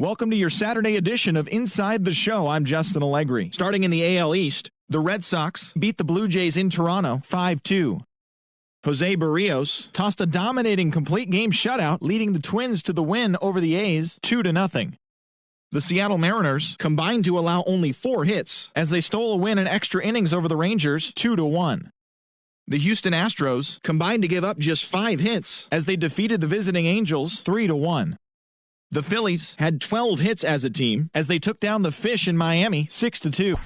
Welcome to your Saturday edition of Inside the Show. I'm Justin Allegri. Starting in the AL East, the Red Sox beat the Blue Jays in Toronto 5-2. Jose Barrios tossed a dominating complete game shutout, leading the Twins to the win over the A's 2-0. The Seattle Mariners combined to allow only 4 hits as they stole a win in extra innings over the Rangers 2-1. The Houston Astros combined to give up just 5 hits as they defeated the visiting Angels 3-1. The Phillies had 12 hits as a team as they took down the Fish in Miami 6-2.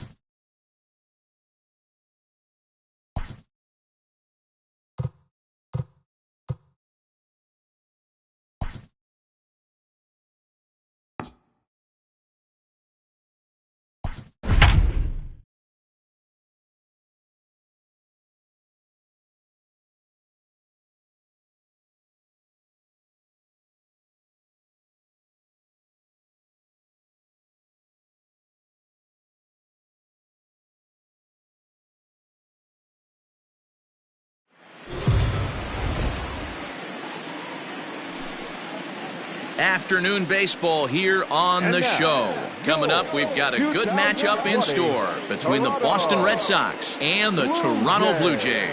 Afternoon baseball here on the show. Coming up, we've got a good matchup in store between the Boston Red Sox and the Toronto Blue Jays.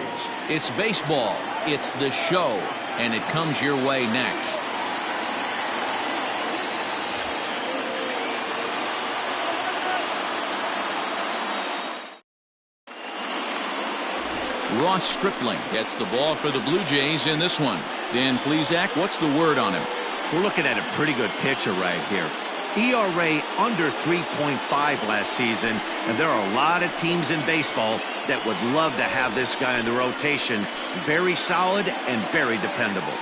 It's baseball, it's the show, and it comes your way next. Ross Stripling gets the ball for the Blue Jays in this one. Dan Plesac, what's the word on him? We're looking at a pretty good pitcher right here. ERA under 3.5 last season, and there are a lot of teams in baseball that would love to have this guy in the rotation. Very solid and very dependable.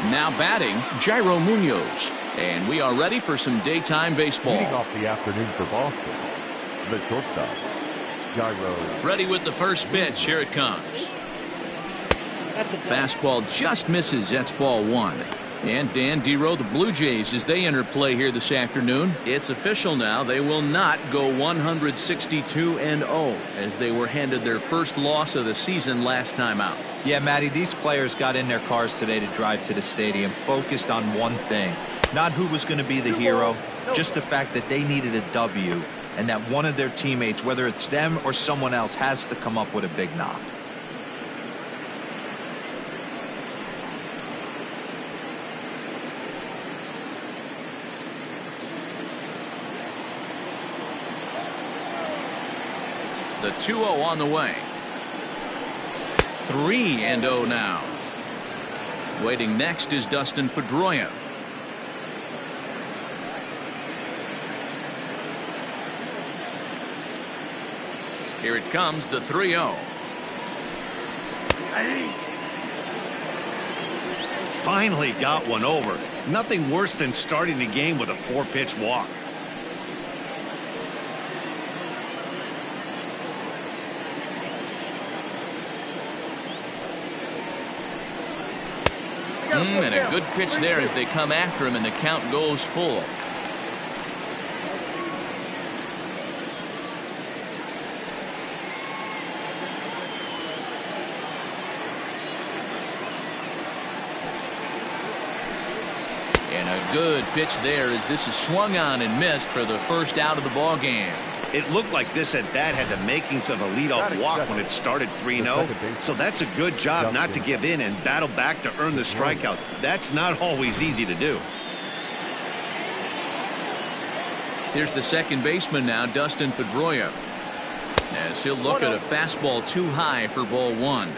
Now batting, Jairo Munoz. And we are ready for some daytime baseball. Leading off the afternoon for Boston, the shortstop, Jairo. Ready with the first pitch. Here it comes. Fastball just misses. That's ball 1. And Dan Dero, the Blue Jays, as they enter play here this afternoon, it's official now. They will not go 162-0 as they were handed their first loss of the season last time out. Yeah, Matty, these players got in their cars today to drive to the stadium, focused on one thing. Not who was going to be the hero, just the fact that they needed a W and that one of their teammates, whether it's them or someone else, has to come up with a big knock. The 2-0 on the way. 3-0 now. Waiting next is Dustin Pedroia. Here it comes, the 3-0. Finally got one over. Nothing worse than starting the game with a 4-pitch walk. And a good pitch there as they come after him, and the count goes full. And a good pitch there as this is swung on and missed for the first out of the ball game. It looked like this at bat had the makings of a leadoff walk when it started 3-0. So that's a good job not to give in and battle back to earn the strikeout. That's not always easy to do. Here's the second baseman now, Dustin Pedroia, as he'll look at a fastball too high for ball 1.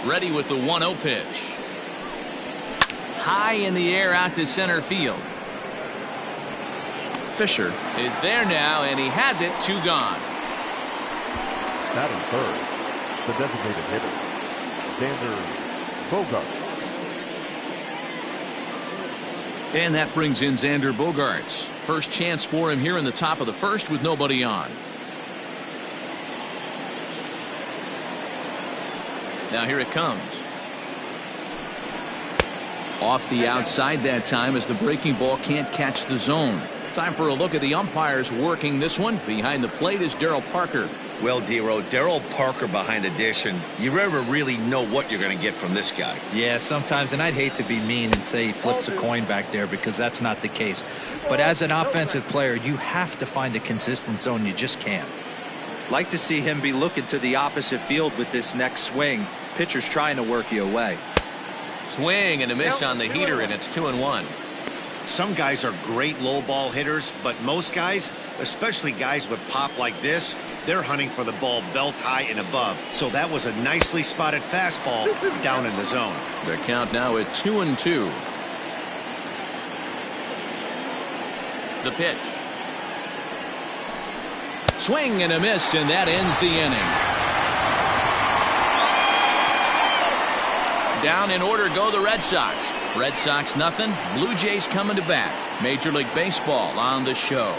Ready with the 1-0 pitch. High in the air out to center field. Fisher is there now, and he has it. 2 gone. Batting third, the designated hitter, Xander Bogaerts. And that brings in Xander Bogaerts. First chance for him here in the top of the first with nobody on. Now here it comes. Off the outside that time as the breaking ball can't catch the zone. Time for a look at the umpires working this one. Behind the plate is Darryl Parker. Well, D-Row, Darryl Parker behind the dish, and you never really know what you're going to get from this guy. Yeah, sometimes, and I'd hate to be mean and say he flips a coin back there because that's not the case. But as an offensive player, you have to find a consistent zone. You just can't. Like to see him be looking to the opposite field with this next swing. Pitcher's trying to work you away. Swing and a miss on the heater, and it's 2-1. Some guys are great low ball hitters, but most guys, especially guys with pop like this, they're hunting for the ball belt high and above. So that was a nicely spotted fastball down in the zone. The count now at 2-2. The pitch. Swing and a miss, and that ends the inning. Down in order go the Red Sox. Red Sox nothing. Blue Jays coming to bat. Major League Baseball on the show.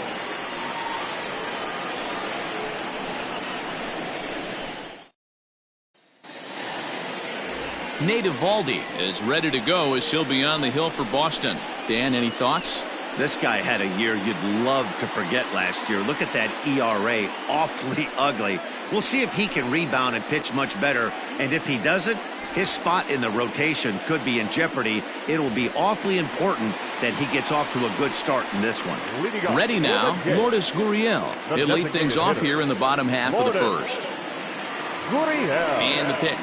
Nate Eovaldi is ready to go as he'll be on the hill for Boston. Dan, any thoughts? This guy had a year you'd love to forget last year. Look at that ERA, awfully ugly. We'll see if he can rebound and pitch much better. And if he doesn't, his spot in the rotation could be in jeopardy. It will be awfully important that he gets off to a good start in this one. Ready now, Lourdes Gurriel. He'll lead things off here in the bottom half of the first. And the pitch.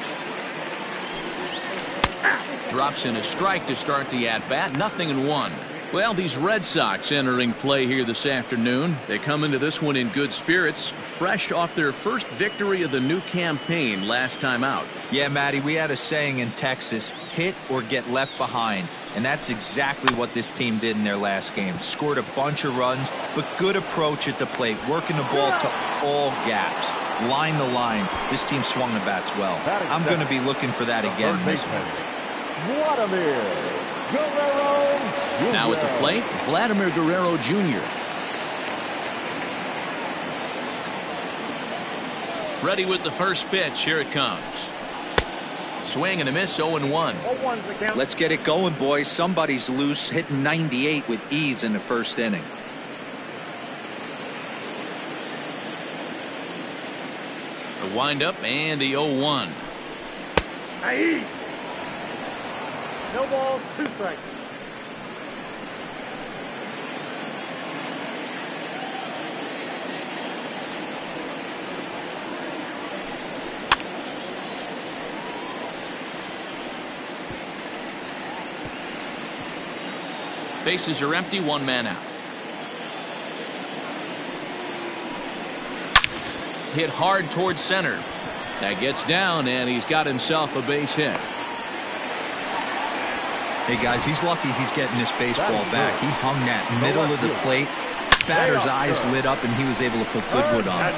Drops in a strike to start the at-bat. 0-1. Well, these Red Sox entering play here this afternoon. They come into this one in good spirits, fresh off their first victory of the new campaign last time out. Yeah, Matty, we had a saying in Texas, hit or get left behind. And that's exactly what this team did in their last game. Scored a bunch of runs, but good approach at the plate, working the ball to all gaps. Line the line. This team swung the bats well. I'm going to be looking for that again in this one. Now at the plate, Vladimir Guerrero Jr. Ready with the first pitch. Here it comes. Swing and a miss, 0-1. Let's get it going, boys. Somebody's loose, hitting 98 with ease in the first inning. The windup and the 0-1. No balls, 2 strikes. Bases are empty, 1 man out. Hit hard towards center. That gets down, and he's got himself a base hit. Hey, guys, he's lucky he's getting this baseball back. He hung that middle of the plate. Batter's eyes lit up, and he was able to put Goodwood on it.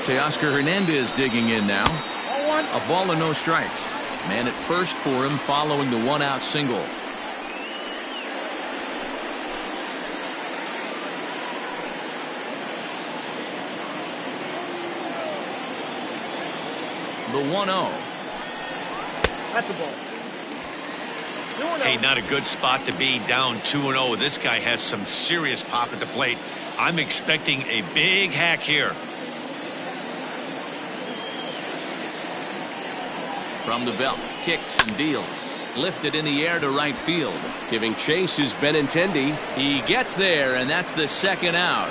Teoscar Hernandez digging in now. A ball and no strikes. Man at first for him following the 1-out single. The 1-0. That's the ball. Hey, not a good spot to be, down 2-0. This guy has some serious pop at the plate. I'm expecting a big hack here. From the belt, kicks and deals. Lifted in the air to right field. Giving chase is Benintendi. He gets there, and that's the 2nd out.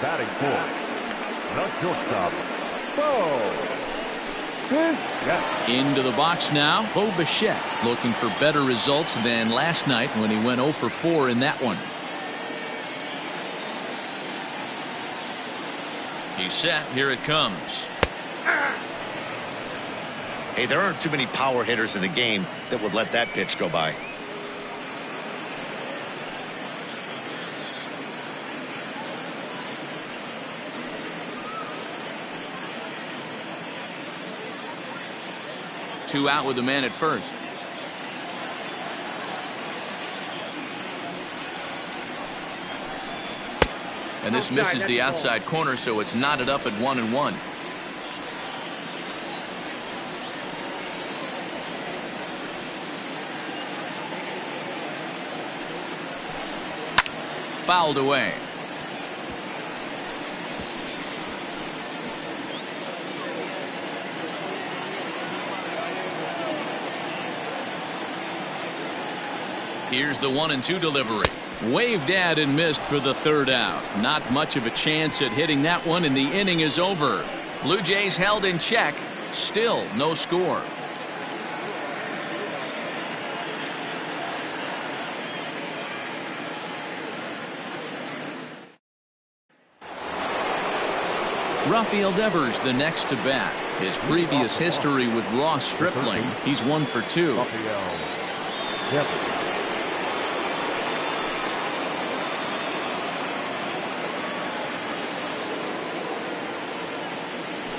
Batting fourth. The shortstop, Into the box now, Bo Bichette, looking for better results than last night when he went 0 for 4 in that one. He's set. Here it comes. Hey, there aren't too many power hitters in the game that would let that pitch go by. Two out with the man at first. And this misses the outside corner, so it's knotted up at 1-1. fouled away. Here's the 1-2 delivery. Waved at and missed for the third out. Not much of a chance at hitting that one, and the inning is over. Blue Jays held in check. Still no score. Rafael Devers the next to bat. His previous history with Ross Stripling, he's 1 for 2.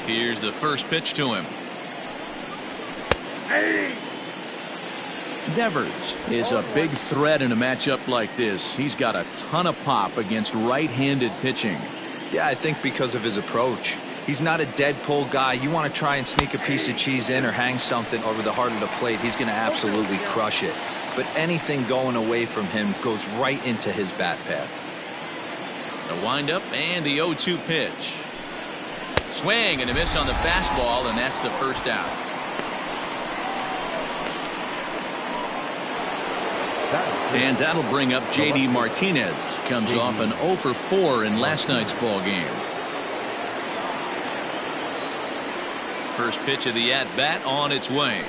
Here's the first pitch to him. Devers is a big threat in a matchup like this. He's got a ton of pop against right-handed pitching. Yeah, I think because of his approach. He's not a dead pull guy. You want to try and sneak a piece of cheese in or hang something over the heart of the plate, he's going to absolutely crush it. But anything going away from him goes right into his bat path. The windup and the 0-2 pitch. Swing and a miss on the fastball, and that's the first out. And that'll bring up J.D. Martinez. Comes off an 0 for 4 in last night's ball game. First pitch of the at-bat on its way.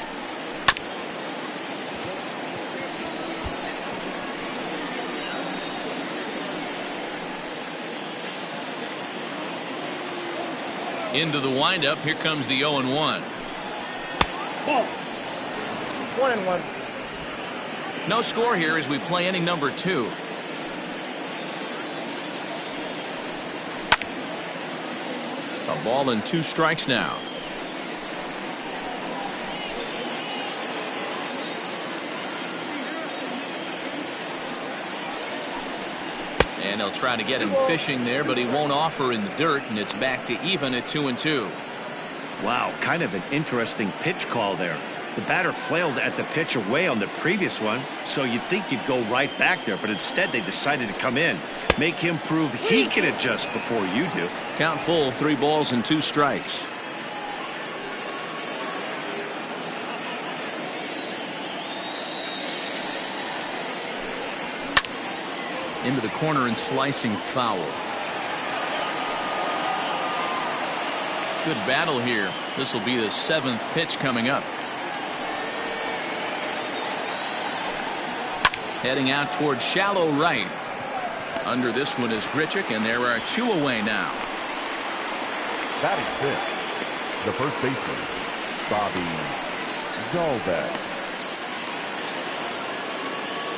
Into the windup. Here comes the 0-1. Ball. 1-1. No score here as we play inning number 2. A ball and 2 strikes now. And they'll try to get him fishing there, but he won't offer in the dirt, and it's back to even at 2-2. Wow, kind of an interesting pitch call there. The batter flailed at the pitch away on the previous one, so you'd think you'd go right back there, but instead they decided to come in, make him prove he can adjust before you do. Count full, 3 balls and 2 strikes. Into the corner and slicing foul. Good battle here. This will be the 7th pitch coming up. Heading out towards shallow right. Under this one is Grichuk, and there are 2 away now. Batting fifth, the first baseman, Bobby Dahlbeck.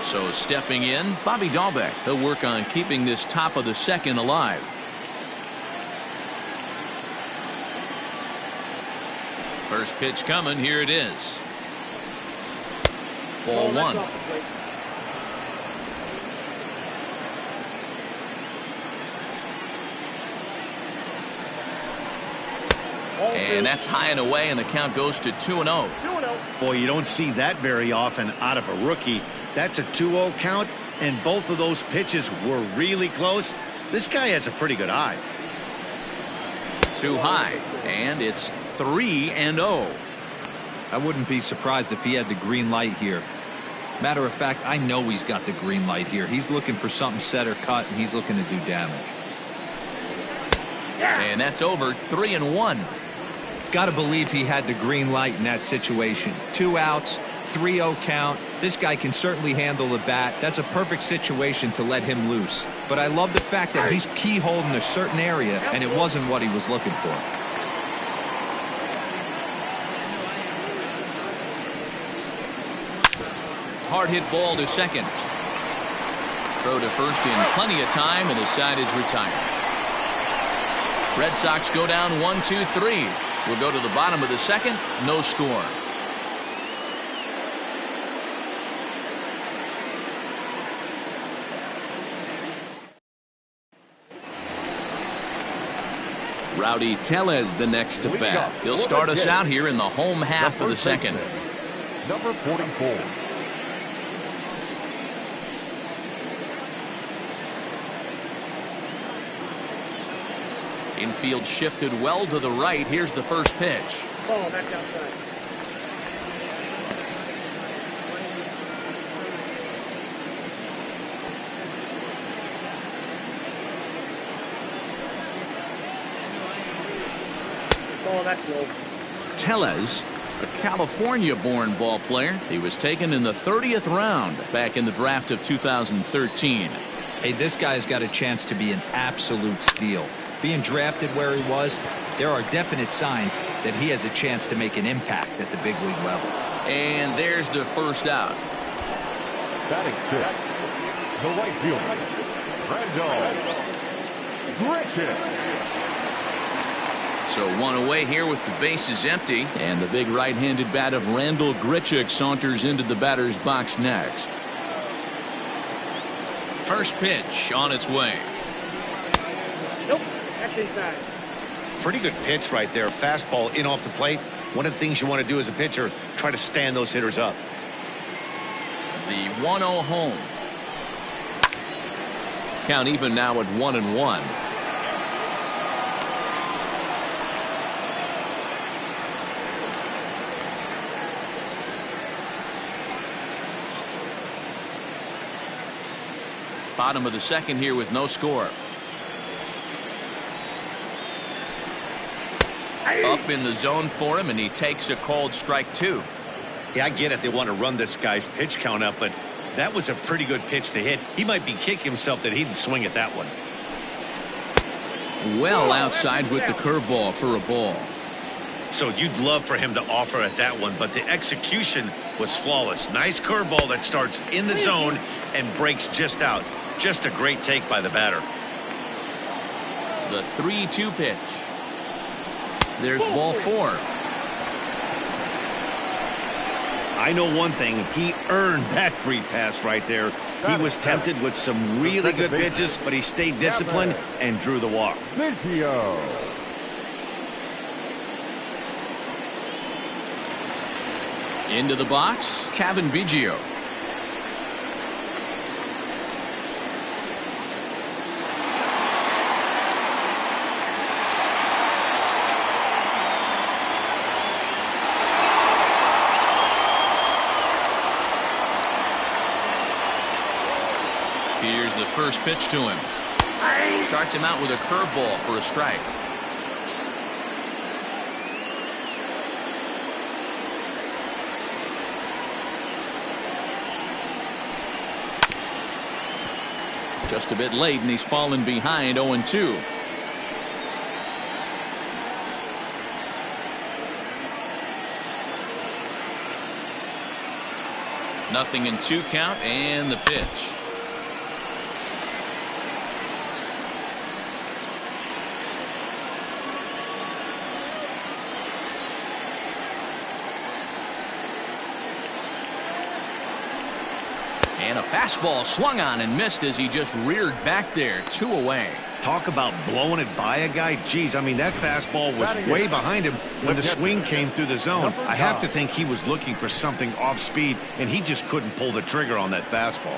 So stepping in, Bobby Dahlbeck. He'll work on keeping this top of the 2nd alive. First pitch coming. Here it is. Ball 1. And that's high and away, and the count goes to 2-0. Boy, you don't see that very often out of a rookie. That's a 2-0 count, and both of those pitches were really close. This guy has a pretty good eye. Too high, and it's 3-0. I wouldn't be surprised if he had the green light here. Matter of fact, I know he's got the green light here. He's looking for something set or cut, and he's looking to do damage. And that's over. 3-1. Got to believe he had the green light in that situation. 2 outs, 3-0 count. This guy can certainly handle the bat. That's a perfect situation to let him loose. But I love the fact that he's keyholding a certain area, and it wasn't what he was looking for. Hard hit ball to second. Throw to first in plenty of time, and his side is retired. Red Sox go down 1-2-3. We'll go to the bottom of the 2nd. No score. Rowdy Tellez the next to bat. He'll start us out here in the home half of the 2nd. Number 44. Infield shifted well to the right. Here's the first pitch. Ball back outside. Ball, that's low. Tellez, a California-born ball player. He was taken in the 30th round back in the draft of 2013. Hey, this guy's got a chance to be an absolute steal. Being drafted where he was, there are definite signs that he has a chance to make an impact at the big league level. And there's the first out. Batting fifth, the right fielder, Randall Grichuk. So one away here with the bases empty, and the big right-handed bat of Randall Grichuk saunters into the batter's box next. First pitch on its way. Nope, that's inside. Pretty good pitch right there. Fastball in off the plate. One of the things you want to do as a pitcher, try to stand those hitters up. The 1-0 home. Count even now at 1-1. Bottom of the second here with no score. Up in the zone for him, and he takes a called strike two. Yeah, I get it. They want to run this guy's pitch count up, but that was a pretty good pitch to hit. He might be kicking himself that he didn't swing at that one. Well outside with the curveball for a ball. So you'd love for him to offer at that one, but the execution was flawless. Nice curveball that starts in the zone and breaks just out. Just a great take by the batter. The 3-2 pitch. There's ball four. I know one thing. He earned that free pass right there. He was tempted with some really good pitches, but he stayed disciplined and drew the walk. Biggio. Into the box, Kevin Biggio. Here's the first pitch to him. Starts him out with a curveball for a strike. Just a bit late, and he's fallen behind 0-2. Nothing in 2 count, and the pitch. And a fastball swung on and missed as he just reared back there. 2 away. Talk about blowing it by a guy. Geez, I mean, that fastball was way behind him when the swing came through the zone. I have to think he was looking for something off speed, and he just couldn't pull the trigger on that fastball.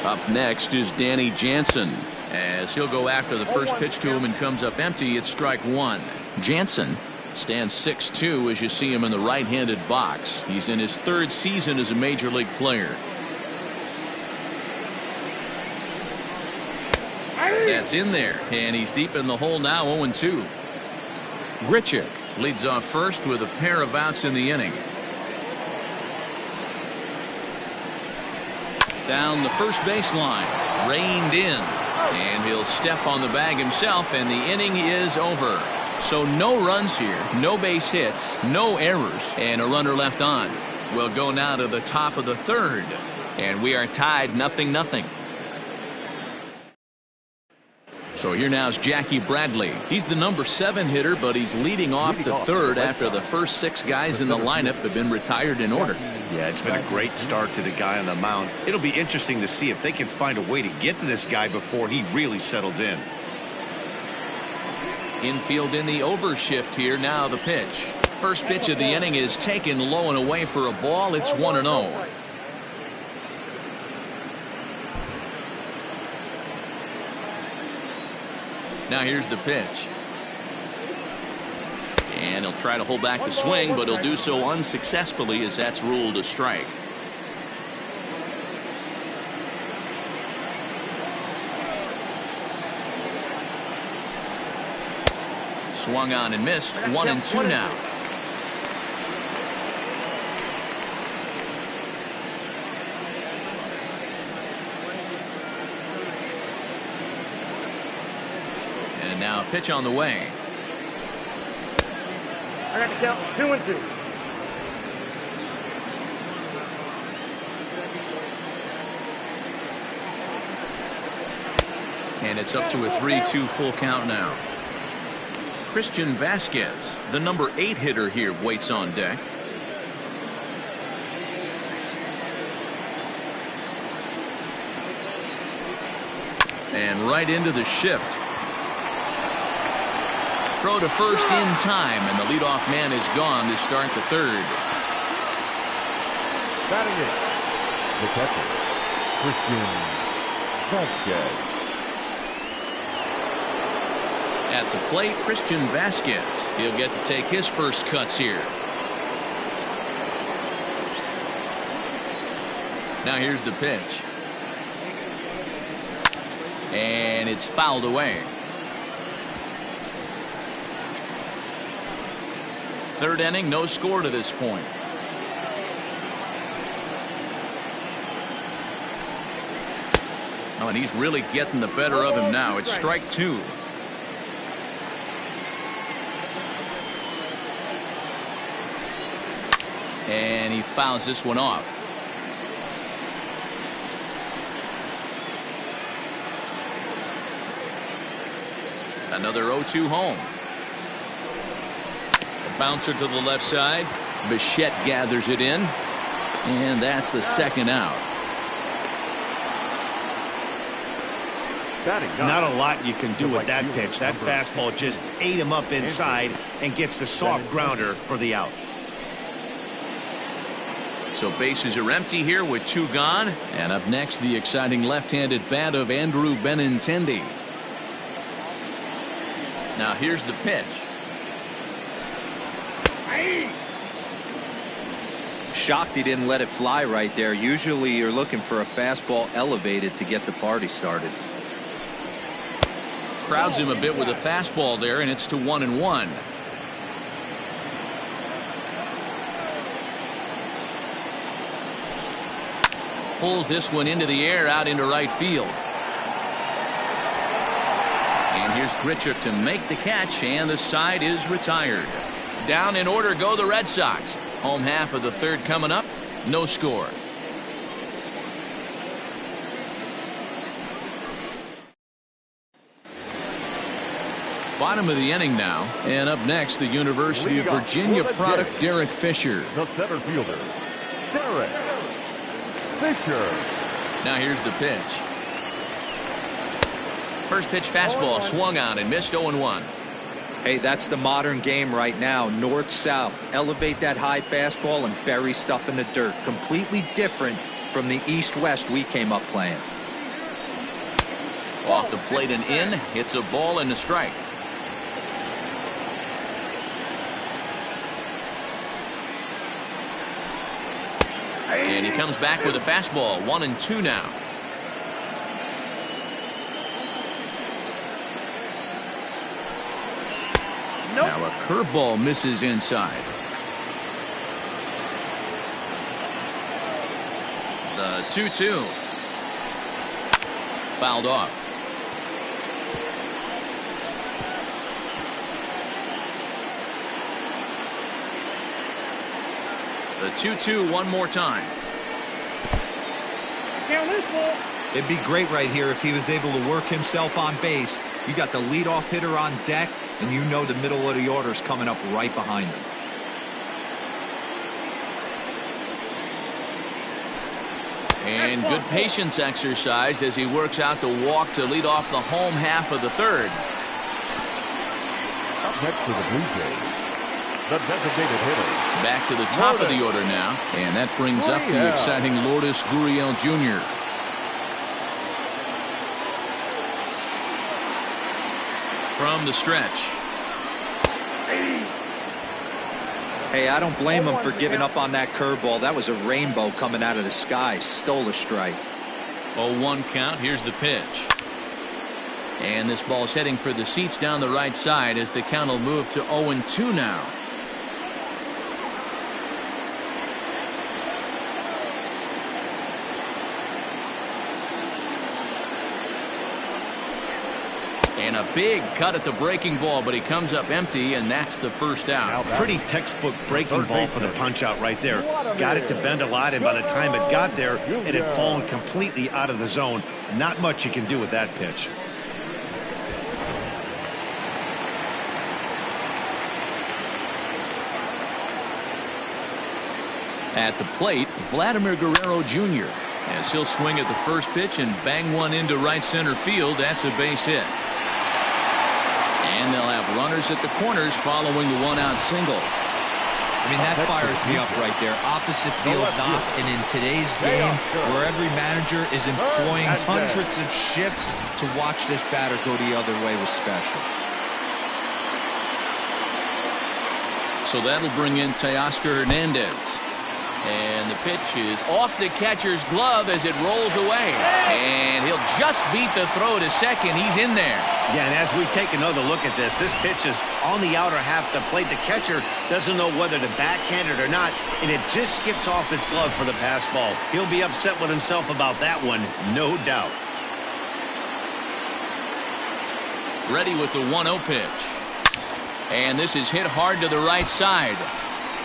Up next is Danny Jansen, as he'll go after the first pitch to him and comes up empty. It's strike one. Jansen stands 6'2" as you see him in the right-handed box. He's in his 3rd season as a major league player. That's in there, and he's deep in the hole now. 0-2. Grichuk leads off first with a pair of outs in the inning. Down the first baseline, reined in, and he'll step on the bag himself, and the inning is over. So no runs here, no base hits, no errors, and a runner left on. We'll go now to the top of the 3rd, and we are tied 0-0. So here now is Jackie Bradley. He's the number 7 hitter, but he's leading off the 3rd after the first 6 guys in the lineup have been retired in order. Yeah, it's been a great start to the guy on the mound. It'll be interesting to see if they can find a way to get to this guy before he really settles in. Infield in the overshift here. Now the pitch. First pitch of the inning is taken low and away for a ball. It's 1-0. Now here's the pitch. And he'll try to hold back the swing, but he'll do so unsuccessfully as that's ruled a strike. Swung on and missed. 1-2 now. And now a pitch on the way. I got to count 2-2. And it's up to a 3-2 full count now. Christian Vasquez, the number 8 hitter here, waits on deck. And right into the shift. Throw to first in time, and the leadoff man is gone to start the third. Batting it, the catcher, Christian Vasquez. At the plate, Christian Vasquez. He'll get to take his first cuts here. Now here's the pitch. And it's fouled away. Third inning, no score to this point. Oh, and he's really getting the better of him now. It's strike 2. And he fouls this one off. Another 0-2 home. A bouncer to the left side. Bichette gathers it in. And that's the second out. Not a lot you can do with that pitch. That fastball just ate him up inside and gets the soft grounder for the out. So bases are empty here with 2 gone. And up next, the exciting left-handed bat of Andrew Benintendi. Now here's the pitch. Shocked he didn't let it fly right there. Usually you're looking for a fastball elevated to get the party started. Crowds him a bit with a fastball there, and it's to 1-1. Pulls this one into the air out into right field. And here's Gritcher to make the catch, and the side is retired. Down in order go the Red Sox. Home half of the third coming up. No score. Bottom of the inning now. And up next, the University of Virginia product, Derek Fisher. The center fielder, Derek Fisher. Now here's the pitch. First pitch fastball swung on and missed. 0-1. Hey, that's the modern game right now. North-south. Elevate that high fastball and bury stuff in the dirt. Completely different from the east-west we came up playing. Off the plate and in. Hits a ball and a strike. And he comes back with a fastball. 1-2 now. Now a curveball misses inside. The 2-2. Fouled off. The 2-2 one more time. It'd be great right here if he was able to work himself on base. You got the leadoff hitter on deck, and you know the middle of the order's coming up right behind him. And good patience exercised as he works out the walk to lead off the home half of the third. Up next for the Blue Jays, the designated hitter. Back to the top of the order now, and that brings up the exciting Lourdes Gurriel Jr. From the stretch. Hey, I don't blame him for giving up on that curveball. That was a rainbow coming out of the sky. Stole a strike. 0-1 count. Here's the pitch. And this ball's heading for the seats down the right side as the count will move to 0-2 now. And a big cut at the breaking ball, but he comes up empty, and that's the first out. Pretty textbook breaking ball for the punch out right there. Got it to bend a lot, and by the time it got there, it had fallen completely out of the zone. Not much you can do with that pitch. At the plate, Vladimir Guerrero Jr. as he'll swing at the first pitch and bang one into right center field. That's a base hit. And they'll have runners at the corners following the one-out single. I mean, that fires me up right there. Opposite field knock, and in today's game, where every manager is employing hundreds of shifts, to watch this batter go the other way was special. So that'll bring in Teoscar Hernandez. And the pitch is off the catcher's glove as it rolls away. And he'll just beat the throw to second. He's in there. Yeah, and as we take another look at this pitch is on the outer half of the plate. The catcher doesn't know whether to backhand it or not, and it just skips off his glove for the pass ball. He'll be upset with himself about that one, no doubt. Ready with the 1-0 pitch. And this is hit hard to the right side,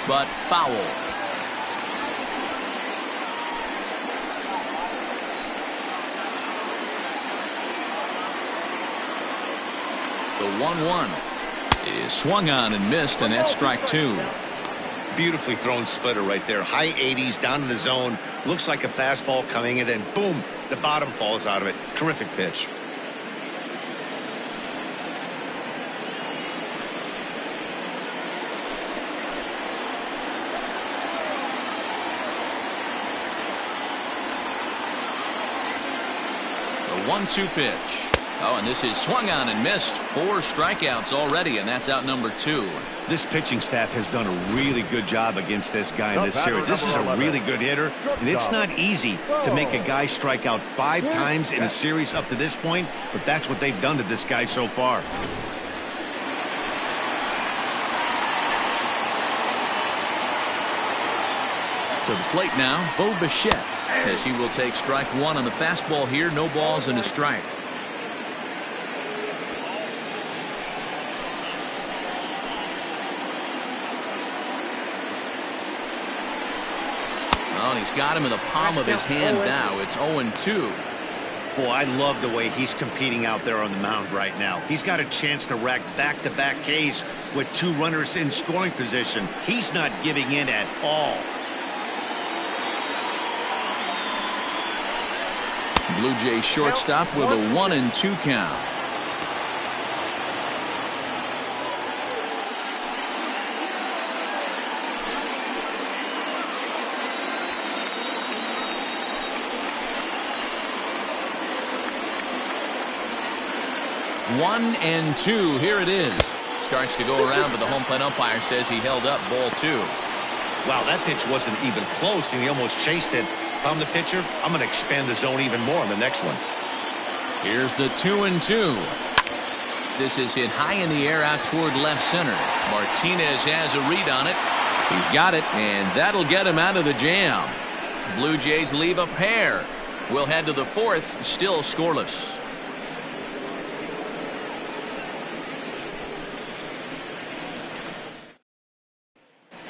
but foul. The 1-1 is swung on and missed, and that's strike two. Beautifully thrown splitter right there. High 80s down in the zone. Looks like a fastball coming, and then boom, the bottom falls out of it. Terrific pitch. The 1-2 pitch. Oh, and this is swung on and missed. 4 strikeouts already, and that's out number 2. This pitching staff has done a really good job against this guy in this series. This is a really good hitter, and it's not easy to make a guy strike out 5 times in a series up to this point, but that's what they've done to this guy so far. To the plate now, Bo Bichette, as he will take strike 1 on the fastball here. No balls and a strike. Oh, he's got him in the palm of his hand now. It's 0-2. Boy, I love the way he's competing out there on the mound right now. He's got a chance to rack back-to-back Ks with 2 runners in scoring position. He's not giving in at all. Blue Jays shortstop with a 1-2 count. One and 2. Here it is. Starts to go around, but the home plate umpire says he held up ball 2. Wow, that pitch wasn't even close, and he almost chased it. If I'm the pitcher, I'm going to expand the zone even more on the next one. Here's the 2-2. This is hit high in the air out toward left center. Martinez has a read on it. He's got it, and that'll get him out of the jam. Blue Jays leave a pair. We'll head to the 4th, still scoreless.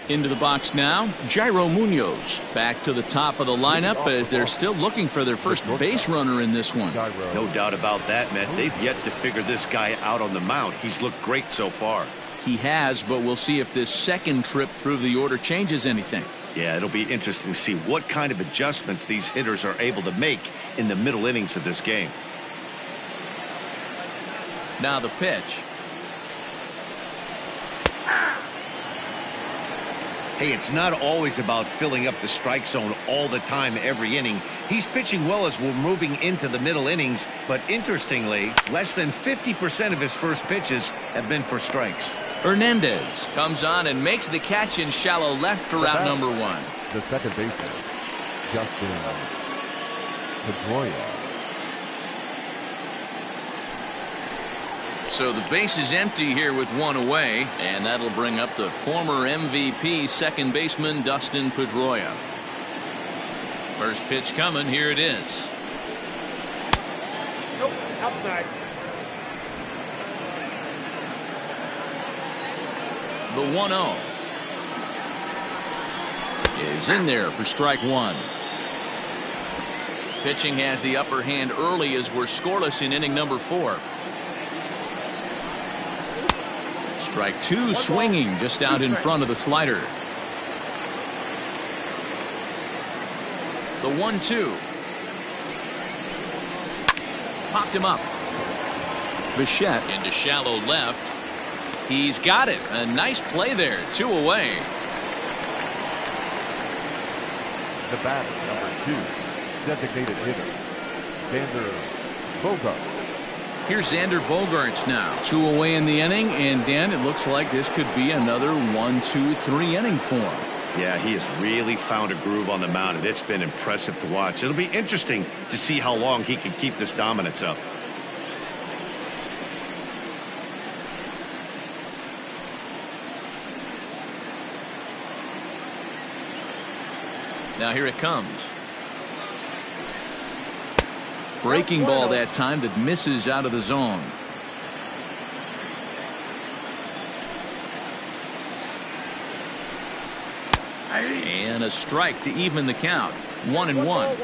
Into the box now, Jairo Munoz back to the top of the lineup as they're still looking for their first base runner in this one. No doubt about that, Matt. They've yet to figure this guy out on the mound. He's looked great so far. He has, but we'll see if this second trip through the order changes anything. Yeah, it'll be interesting to see what kind of adjustments these hitters are able to make in the middle innings of this game. Now the pitch. Hey, it's not always about filling up the strike zone all the time every inning. He's pitching well as we're moving into the middle innings, but interestingly, less than 50% of his first pitches have been for strikes. Hernandez comes on and makes the catch in shallow left for out number one. The second baseman, Justin Pedroia. So the base is empty here with one away, and that'll bring up the former MVP second baseman Dustin Pedroia. First pitch coming, here it is. Nope, outside. The 1-0 is in there for strike one. Pitching has the upper hand early as we're scoreless in inning number 4. Strike two swinging just out in front of the slider. The 1-2. Popped him up. Bichette into shallow left. He's got it. A nice play there. 2 away. The batter, number 2, designated hitter, Xander Bogaerts. Here's Xander Bogaerts now. 2 away in the inning, and Dan, it looks like this could be another 1-2-3 inning for him. Yeah, he has really found a groove on the mound, and it's been impressive to watch. It'll be interesting to see how long he can keep this dominance up. Now here it comes. Breaking ball that time that misses out of the zone. And a strike to even the count. 1-1.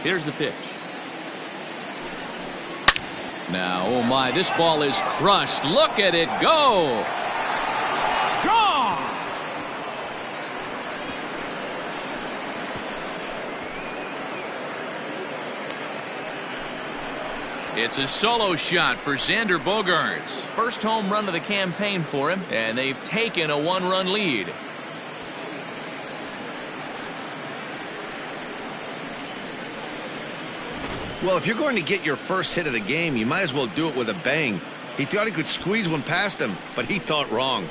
Here's the pitch. Now, oh my, this ball is crushed. Look at it go. Gone. It's a solo shot for Xander Bogaerts. First home run of the campaign for him, and they've taken a 1-run lead. Well, if you're going to get your first hit of the game, you might as well do it with a bang. He thought he could squeeze one past him, but he thought wrong.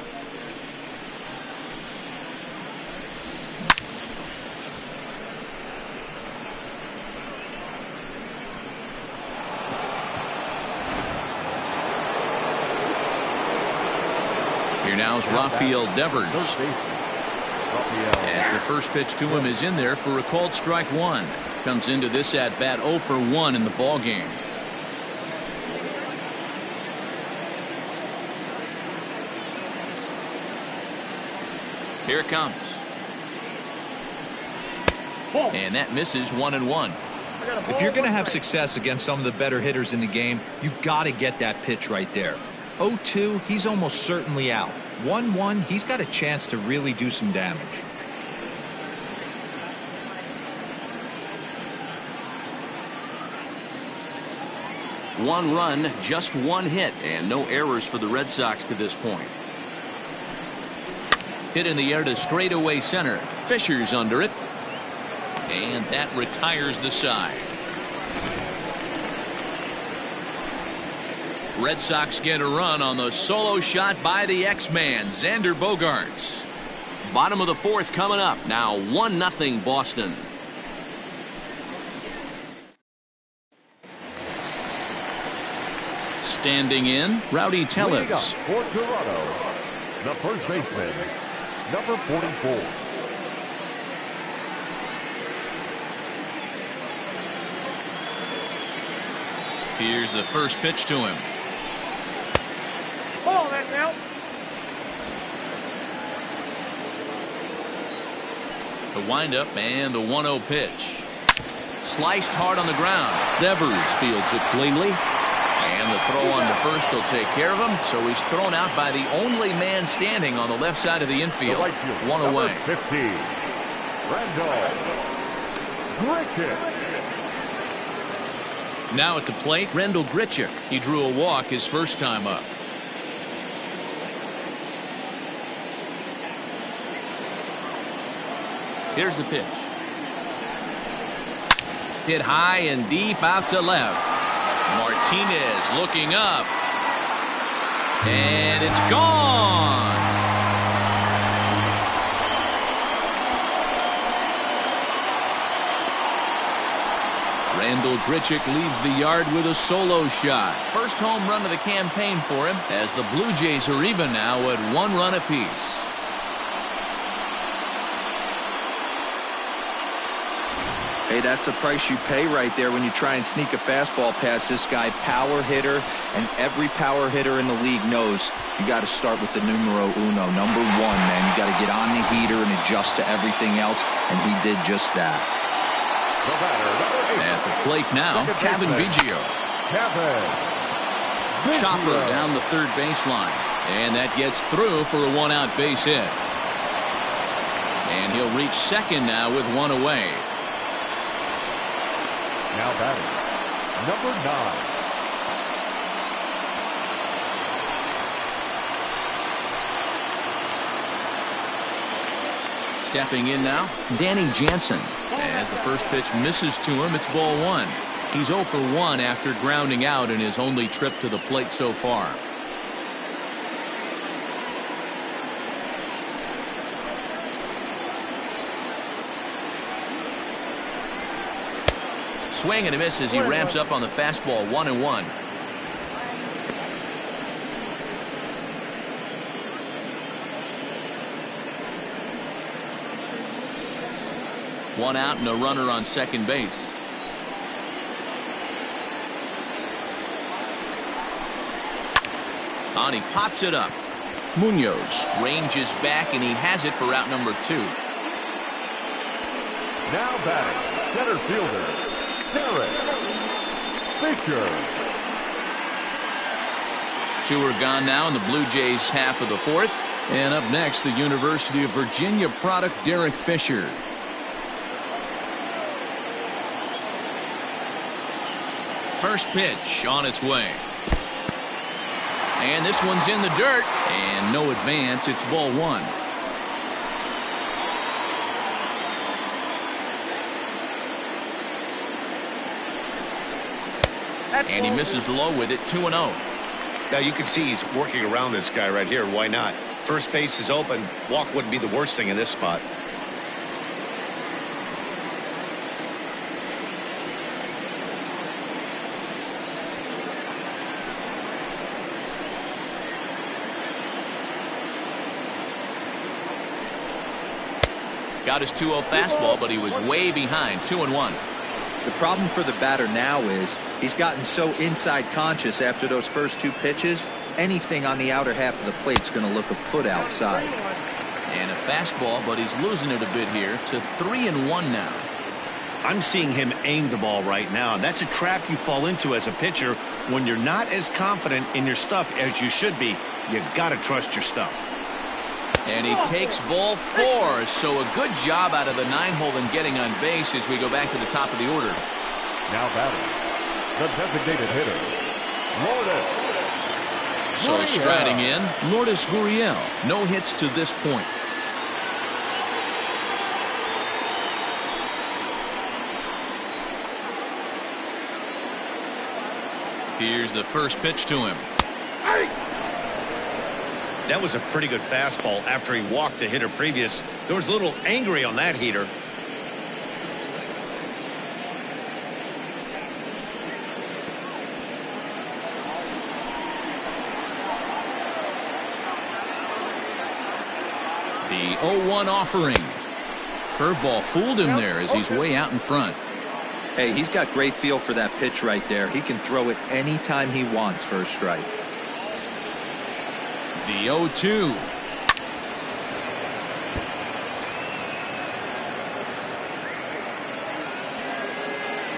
Here now is Rafael Devers. As the first pitch to him is in there for a called strike one. Comes into this at bat 0 for 1 in the ball game. Here it comes. And that misses 1-1. If you're going to have success against some of the better hitters in the game, you got to get that pitch right there. 0-2, he's almost certainly out. 1-1, he's got a chance to really do some damage. One run, just one hit, and no errors for the Red Sox to this point. Hit in the air to straightaway center. Fisher's under it. And that retires the side. Red Sox get a run on the solo shot by the X-Man, Xander Bogaerts. Bottom of the 4th coming up. Now 1-0 Boston. Standing in, Rowdy Tellez. For Toronto, the first baseman, number 44. Here's the first pitch to him. Hold on, that's out. The windup and the 1-0 pitch. Sliced hard on the ground. Devers fields it cleanly. And the throw on to first will take care of him. So he's thrown out by the only man standing on the left side of the infield. One away. 50. Randall Grichuk. Now at the plate, Randall Grichuk. He drew a walk his first time up. Here's the pitch. Hit high and deep out to left. Martinez looking up. And it's gone. Randall Grichuk leaves the yard with a solo shot. First home run of the campaign for him, as the Blue Jays are even now at 1 run apiece. Hey, that's the price you pay right there when you try and sneak a fastball past this guy. Power hitter, and every power hitter in the league knows you got to start with the numero uno, number 1, man. You got to get on the heater and adjust to everything else, and he did just that. At the plate now, Kevin Biggio. Chopper down the third baseline, and that gets through for a 1-out base hit. And he'll reach second now with 1 away. Now batting, number 9. Stepping in now, Danny Jansen. As the first pitch misses to him, it's ball 1. He's 0 for 1 after grounding out in his only trip to the plate so far. Swing and a miss as he ramps up on the fastball. 1-1. One out and a runner on second base. On he pops it up. Munoz ranges back and he has it for out number 2. Now batting, center fielder, Derek Fisher. 2 are gone now in the Blue Jays half of the 4th. And up next, the University of Virginia product, Derek Fisher. First pitch on its way. And this one's in the dirt. And no advance. It's ball 1. And he misses low with it. 2-0. Now you can see he's working around this guy right here. Why not? First base is open. Walk wouldn't be the worst thing in this spot. Got his 2-0 fastball, but he was way behind. 2-1. The problem for the batter now is he's gotten so inside conscious after those first 2 pitches. Anything on the outer half of the plate's going to look a foot outside. And a fastball, but he's losing it a bit here to 3-1 now. I'm seeing him aim the ball right now. That's a trap you fall into as a pitcher when you're not as confident in your stuff as you should be. You got to trust your stuff. And he takes ball 4. So a good job out of the 9-hole in getting on base as we go back to the top of the order. Now batting, the designated hitter, Lourdes. So striding in, Lourdes Gurriel. No hits to this point. Here's the first pitch to him. That was a pretty good fastball after he walked the hitter previous. There was a little angry on that heater. The 0-1 offering. Curveball fooled him there as he's way out in front. Hey, he's got great feel for that pitch right there. He can throw it anytime he wants for a strike. The 0-2.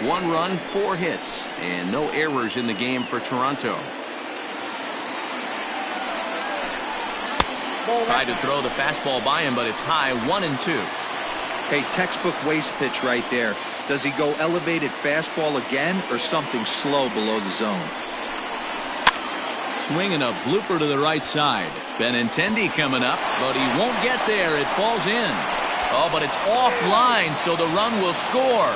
One run, 4 hits, and no errors in the game for Toronto. Tried to throw the fastball by him, but it's high. 1-2. Hey, textbook waste pitch right there. Does he go elevated fastball again or something slow below the zone? Swinging a blooper to the right side. Benintendi coming up, but he won't get there. It falls in. Oh, but it's offline, so the run will score.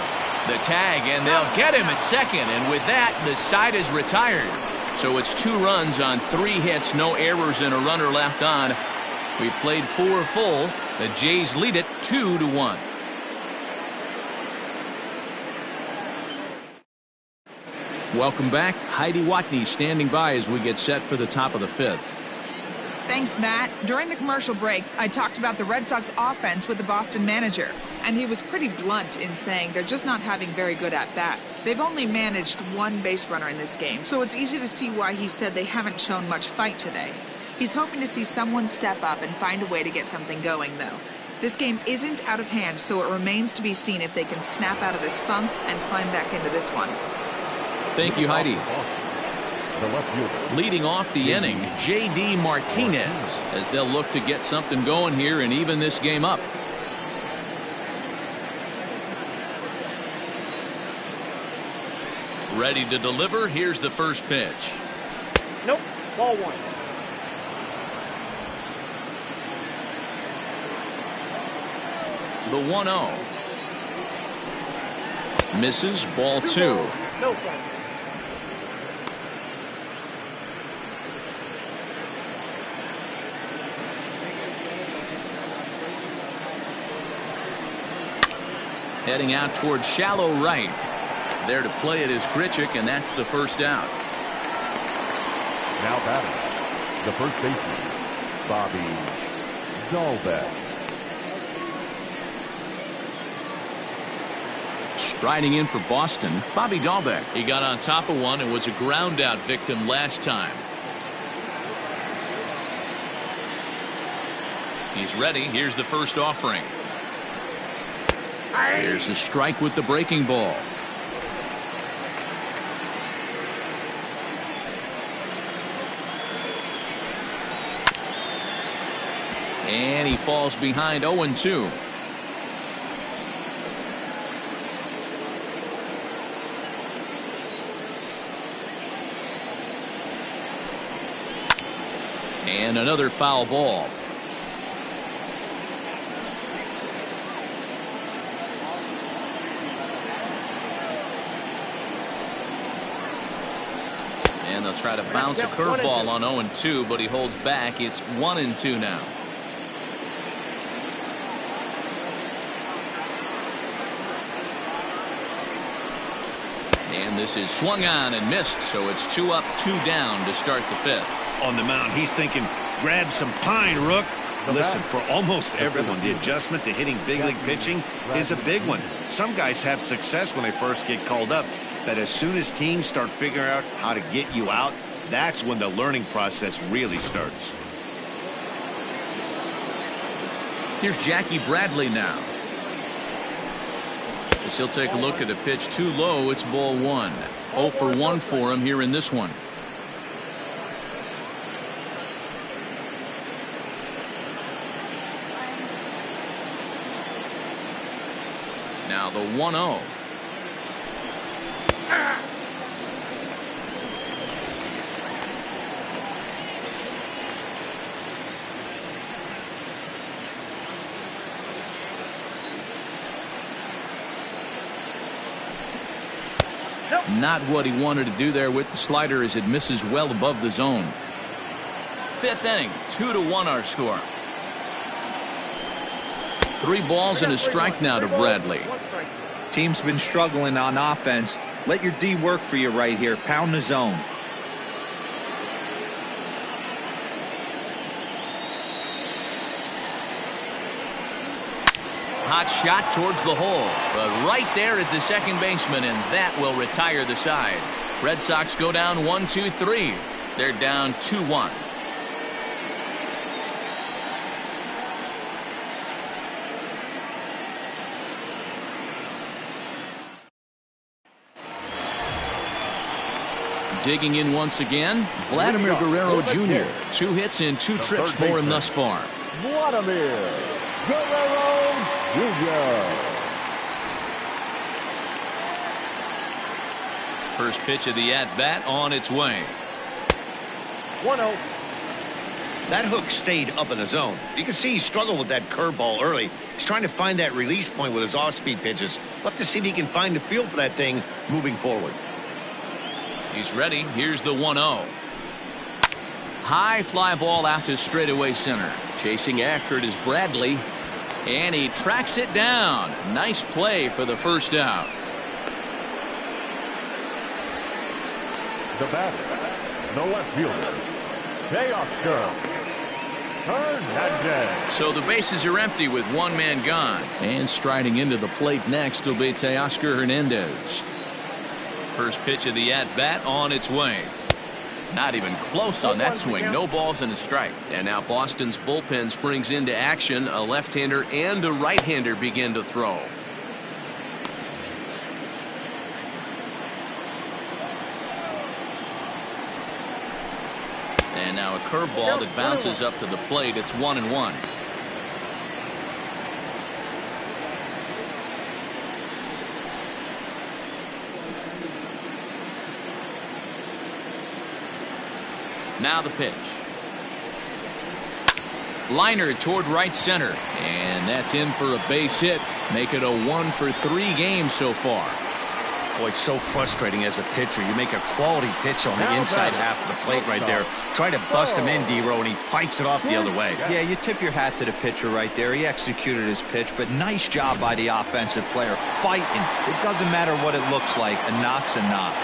The tag, and they'll get him at second. And with that, the side is retired. So it's 2 runs on 3 hits, no errors, and a runner left on. We played 4 full. The Jays lead it 2-1. Welcome back. Heidi Watney standing by as we get set for the top of the 5th. Thanks, Matt. During the commercial break, I talked about the Red Sox offense with the Boston manager, and he was pretty blunt in saying they're just not having very good at-bats. They've only managed 1 base runner in this game, so it's easy to see why he said they haven't shown much fight today. He's hoping to see someone step up and find a way to get something going, though. This game isn't out of hand, so it remains to be seen if they can snap out of this funk and climb back into this one. Thank you, Heidi. Leading off the inning, J.D. Martinez, as they'll look to get something going here and even this game up. Ready to deliver. Here's the first pitch. Nope. Ball 1. The 1-0. Misses. Ball 2. No thanks. Heading out towards shallow right. There to play it is Grichuk, and that's the first out. Now batting, the first baseman, Bobby Dahlbeck. Striding in for Boston, Bobby Dahlbeck. He got on top of one and was a ground out victim last time. He's ready. Here's the first offering. Here's a strike with the breaking ball. And he falls behind 0-2. And another foul ball. And they'll try to bounce a curveball on 0-2, but he holds back. It's 1-2 now. And this is swung on and missed, so it's 2 up, 2 down to start the 5th. On the mound, he's thinking, grab some pine, Rook. Listen, for almost everyone, the adjustment to hitting big league pitching is a big one. Some guys have success when they first get called up, but as soon as teams start figuring out how to get you out, that's when the learning process really starts. Here's Jackie Bradley now. As he'll take a look at a pitch too low, it's ball 1. 0 for 1 for him here in this one. Now the 1-0. Not what he wanted to do there with the slider as it misses well above the zone. 5th inning, 2-1 our score. 3 balls and a strike now to Bradley. Team's been struggling on offense. Let your D work for you right here. Pound the zone. Hot shot towards the hole, but right there is the second baseman, and that will retire the side. Red Sox go down 1-2-3. They're down 2-1. Digging in once again, Vladimir Guerrero Jr. 2 hits and 2 trips for him thus far. Vladimir Guerrero Jr. First pitch of the at-bat on its way. 1-0. That hook stayed up in the zone. You can see he struggled with that curveball early. He's trying to find that release point with his off-speed pitches. We'll have to see if he can find the feel for that thing moving forward. He's ready. Here's the 1-0. High fly ball out to straightaway center. Chasing after it is Bradley. And he tracks it down. Nice play for the first out. The batter, the left fielder, Teoscar Hernandez. So the bases are empty with one man gone. And striding into the plate next will be Teoscar Hernandez. First pitch of the at-bat on its way. Not even close on that swing. No balls and a strike. And now Boston's bullpen springs into action. A left-hander and a right-hander begin to throw. And now a curveball that bounces up to the plate. It's 1-1. Now the pitch. Liner toward right center. And that's in for a base hit. Make it a 1-for-3 game so far. Boy, it's so frustrating as a pitcher. You make a quality pitch on the inside half of the plate right there. Try to bust him in, D-Row, and he fights it off the other way. Yeah, you tip your hat to the pitcher right there. He executed his pitch, but nice job by the offensive player. Fighting. It doesn't matter what it looks like. A knock's a knock.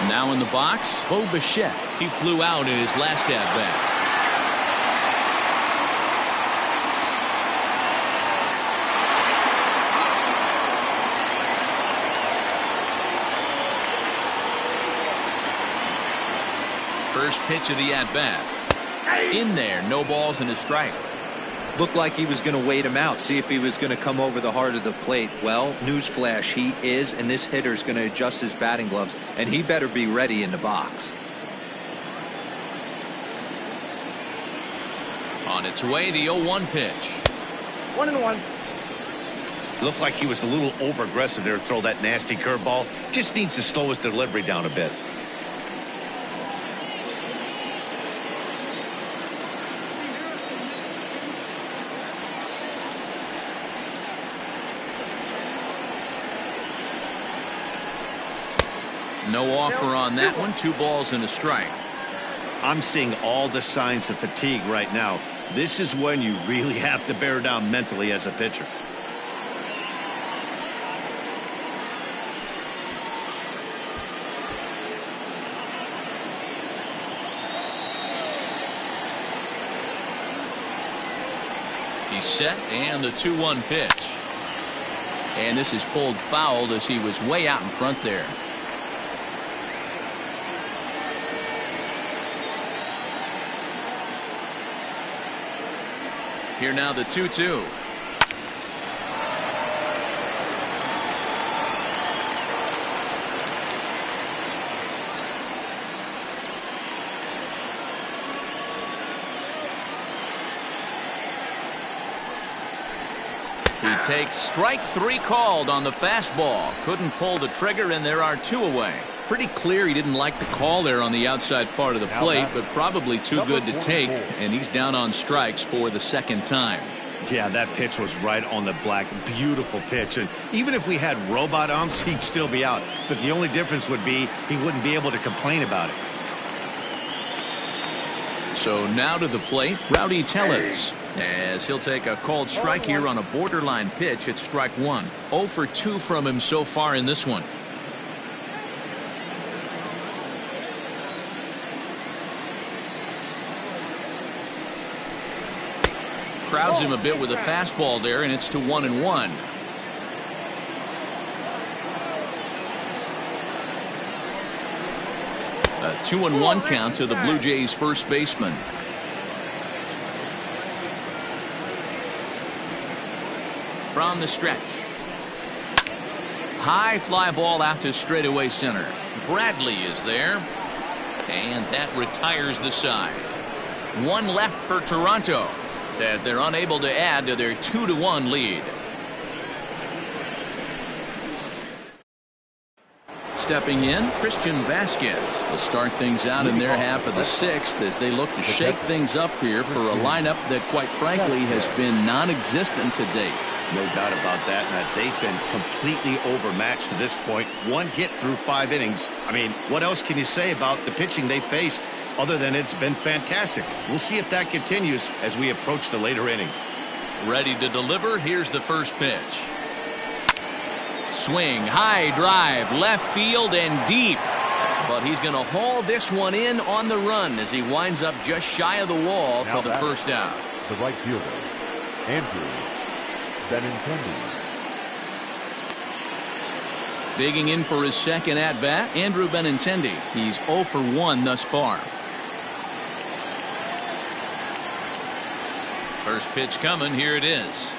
Now in the box, Bo Bichette. He flew out in his last at-bat. First pitch of the at-bat. In there, no balls and a strike. Looked like he was going to wait him out, see if he was going to come over the heart of the plate. Well, newsflash, he is, and this hitter's going to adjust his batting gloves, and he better be ready in the box. On its way, the 0-1 pitch. 1-1. Looked like he was a little over-aggressive there to throw that nasty curveball. Just needs to slow his delivery down a bit. No offer on that one. 2 balls and a strike. I'm seeing all the signs of fatigue right now. This is when you really have to bear down mentally as a pitcher. He's set, and the 2-1 pitch. And this is pulled foul as he was way out in front there. Here now the 2-2. He takes strike 3 called on the fastball. Couldn't pull the trigger, and there are 2 away. Pretty clear he didn't like the call there on the outside part of the plate, but probably too good to take, and he's down on strikes for the second time. Yeah, that pitch was right on the black. Beautiful pitch. And even if we had robot umps, he'd still be out. But the only difference would be he wouldn't be able to complain about it. So now to the plate, Rowdy Tellez, as he'll take a called strike here on a borderline pitch at strike 1. 0 for 2 from him so far in this one. Crowds him a bit with a fastball there, and it's to 1-1. A 2-1 count to the Blue Jays first baseman. From the stretch. High fly ball out to straightaway center. Bradley is there. And that retires the side. 1 left for Toronto, as they're unable to add to their 2-1 lead. Stepping in, Christian Vasquez will start things out in their half of the sixth as they look to shake things up here for a lineup that, quite frankly, has been non-existent to date. No doubt about that, and that they've been completely overmatched to this point. One hit through 5 innings. I mean, what else can you say about the pitching they faced other than it's been fantastic? We'll see if that continues as we approach the later inning. Ready to deliver. Here's the first pitch. Swing, high drive, left field and deep. But he's going to haul this one in on the run as he winds up just shy of the wall for the first out. The right fielder, Andrew Benintendi. Digging in for his second at-bat, Andrew Benintendi. He's 0 for 1 thus far. First pitch coming. Here it is.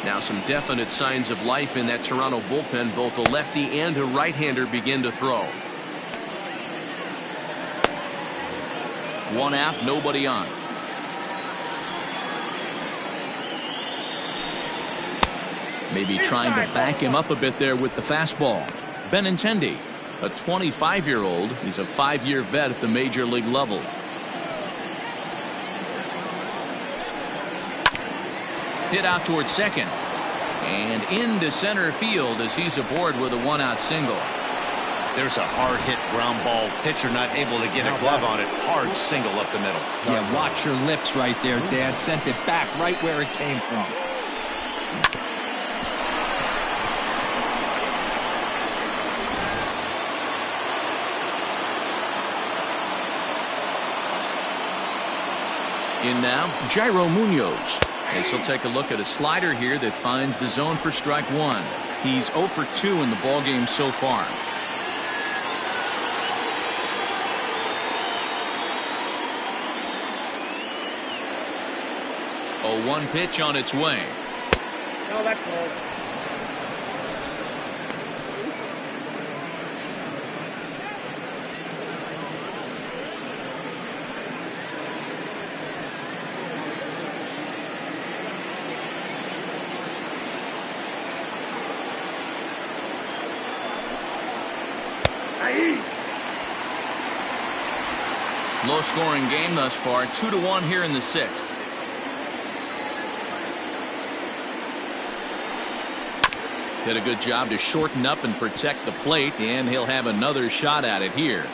Now some definite signs of life in that Toronto bullpen. Both a lefty and a right-hander begin to throw. One out, nobody on. Maybe trying to back him up a bit there with the fastball. Benintendi, a 25-year-old. He's a 5-year vet at the major league level. Hit out towards second. And into center field as he's aboard with a 1-out single. There's a hard hit ground ball. Pitcher not able to get a glove on it. Hard single up the middle. Yeah, watch your lips right there, Dad. Sent it back right where it came from. In now, Jairo Munoz. As he'll take a look at a slider here that finds the zone for strike one. He's 0 for 2 in the ballgame so far. A 1 pitch on its way. No, that's cold. Low scoring game thus far, 2-1 here in the sixth. Did a good job to shorten up and protect the plate, and he'll have another shot at it here.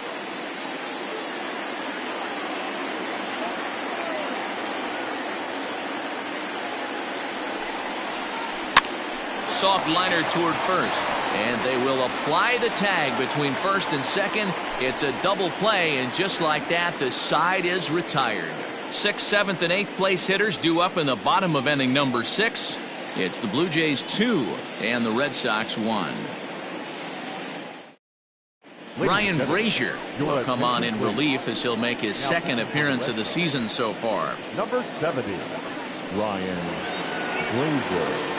Soft liner toward first. And they will apply the tag between first and second. It's a double play, and just like that, the side is retired. 6th, 7th, and 8th place hitters due up in the bottom of inning number 6. It's the Blue Jays 2 and the Red Sox 1. Ryan Brazier will come on in relief as he'll make his second appearance of the season so far. Number 70, Ryan Brazier.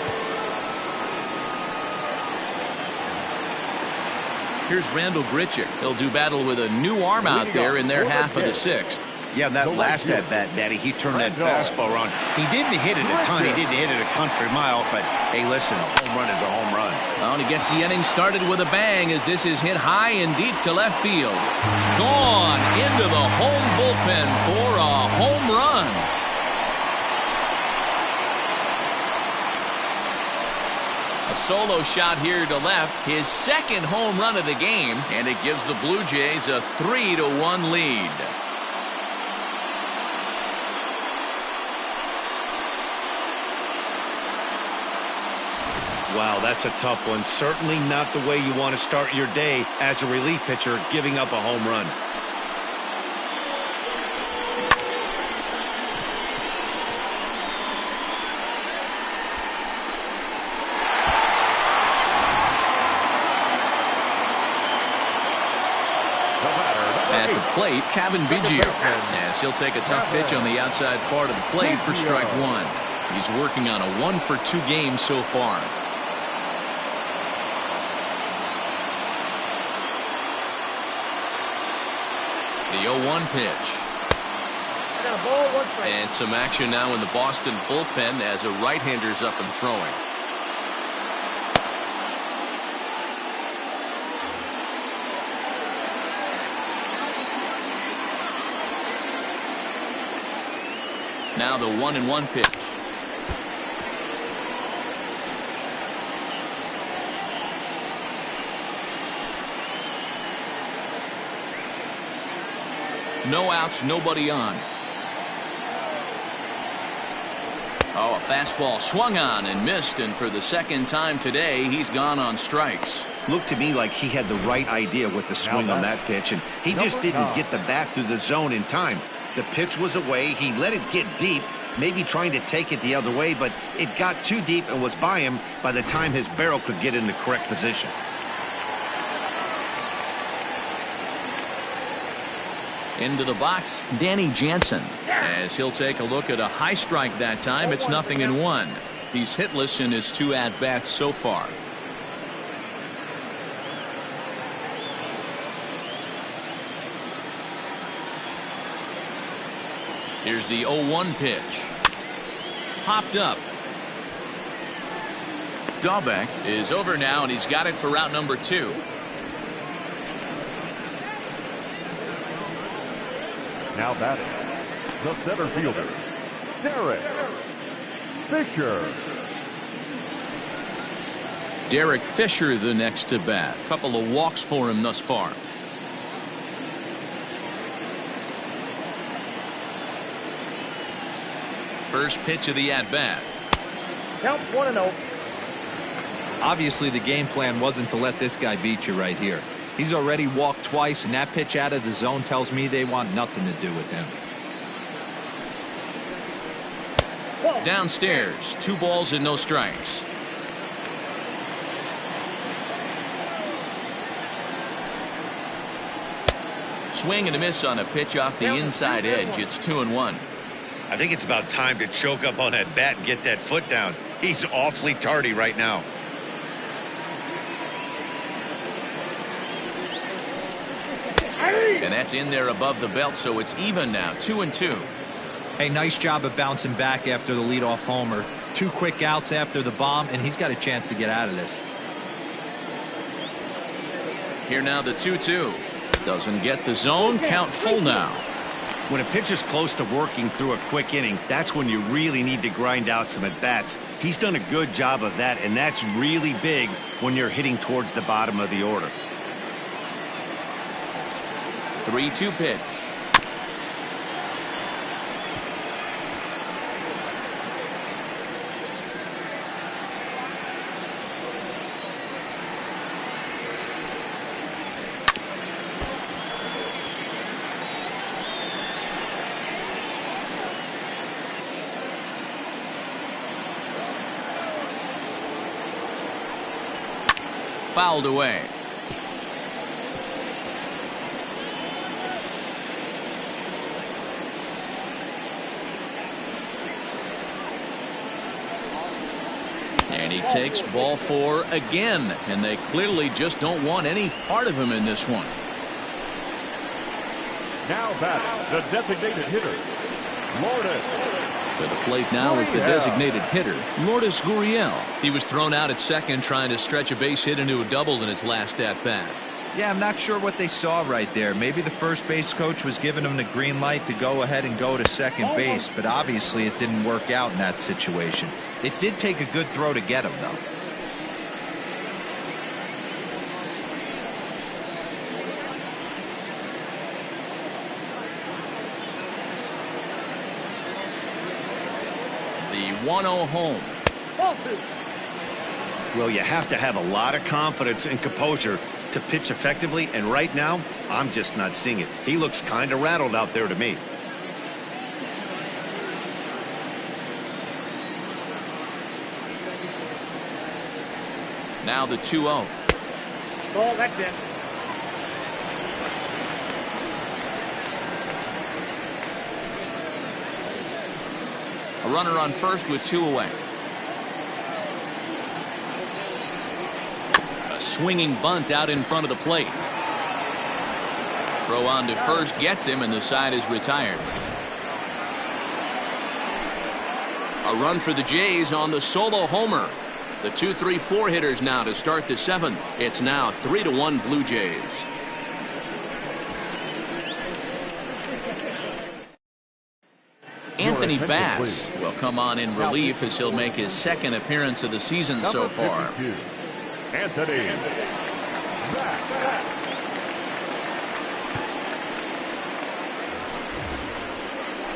Here's Randall Grichuk. He'll do battle with a new arm out there in their half of the sixth. Yeah, that last at bat, Daddy, he turned that fastball around. He didn't hit it a ton. He didn't hit it a country mile, but hey, listen, a home run is a home run. Well, and he gets the inning started with a bang as this is hit high and deep to left field. Gone into the home bullpen for a home run. A solo shot here to left, his second home run of the game, and it gives the Blue Jays a 3-1 lead. Wow, that's a tough one. Certainly not the way you want to start your day as a relief pitcher, giving up a home run. At the plate, Kevin Biggio, as he'll take a tough pitch on the outside part of the plate for strike one. He's working on a 1 for 2 game so far. The 0-1 pitch. And some action now in the Boston bullpen as a right-hander's up and throwing. Now the 1-1 pitch. No outs, nobody on. Oh, a fastball swung on and missed, and for the second time today, he's gone on strikes. Looked to me like he had the right idea with the swing on that pitch, and he just didn't get the bat through the zone in time. The pitch was away. He let it get deep, maybe trying to take it the other way, but it got too deep and was by him by the time his barrel could get in the correct position. Into the box, Danny Jansen. As he'll take a look at a high strike that time, it's 0-1. He's hitless in his 2 at-bats so far. Here's the 0-1 pitch. Popped up. Dahlbeck is over now, and he's got it for route number 2. Now batting, the center fielder, Derek Fisher. Derek Fisher the next to bat. Couple of walks for him thus far. First pitch of the at-bat. Count 1-0. Obviously, the game plan wasn't to let this guy beat you right here. He's already walked twice, and that pitch out of the zone tells me they want nothing to do with him. Downstairs, 2 balls and no strikes. Swing and a miss on a pitch off the inside edge. It's 2-1. I think it's about time to choke up on that bat and get that foot down. He's awfully tardy right now. And that's in there above the belt, so it's even now, 2-2. Hey, nice job of bouncing back after the leadoff homer. 2 quick outs after the bomb, and he's got a chance to get out of this. Here now the 2-2. Doesn't get the zone. Count full now. When a pitcher's close to working through a quick inning, that's when you really need to grind out some at-bats. He's done a good job of that, and that's really big when you're hitting towards the bottom of the order. 3-2 pitch. Fouled away. And he takes ball 4 again, and they clearly just don't want any part of him in this one. Now batting, the designated hitter, Lourdes. To the plate now is the designated hitter, Lourdes Gurriel. He was thrown out at second trying to stretch a base hit into a double in his last at-bat. Yeah, I'm not sure what they saw right there. Maybe the first base coach was giving him the green light to go ahead and go to second base, but obviously it didn't work out in that situation. It did take a good throw to get him, though. The 1-0 home. Well, you have to have a lot of confidence and composure to pitch effectively, and right now, I'm just not seeing it. He looks kind of rattled out there to me. Now the 2-0. Ball, that's it. A runner on first with 2 away. A swinging bunt out in front of the plate. Throw on to first gets him, and the side is retired. A run for the Jays on the solo homer. The 2-3-4 hitters now to start the 7th. It's now 3-1 Blue Jays. Anthony Bass will come on in relief as he'll make his second appearance of the season so far. Anthony Bass.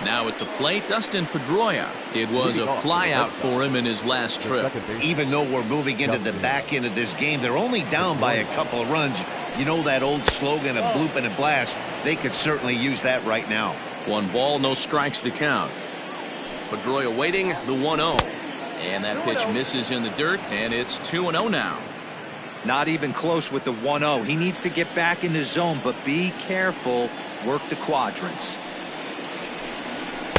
Now at the plate, Dustin Pedroia. It was a flyout for him in his last trip. Even though we're moving into the back end of this game, they're only down by a couple of runs. You know that old slogan of bloop and a blast? They could certainly use that right now. 1 ball, no strikes to count. Pedroia waiting, the 1-0. And that pitch misses in the dirt, and it's 2-0 now. Not even close with the 1-0. He needs to get back in the zone, but be careful. Work the quadrants.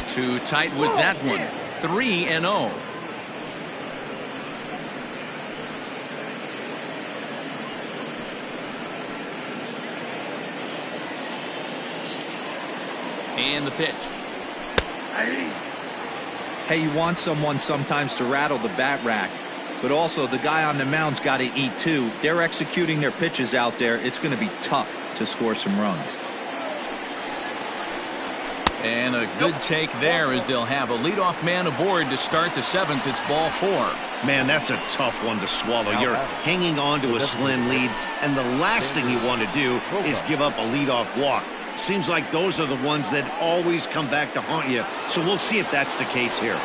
Too tight with that one. 3-0. And the pitch. Hey, you want someone sometimes to rattle the bat rack, but also the guy on the mound's got to eat too. They're executing their pitches out there. It's going to be tough to score some runs. And a good take there as they'll have a leadoff man aboard to start the 7th. It's ball 4. Man, that's a tough one to swallow. You're hanging on to a slim lead, and the last thing you want to do is give up a leadoff walk. Seems like those are the ones that always come back to haunt you, so we'll see if that's the case here.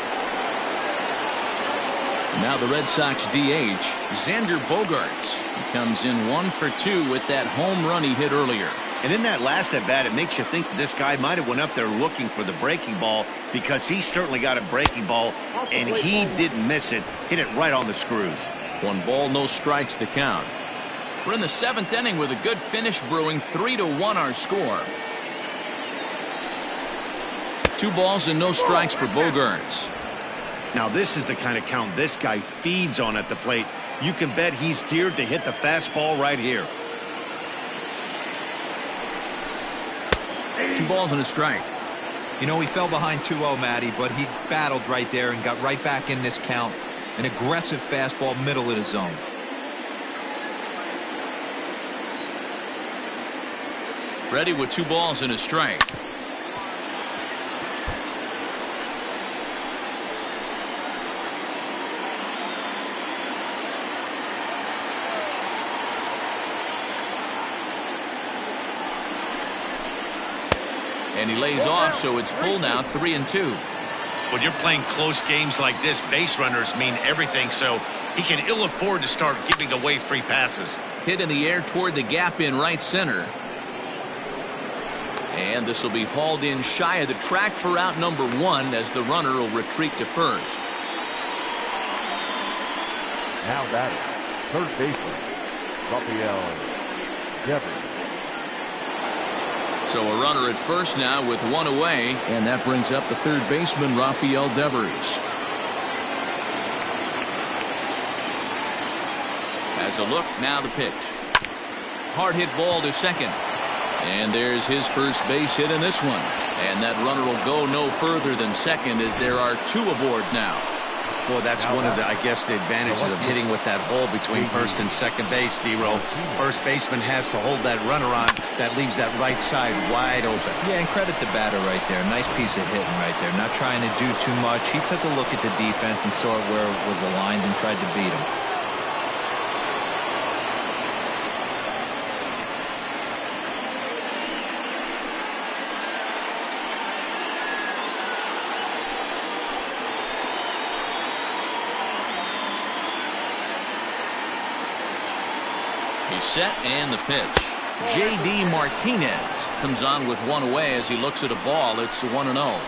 Now the Red Sox DH, Xander Bogaerts. He comes in 1 for 2 with that home run he hit earlier. And in that last at bat, it makes you think that this guy might have went up there looking for the breaking ball, because he certainly got a breaking ball, and he didn't miss it. Hit it right on the screws. 1 ball, no strikes to count. We're in the 7th inning with a good finish brewing. 3-1 our score. 2 balls and no strikes for Bogaerts. Now this is the kind of count this guy feeds on at the plate. You can bet he's geared to hit the fastball right here. 2 balls and a strike. You know, he fell behind 2-0, Matty, but he battled right there and got right back in this count. An aggressive fastball, middle of the zone. Ready with 2 balls and a strike. And he lays off, so it's full now, 3-2. When you're playing close games like this, base runners mean everything, so he can ill afford to start giving away free passes. Hit in the air toward the gap in right center. And this will be hauled in shy of the track for out number 1 as the runner will retreat to first. Now batting, third baseman, Rafael Devers. So a runner at first now with 1 away, and that brings up the third baseman, Rafael Devers. As a look, now the pitch. Hard hit ball to second. And there's his first base hit in this one. And that runner will go no further than second as there are 2 aboard now. Boy, that's one of the, I guess, the advantages of hitting with that hole between first and second base, D-Row. First baseman has to hold that runner on. That leaves that right side wide open. Yeah, and credit the batter right there. Nice piece of hitting right there. Not trying to do too much. He took a look at the defense and saw it where it was aligned and tried to beat him. He's set and the pitch. J.D. Martinez comes on with 1 away as he looks at a ball. It's 1-0.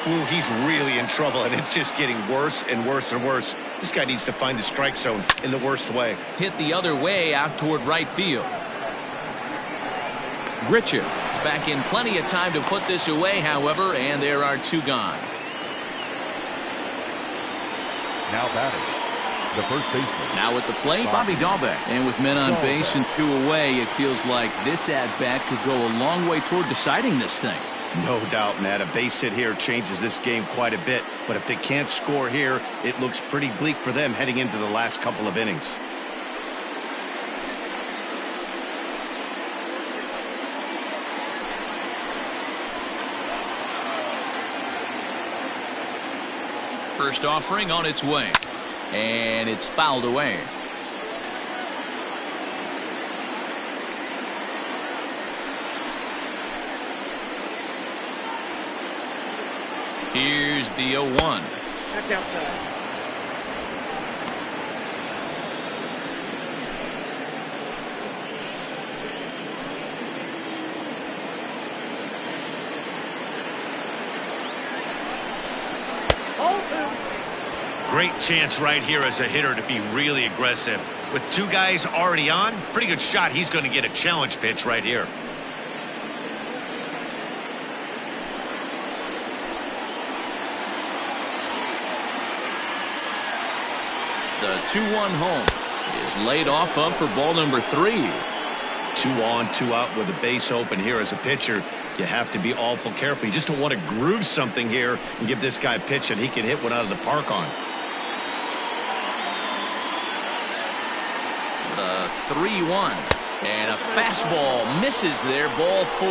Ooh, he's really in trouble, and it's just getting worse and worse and worse. This guy needs to find the strike zone in the worst way. Hit the other way out toward right field. Grichuk is back in plenty of time to put this away, however, and there are 2 gone. Now batting, the first baseman. Now at the plate, Bobby Dahlbeck. And with men on base and 2 away, it feels like this at-bat could go a long way toward deciding this thing. No doubt, Matt. A base hit here changes this game quite a bit. But if they can't score here, it looks pretty bleak for them heading into the last couple of innings. First offering on its way. And it's fouled away. Here's the 0-1. Back outside. Great chance right here as a hitter to be really aggressive. With two guys already on, pretty good shot. He's going to get a challenge pitch right here. The 2-1 home is laid off of for ball number 3. 2 on, 2 out with a base open here as a pitcher. You have to be awful careful. You just don't want to groove something here and give this guy a pitch that he can hit one out of the park on. The 3-1. And a fastball misses there, ball 4.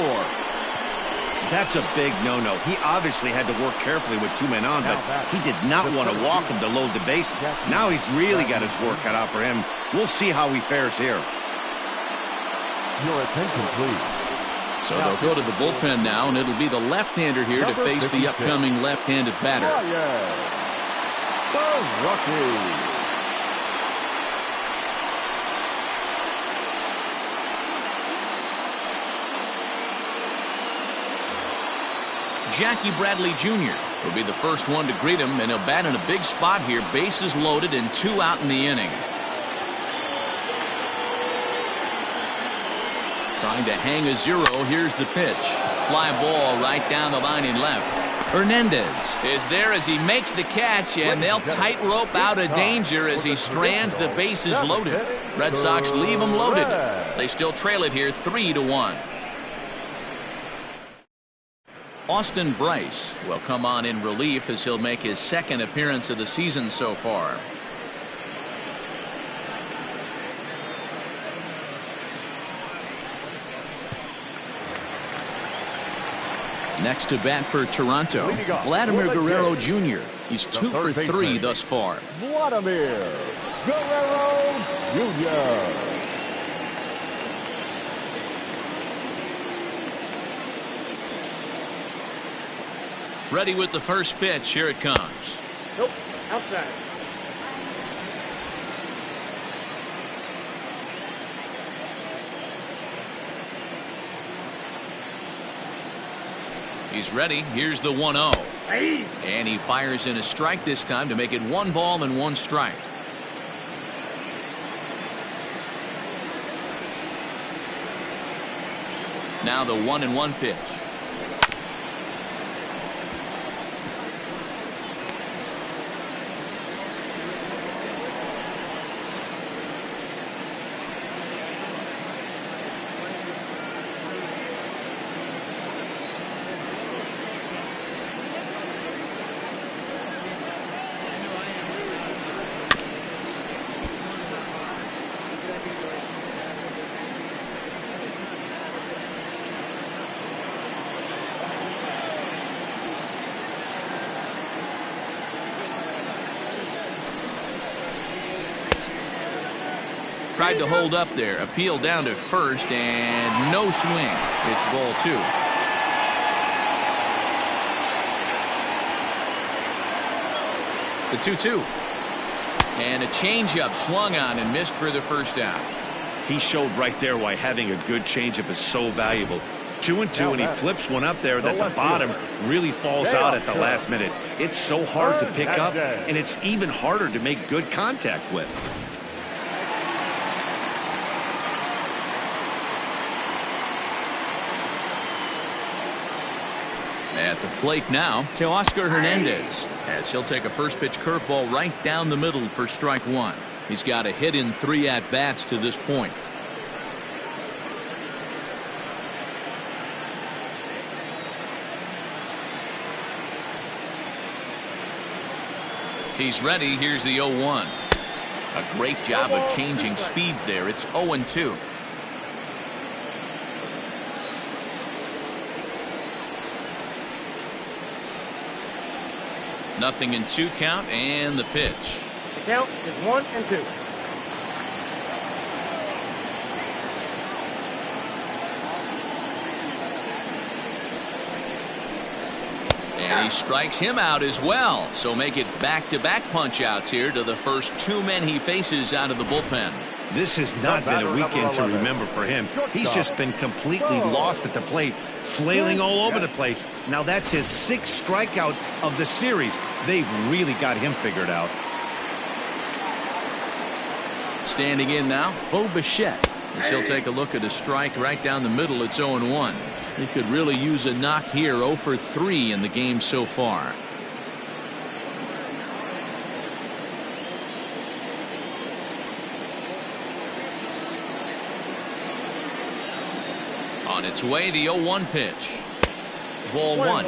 That's a big no-no. He obviously had to work carefully with 2 men on, but he did not want to walk him to load the bases. Now he's really got his work cut out for him. We'll see how he fares here. Your attention, please. So they'll go to the bullpen now, and it'll be the left-hander here to face the upcoming left-handed batter. The rookie. Jackie Bradley Jr. will be the first one to greet him, and he'll bat in a big spot here. Bases loaded and 2 out in the inning. Trying to hang a 0. Here's the pitch. Fly ball right down the line in left. Hernandez is there as he makes the catch, and they'll tightrope out of danger as he strands the bases loaded. Red Sox leave them loaded. They still trail it here 3-1. Austin Bryce will come on in relief as he'll make his 2nd appearance of the season so far. Next to bat for Toronto, Vladimir Guerrero Jr. He's 2 for 3 thus far. Vladimir Guerrero Jr. Ready with the first pitch. Here it comes. Nope. Outside. He's ready. Here's the 1-0. And he fires in a strike this time to make it 1 ball and 1 strike. Now the 1-1 pitch. Tried to hold up there. Appeal down to first, and no swing. It's ball 2. The 2-2. And a changeup swung on and missed for the first out. He showed right there why having a good changeup is so valuable. 2-2, and he flips one up there that the bottom really falls out at the last minute. It's so hard to pick up, and it's even harder to make good contact with. At the plate now, Teoscar Hernandez, as he'll take a first pitch curveball right down the middle for strike 1. He's got a hit in 3 at-bats to this point. He's ready. Here's the 0-1. A great job of changing speeds there. It's 0-2. Nothing in 2 count, and the pitch. The count is 1-2. And he strikes him out as well. So make it back-to-back punch-outs here to the first 2 men he faces out of the bullpen. This has not been a weekend to remember for him. He's just been completely lost at the plate, flailing all over the place. Now that's his 6th strikeout of the series. They've really got him figured out. Standing in now, Bo Bichette. As he'll take a look at a strike right down the middle. It's 0-1. He could really use a knock here. 0 for 3 in the game so far. On its way, the 0-1 pitch. Ball 1.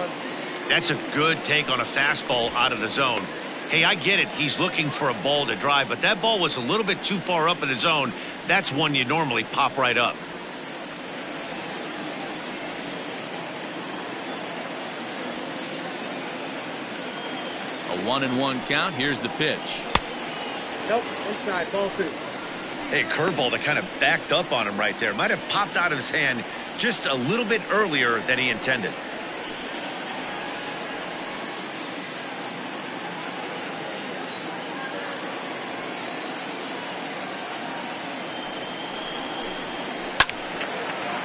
That's a good take on a fastball out of the zone. Hey, I get it. He's looking for a ball to drive, but that ball was a little bit too far up in the zone. That's one you normally pop right up. A 1-1 count. Here's the pitch. Nope, inside, ball 2. Hey, curveball that kind of backed up on him right there. Might have popped out of his hand just a little bit earlier than he intended.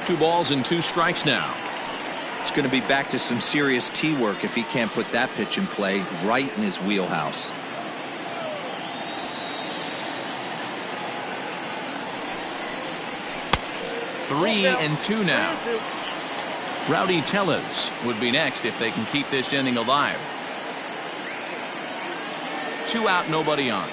Two balls and 2 strikes now. It's going to be back to some serious tee work if he can't put that pitch in play right in his wheelhouse. Three and 2 now. Rowdy Tellez would be next if they can keep this inning alive. 2 out, nobody on.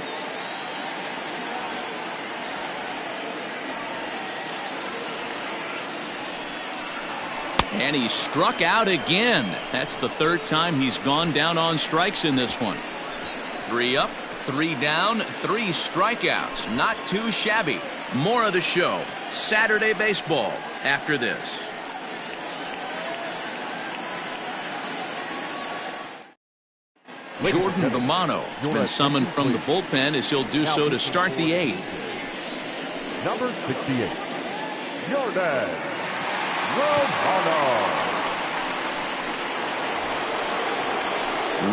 And he struck out again. That's the 3rd time he's gone down on strikes in this one. 3 up, 3 down, 3 strikeouts. Not too shabby. More of the show. Saturday baseball after this. Jordan Romano has been summoned from the bullpen as he'll do so to start the 8th. Number 68, Jordan Romano.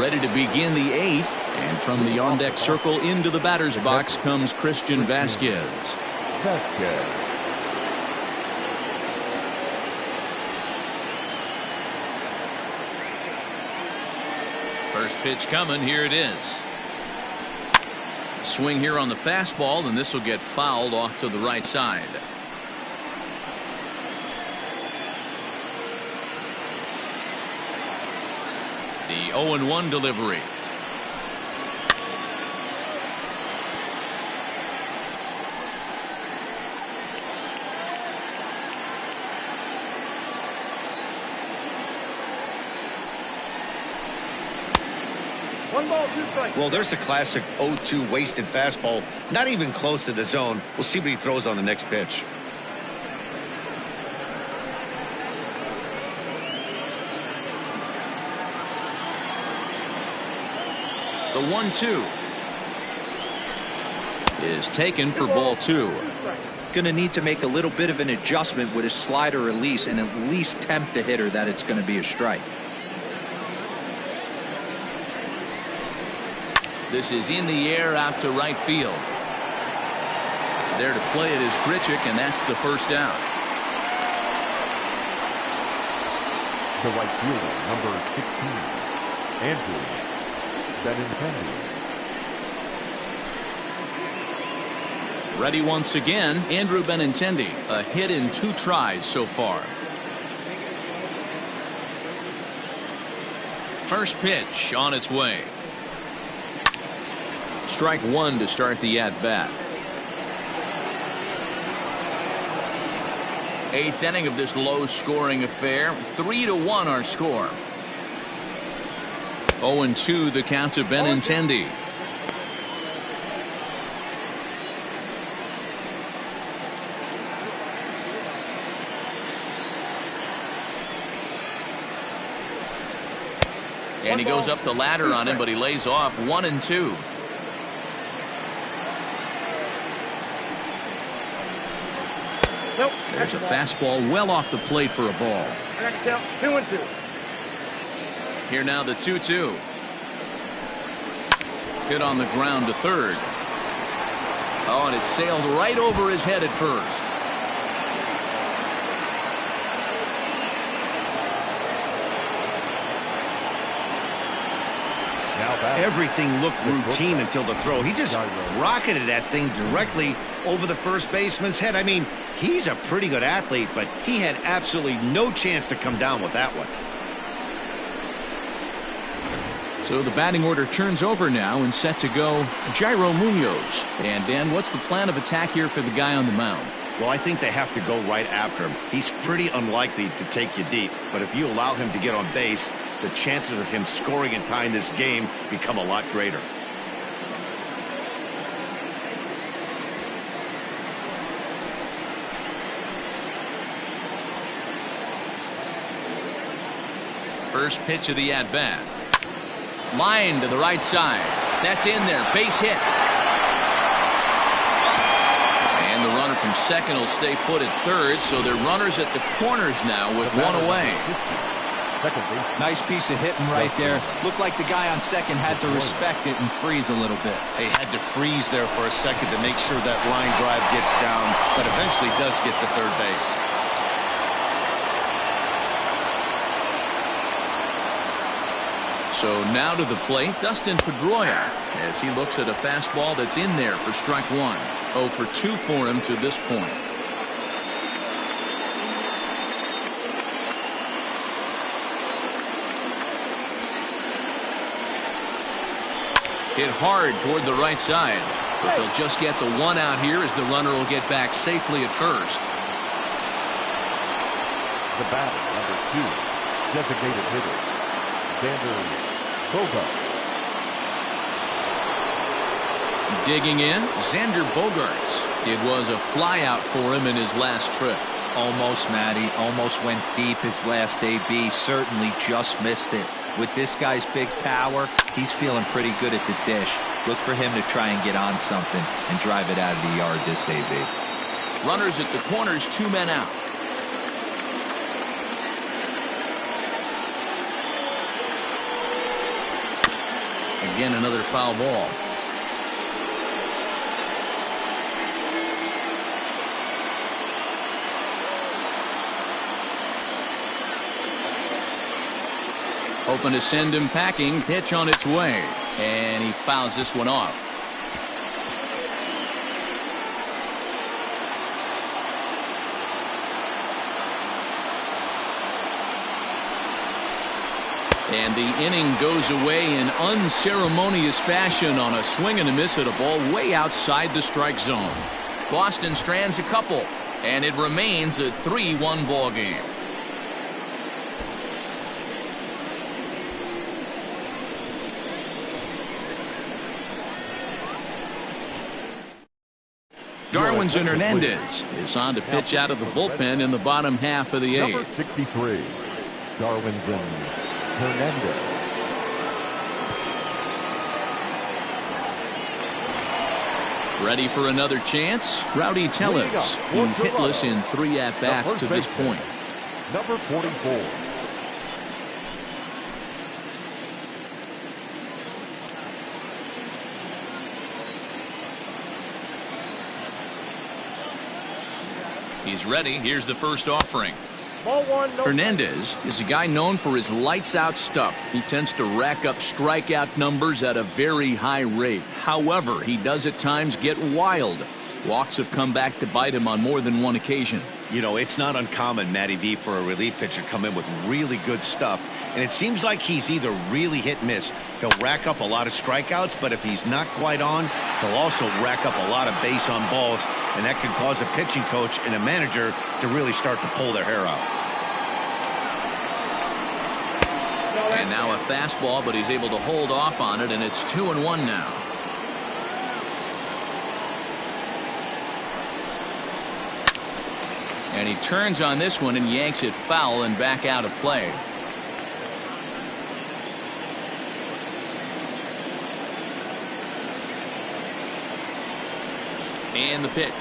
Ready to begin the 8th, and from the on-deck circle into the batter's box comes Christian Vasquez. First pitch coming. Here it is. Swing here on the fastball, and this will get fouled off to the right side. The 0-1 delivery. Well, there's the classic 0-2 wasted fastball. Not even close to the zone. We'll see what he throws on the next pitch. The 1-2 is taken for ball 2. Going to need to make a little bit of an adjustment with his slider release and at least tempt the hitter that it's going to be a strike. This is in the air out to right field. There to play it is Grichuk, and that's the first out. The right fielder, number 16, Andrew Benintendi. Ready once again, Andrew Benintendi. A hit in 2 tries so far. First pitch on its way. Strike 1 to start the at-bat. 8th inning of this low-scoring affair. 3-1 our score. 0-2 the count to Benintendi. And he goes up the ladder on him, but he lays off 1-2. Nope. There's a fastball well off the plate for a ball. 2-2. Here now the 2-2. Hit on the ground to third. Oh, and it sailed right over his head at first. Everything looked routine until the throw. He just rocketed that thing directly over the first baseman's head. I mean, he's a pretty good athlete, but he had absolutely no chance to come down with that one. So the batting order turns over now and set to go Jairo Munoz. And Dan, what's the plan of attack here for the guy on the mound? Well, I think they have to go right after him. He's pretty unlikely to take you deep, but if you allow him to get on base, the chances of him scoring and tying this game become a lot greater. First pitch of the at-bat. Line to the right side. That's in there. Base hit. And the runner from second will stay put at third, so they're runners at the corners now with one away. Nice piece of hitting right there. Looked like the guy on second had to respect it and freeze a little bit. They had to freeze there for a second to make sure that line drive gets down, but eventually does get to third base. So now to the plate, Dustin Pedroia, as he looks at a fastball that's in there for strike one. 0 for 2 for him to this point. Hit hard toward the right side, but they'll just get the one out here as the runner will get back safely at first. The batter, number 2, designated hitter, Xander Bogaerts. Digging in, Xander Bogaerts. It was a flyout for him in his last trip. Almost, Matty. Almost went deep his last AB. Certainly just missed it. With this guy's big power, he's feeling pretty good at the dish. Look for him to try and get on something and drive it out of the yard this AB. Runners at the corners, 2 men out. Again, another foul ball. Hoping to send him packing. Pitch on its way. And he fouls this one off. And the inning goes away in unceremonious fashion on a swing and a miss at a ball way outside the strike zone. Boston strands a couple, and it remains a 3-1 ball game. Darwinzon Hernandez is on to pitch out of the bullpen in the bottom half of the eighth. Number 63, Darwinzon Hernandez. Ready for another chance? Rowdy Tellez. He's hitless in 3 at-bats to this point. Number 44. He's ready. Here's the first offering. Ball 1, no. Hernandez is a guy known for his lights-out stuff. He tends to rack up strikeout numbers at a very high rate. However, he does at times get wild. Walks have come back to bite him on more than one occasion. You know, it's not uncommon, Matty V, for a relief pitcher to come in with really good stuff. And it seems like he's either really hit and miss. He'll rack up a lot of strikeouts, but if he's not quite on, he'll also rack up a lot of base on balls. And that can cause a pitching coach and a manager to really start to pull their hair out. And now a fastball, but he's able to hold off on it, and it's 2-1 now. And he turns on this one and yanks it foul and back out of play. And the pitch.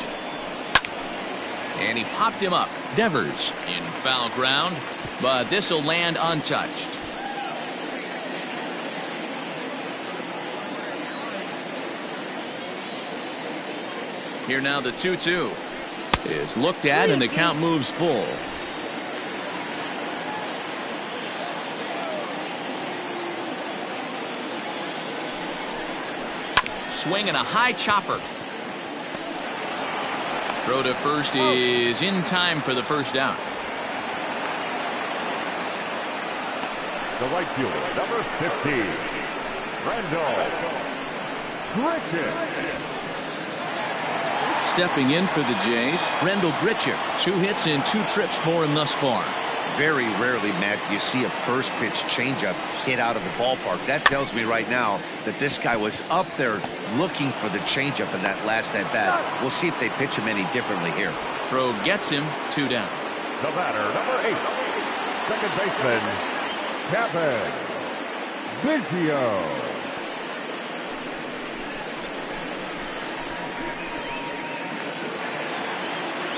And he popped him up. Devers in foul ground, but this will land untouched. Here now the 2-2 is looked at and the count moves full. Swing and a high chopper. Throw to first is in time for the first down. The right fielder, number 15, Randall Grichuk. Stepping in for the Jays, Randall Grichuk. 2 hits and 2 trips for him thus far. Very rarely, Matt, you see a first pitch changeup hit out of the ballpark. That tells me right now that this guy was up there looking for the changeup in that last at bat. We'll see if they pitch him any differently here. Throw gets him. 2 down. The batter, number 8, second baseman, Kevin Biggio.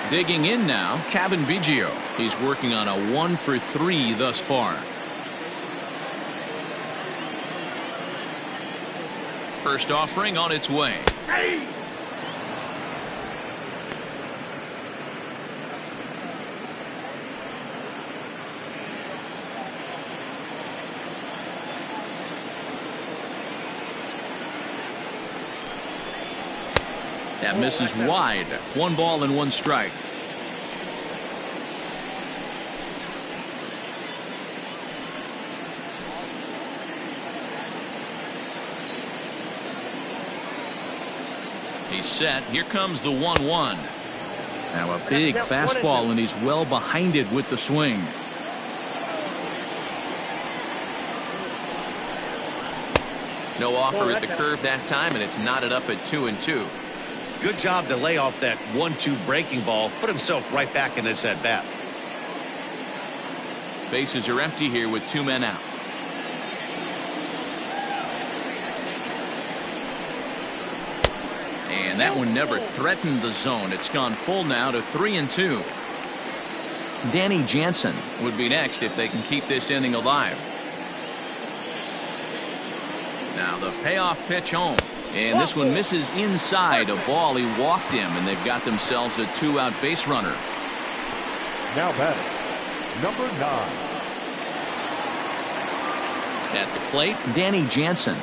Digging in now, Kevin Biggio. He's working on a 1-for-3 thus far. First offering on its way. That misses wide. 1 ball and 1 strike. He's set. Here comes the 1-1. Now a big fastball, and he's well behind it with the swing. No offer at the curve that time, and it's knotted up at 2-2. Good job to lay off that 1-2 breaking ball. Put himself right back in this at bat. Bases are empty here with 2 men out. And that one never threatened the zone. It's gone full now to 3-2. Danny Jansen would be next if they can keep this inning alive. Now the payoff pitch home. And this one misses inside. A ball he walked him, and they've got themselves a 2-out base runner. Now batting, number 9. At the plate, Danny Jansen.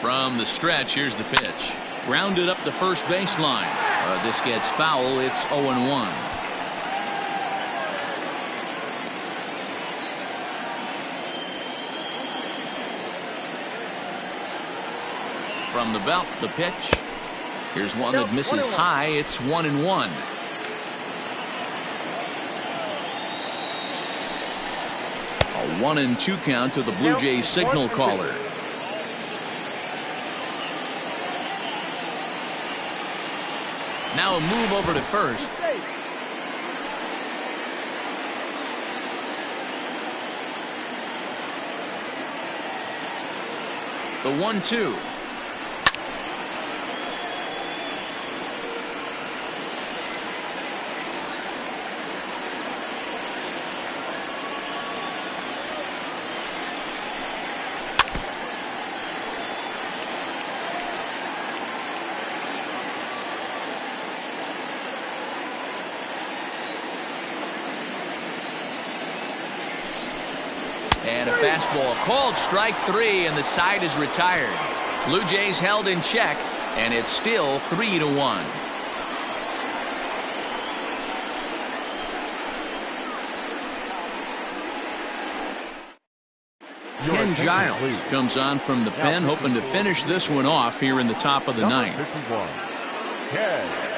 From the stretch, here's the pitch. Grounded up the first baseline. This gets foul. It's 0-1. From the belt, the pitch. Here's one that misses high. It's 1-1. A 1-2 count to the Blue Jays signal caller. Now a move over to first. The 1-2. And a fastball called strike 3, and the side is retired. Blue Jays held in check, and it's still 3-1. Ken Giles comes on from the pen, hoping to finish this one off here in the top of the ninth. Ken Giles.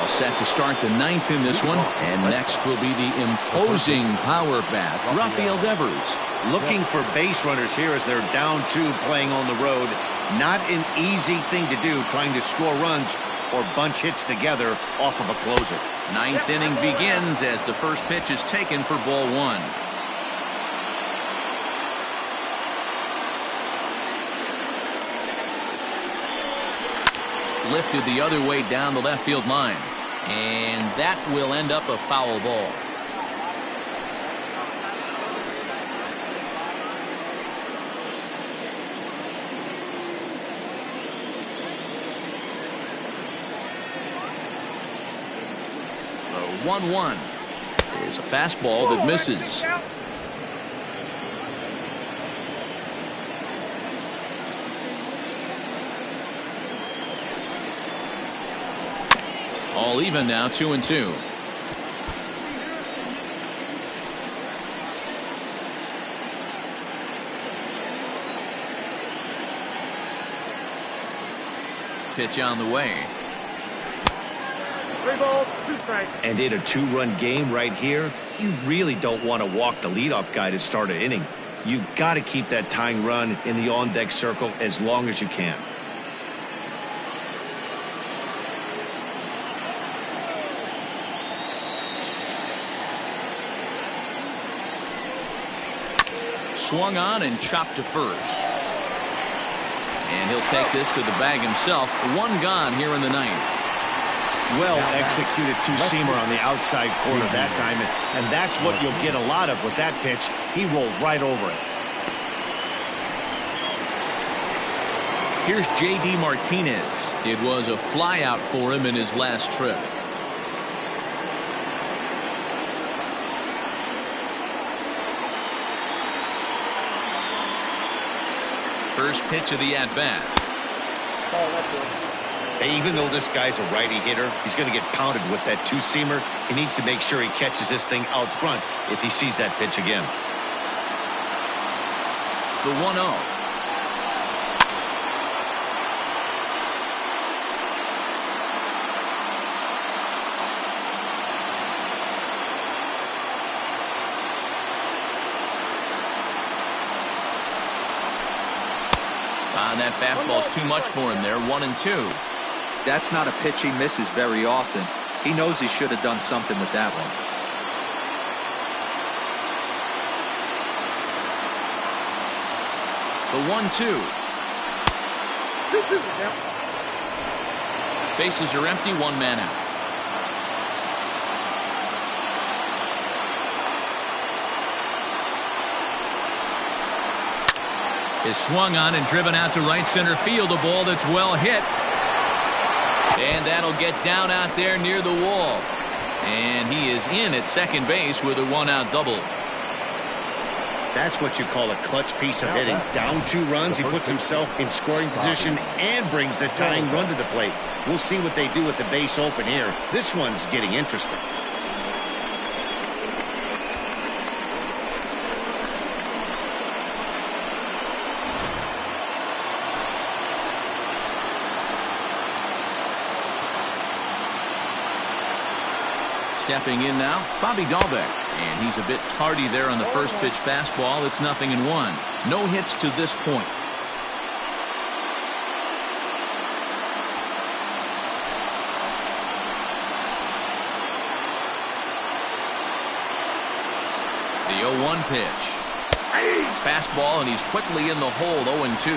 Set to start the ninth in this one, and next will be the imposing power bat, Rafael Devers. Looking for base runners here as they're down 2 playing on the road. Not an easy thing to do, trying to score runs or bunch hits together off of a closer. Ninth inning begins as the first pitch is taken for ball one. Lifted the other way down the left field line. And that will end up a foul ball. The 1-1 is a fastball that misses. All even now, 2-2. Pitch on the way. 3 balls, 2 strikes. And in a 2-run game right here, you really don't want to walk the leadoff guy to start an inning. You got to keep that tying run in the on-deck circle as long as you can. Swung on and chopped to first. And he'll take this to the bag himself. 1 gone here in the ninth. Well executed two-seamer on the outside corner that time, and that's what you'll get a lot of with that pitch. He rolled right over it. Here's J.D. Martinez. It was a flyout for him in his last trip. First pitch of the at-bat. Even though this guy's a righty hitter, he's going to get pounded with that two-seamer. He needs to make sure he catches this thing out front if he sees that pitch again. The 1-0. That fastball's too much for him there. 1-2. That's not a pitch he misses very often. He knows he should have done something with that one. The 1-2. Bases are empty. 1 man out. Is swung on and driven out to right center field. A ball that's well hit. And that'll get down out there near the wall. And he is in at second base with a 1-out double. That's what you call a clutch piece of hitting. Down 2 runs, he puts himself in scoring position and brings the tying run to the plate. We'll see what they do with the base open here. This one's getting interesting. Stepping in now, Bobby Dahlbeck. And he's a bit tardy there on the first pitch fastball. It's 0-1. No hits to this point. The 0-1 pitch. Fastball, and he's quickly in the hole. 0-2.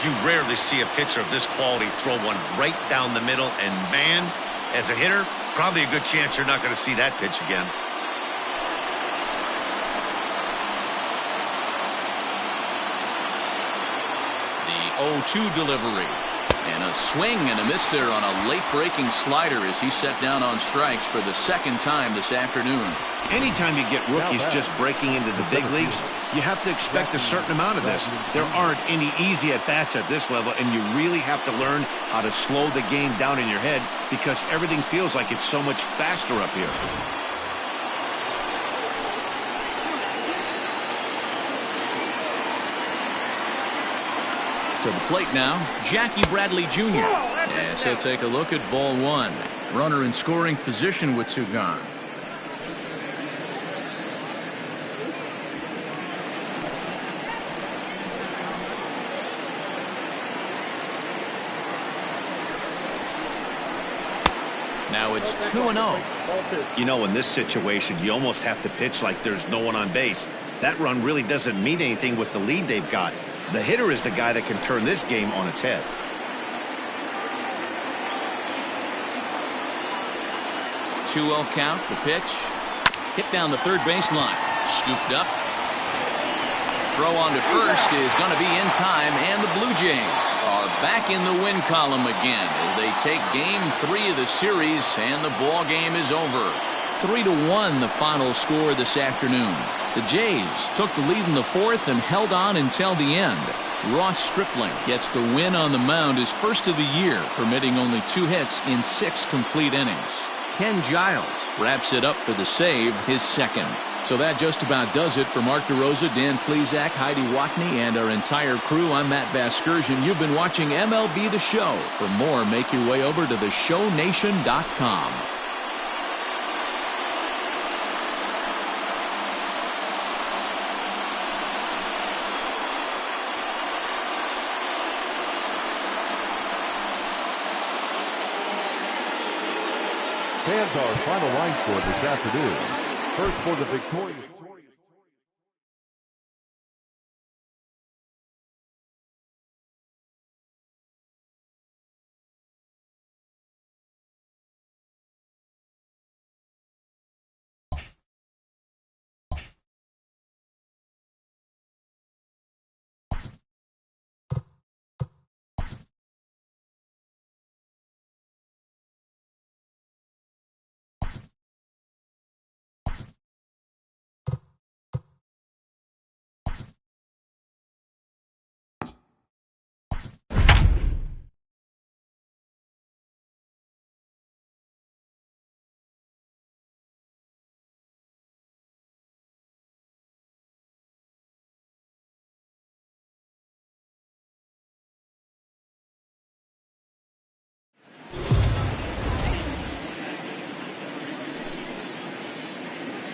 You rarely see a pitcher of this quality throw one right down the middle, and man, as a hitter, probably a good chance you're not going to see that pitch again. The 0-2 delivery. And a swing and a miss there on a late-breaking slider as he set down on strikes for the second time this afternoon. Anytime you get rookies just breaking into the big leagues, you have to expect a certain amount of this. There aren't any easy at-bats at this level, and you really have to learn how to slow the game down in your head because everything feels like it's so much faster up here. To the plate now, Jackie Bradley Jr. Yes, he'll take a look at ball 1. Runner in scoring position with 2 gone. Now it's 2-0. You know, in this situation, you almost have to pitch like there's no one on base. That run really doesn't mean anything with the lead they've got. The hitter is the guy that can turn this game on its head. Two-0 count, the pitch. Hit down the third baseline. Scooped up. Throw on to first is going to be in time, and the Blue Jays are back in the win column again as they take game 3 of the series, and the ball game is over. 3-1 the final score this afternoon. The Jays took the lead in the fourth and held on until the end. Ross Stripling gets the win on the mound, his first of the year, permitting only 2 hits in 6 complete innings. Ken Giles wraps it up for the save, his second. So that just about does it for Mark DeRosa, Dan Plesac, Heidi Watney, and our entire crew. I'm Matt Vasgersian. You've been watching MLB The Show. For more, make your way over to theshownation.com. Fans, our final line score this afternoon. First for the victorious.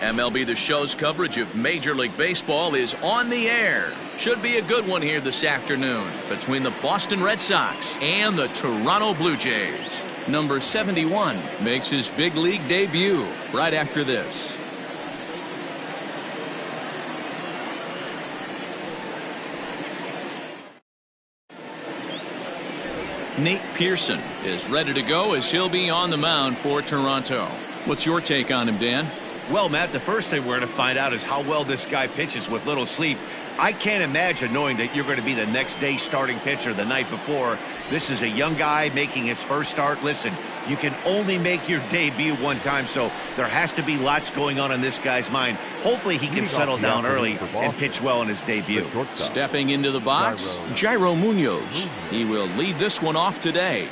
MLB The Show's coverage of Major League Baseball is on the air. Should be a good one here this afternoon between the Boston Red Sox and the Toronto Blue Jays. Number 71 makes his big league debut right after this. Nate Pearson is ready to go as he'll be on the mound for Toronto. What's your take on him, Dan? Well, Matt, the first thing we're going to find out is how well this guy pitches with little sleep. I can't imagine knowing that you're going to be the next day starting pitcher the night before. This is a young guy making his first start. Listen, you can only make your debut one time, so there has to be lots going on in this guy's mind. Hopefully he can settle down early and pitch well in his debut. Stepping into the box, Jairo Munoz. He will lead this one off today.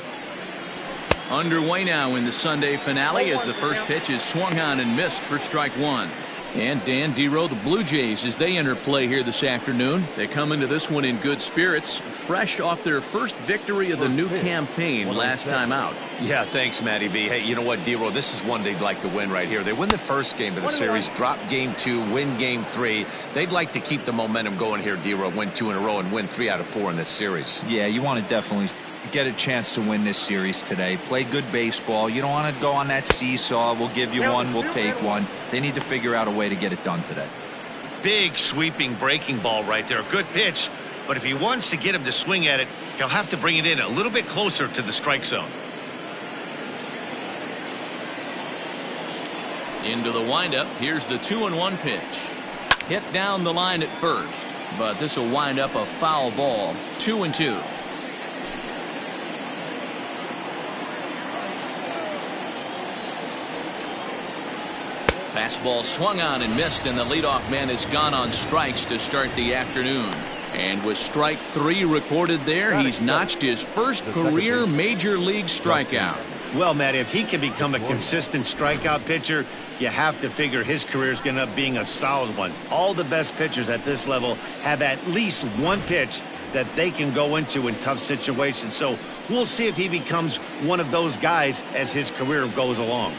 Underway now in the Sunday finale as the first pitch is swung on and missed for strike 1. And Dan Dero, the Blue Jays, as they enter play here this afternoon, they come into this one in good spirits, fresh off their first victory of the new campaign last time out. Yeah, thanks, Matty B. Hey, you know what, Dero, this is one they'd like to win right here. They win the first game of the series, drop game 2, win game 3. They'd like to keep the momentum going here, Dero, win 2 in a row and win 3 out of 4 in this series. Yeah, you want to definitely get a chance to win this series today. Play good baseball. You don't want to go on that seesaw. We'll give you one, we'll take one. They need to figure out a way to get it done today. Big sweeping breaking ball right there. Good pitch, but if he wants to get him to swing at it, he'll have to bring it in a little bit closer to the strike zone. Into the windup. Here's the 2-1 pitch. Hit down the line at first, but this will wind up a foul ball. 2-2. Fastball swung on and missed, and the leadoff man has gone on strikes to start the afternoon. And with strike 3 recorded there, he's notched his first career major league strikeout. Well, Matt, if he can become a consistent strikeout pitcher, you have to figure his career is going to end up being a solid one. All the best pitchers at this level have at least one pitch that they can go into in tough situations. So we'll see if he becomes one of those guys as his career goes along.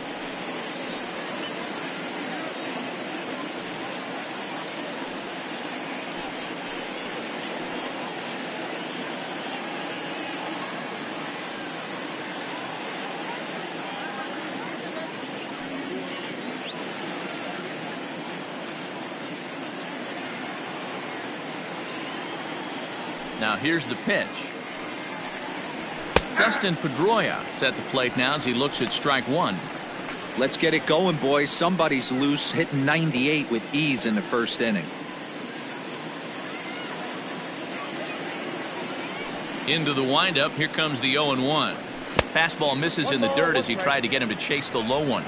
Now here's the pitch. Dustin Pedroia is at the plate now as he looks at strike one. Let's get it going, boys. Somebody's loose, hitting 98 with ease in the first inning. Into the windup. Here comes the 0-1. Fastball misses in the dirt as he tried to get him to chase the low one.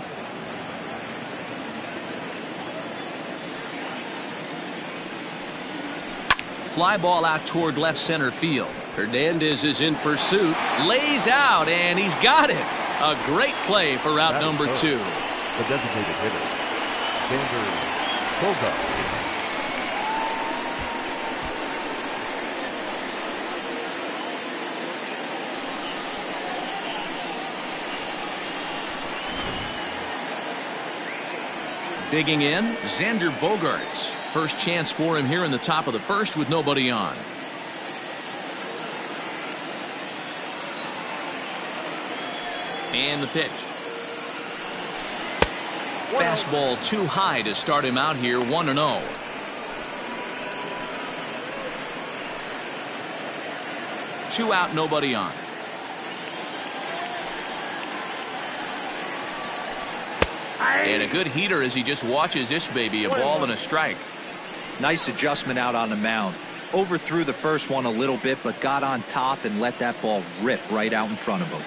Fly ball out toward left center field. Hernandez is in pursuit, lays out, and he's got it. A great play for route number 2. The designated hitter, burgess. Digging in, Xander Bogaerts. First chance for him here in the top of the first with nobody on. And the pitch. Fastball too high to start him out here, 1-0. Two out, nobody on. And a good heater as he just watches this baby, a ball and a strike. Nice adjustment out on the mound. Overthrew the first one a little bit, but got on top and let that ball rip right out in front of him.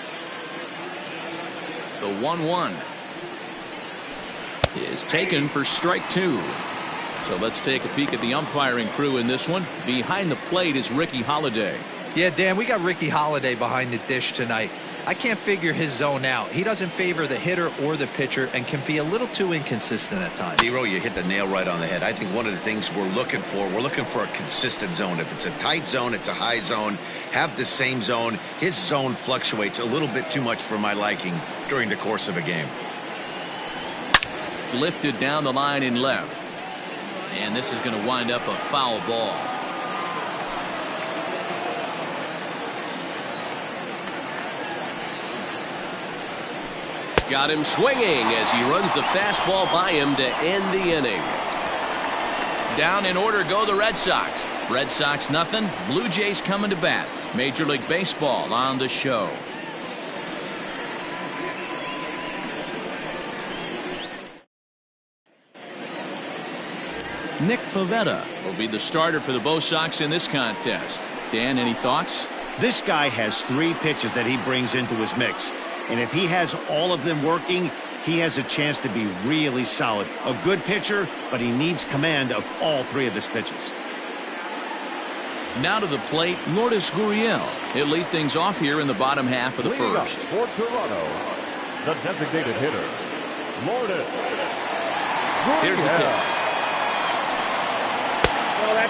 The 1-1 is taken for strike 2. So let's take a peek at the umpiring crew in this one. Behind the plate is Ricky Holiday. Yeah, Dan, we got Ricky Holiday behind the dish tonight. I can't figure his zone out. He doesn't favor the hitter or the pitcher and can be a little too inconsistent at times. Zero, you hit the nail right on the head. I think one of the things we're looking for a consistent zone. If it's a tight zone, it's a high zone. Have the same zone. His zone fluctuates a little bit too much for my liking during the course of a game. Lifted down the line in left. And this is going to wind up a foul ball. Got him swinging as he runs the fastball by him to end the inning. Down in order go the Red Sox. Red Sox nothing. Blue Jays coming to bat. Major League Baseball on the show. Nick Pivetta will be the starter for the Bo Sox in this contest. Dan, any thoughts? This guy has 3 pitches that he brings into his mix. And if he has all of them working, he has a chance to be really solid. A good pitcher, but he needs command of all 3 of his pitches. Now to the plate, Lourdes Gurriel. He'll lead things off here in the bottom half of the first. For Toronto, the designated hitter, Lourdes Gurriel. Here's the pitch.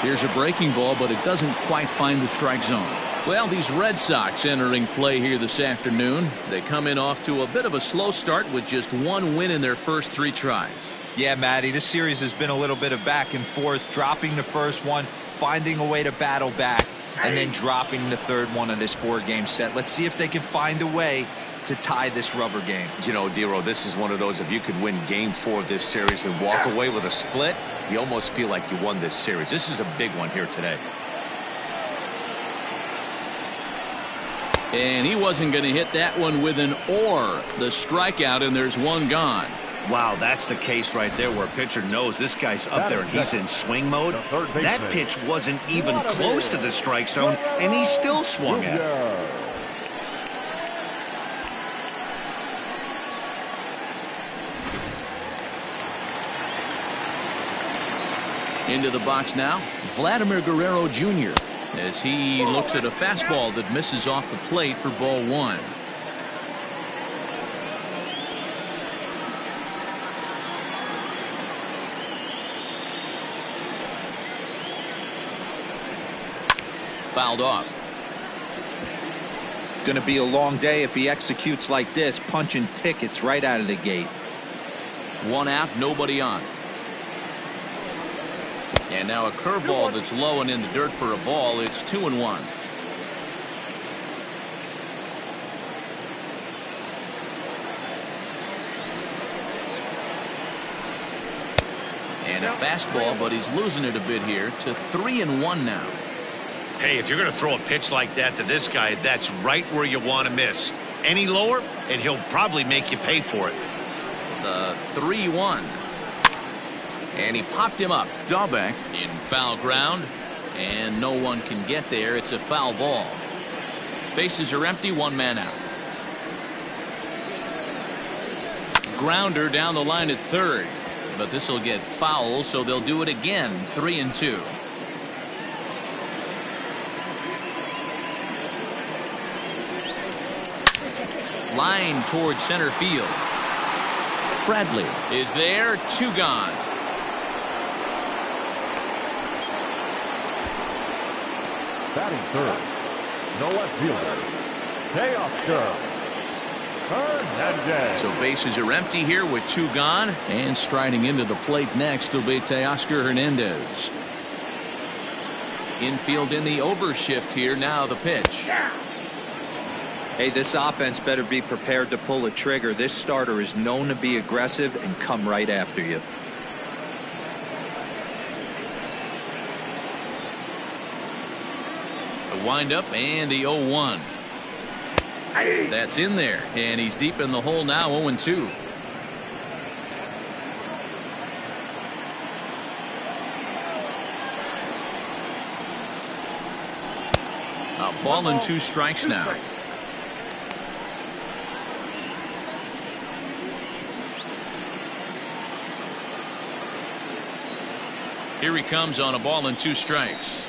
Here's a breaking ball, but it doesn't quite find the strike zone. Well, these Red Sox entering play here this afternoon. They come in off to a bit of a slow start with just 1 win in their first 3 tries. Yeah, Matty, this series has been a little bit of back and forth, dropping the first one, finding a way to battle back, and then dropping the third one of this 4-game set. Let's see if they can find a way to tie this rubber game. You know, Dero, this is one of those, if you could win game 4 of this series and walk away with a split, you almost feel like you won this series. This is a big one here today. And he wasn't going to hit that one with an or. The strikeout, and there's 1 gone. Wow, that's the case right there where a pitcher knows this guy's up there and he's in swing mode. That pitch wasn't even close to the strike zone, and he still swung at it. Into the box now, Vladimir Guerrero Jr. as he looks at a fastball that misses off the plate for ball 1. Fouled off. Going to be a long day if he executes like this, punching tickets right out of the gate. 1 out, nobody on. And now a curveball that's low and in the dirt for a ball. It's 2-1. And a fastball, but he's losing it a bit here to 3-1 now. Hey, if you're going to throw a pitch like that to this guy, that's right where you want to miss. Any lower, and he'll probably make you pay for it. The 3-1. And he popped him up. Dahlbeck in foul ground. And no one can get there. It's a foul ball. Bases are empty, one man out. Grounder down the line at third. But this will get foul, so they'll do it again. 3-2. Line towards center field. Bradley is there. 2 gone. Batting third, no left fielder, Teoscar Hernandez. So bases are empty here with 2 gone. And striding into the plate next will be Teoscar Hernandez. Infield in the overshift here. Now the pitch. Hey, this offense better be prepared to pull a trigger. This starter is known to be aggressive and come right after you. The windup and the 0-1. That's in there, and he's deep in the hole now. 0-2. A ball and 2 strikes now. Here he comes on a ball and 2 strikes.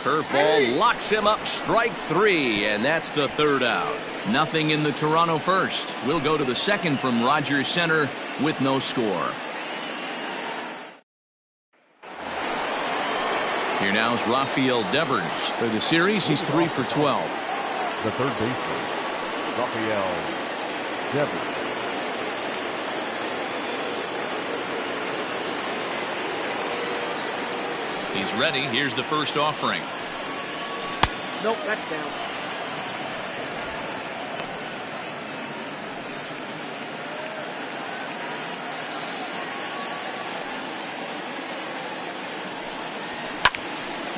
Curveball locks him up. Strike 3, and that's the 3rd out. Nothing in the Toronto first. We'll go to the 2nd from Rogers Center with no score. Here now is Rafael Devers. For the series, he's 3 for 12. The third baseman, Rafael Devers. He's ready. Here's the first offering. Nope, that's down.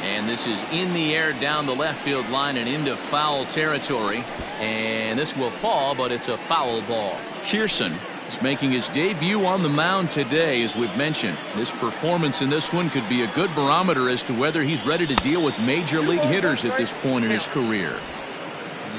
And this is in the air down the left field line and into foul territory. And this will fall, but it's a foul ball. Shearson is making his debut on the mound today, as we've mentioned. This performance in this one could be a good barometer as to whether he's ready to deal with major league hitters at this point in his career.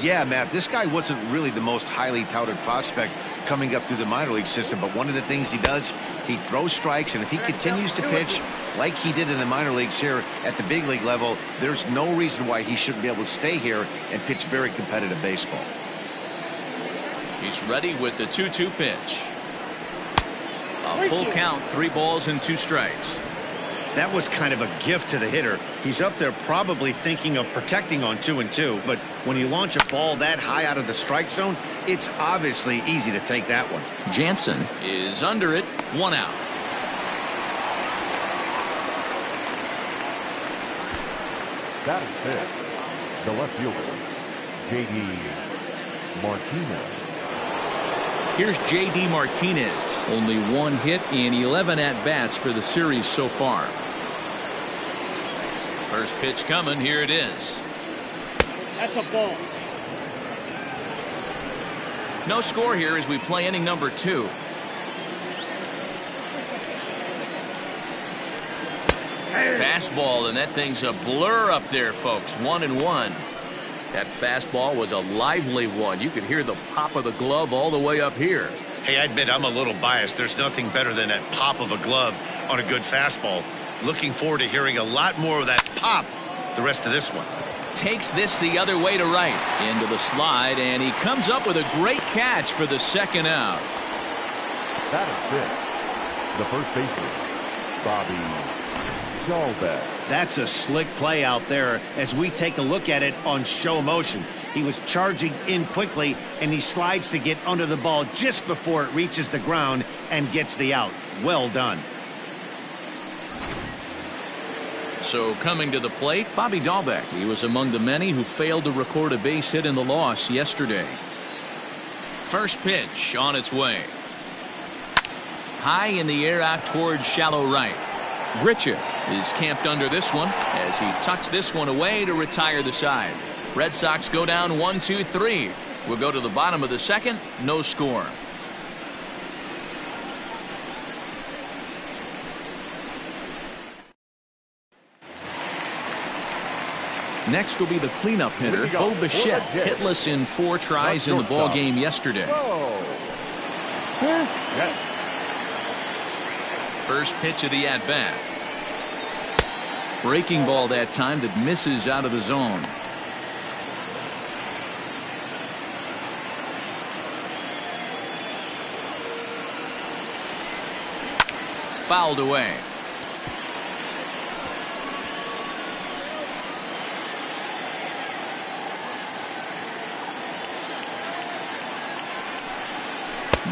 Yeah, Matt, this guy wasn't really the most highly touted prospect coming up through the minor league system, but one of the things he does, he throws strikes, and if he continues to pitch like he did in the minor leagues here at the big league level, there's no reason why he shouldn't be able to stay here and pitch very competitive baseball. He's ready with the 2-2 pitch. A full count, 3 balls and 2 strikes. That was kind of a gift to the hitter. He's up there probably thinking of protecting on 2-2, but when you launch a ball that high out of the strike zone, it's obviously easy to take that one. Jansen is under it. 1 out. That is fifth, the left fielder, J.D. Martinez. Here's J.D. Martinez. Only 1 hit in 11 at-bats for the series so far. First pitch coming. Here it is. That's a ball. No score here as we play inning number 2. Fastball, and that thing's a blur up there, folks. 1-1. That fastball was a lively one. You could hear the pop of the glove all the way up here. Hey, I admit I'm a little biased. There's nothing better than that pop of a glove on a good fastball. Looking forward to hearing a lot more of that pop the rest of this one. Takes this the other way to right. Into the slide, and he comes up with a great catch for the 2nd out. That is fifth, the first baseman, Bobby Dahlbeck. That's a slick play out there as we take a look at it on show motion. He was charging in quickly, and he slides to get under the ball just before it reaches the ground and gets the out. Well done. So coming to the plate, Bobby Dahlbeck. He was among the many who failed to record a base hit in the loss yesterday. First pitch on its way. High in the air out towards shallow right. Grichuk is camped under this one as he tucks this one away to retire the side. Red Sox go down 1-2-3. We'll go to the bottom of the second. No score. Next will be the cleanup hitter, Bo Bichette, hitless in 4 tries in the ball game yesterday. First pitch of the at-bat. Breaking ball that time that misses out of the zone. Fouled away.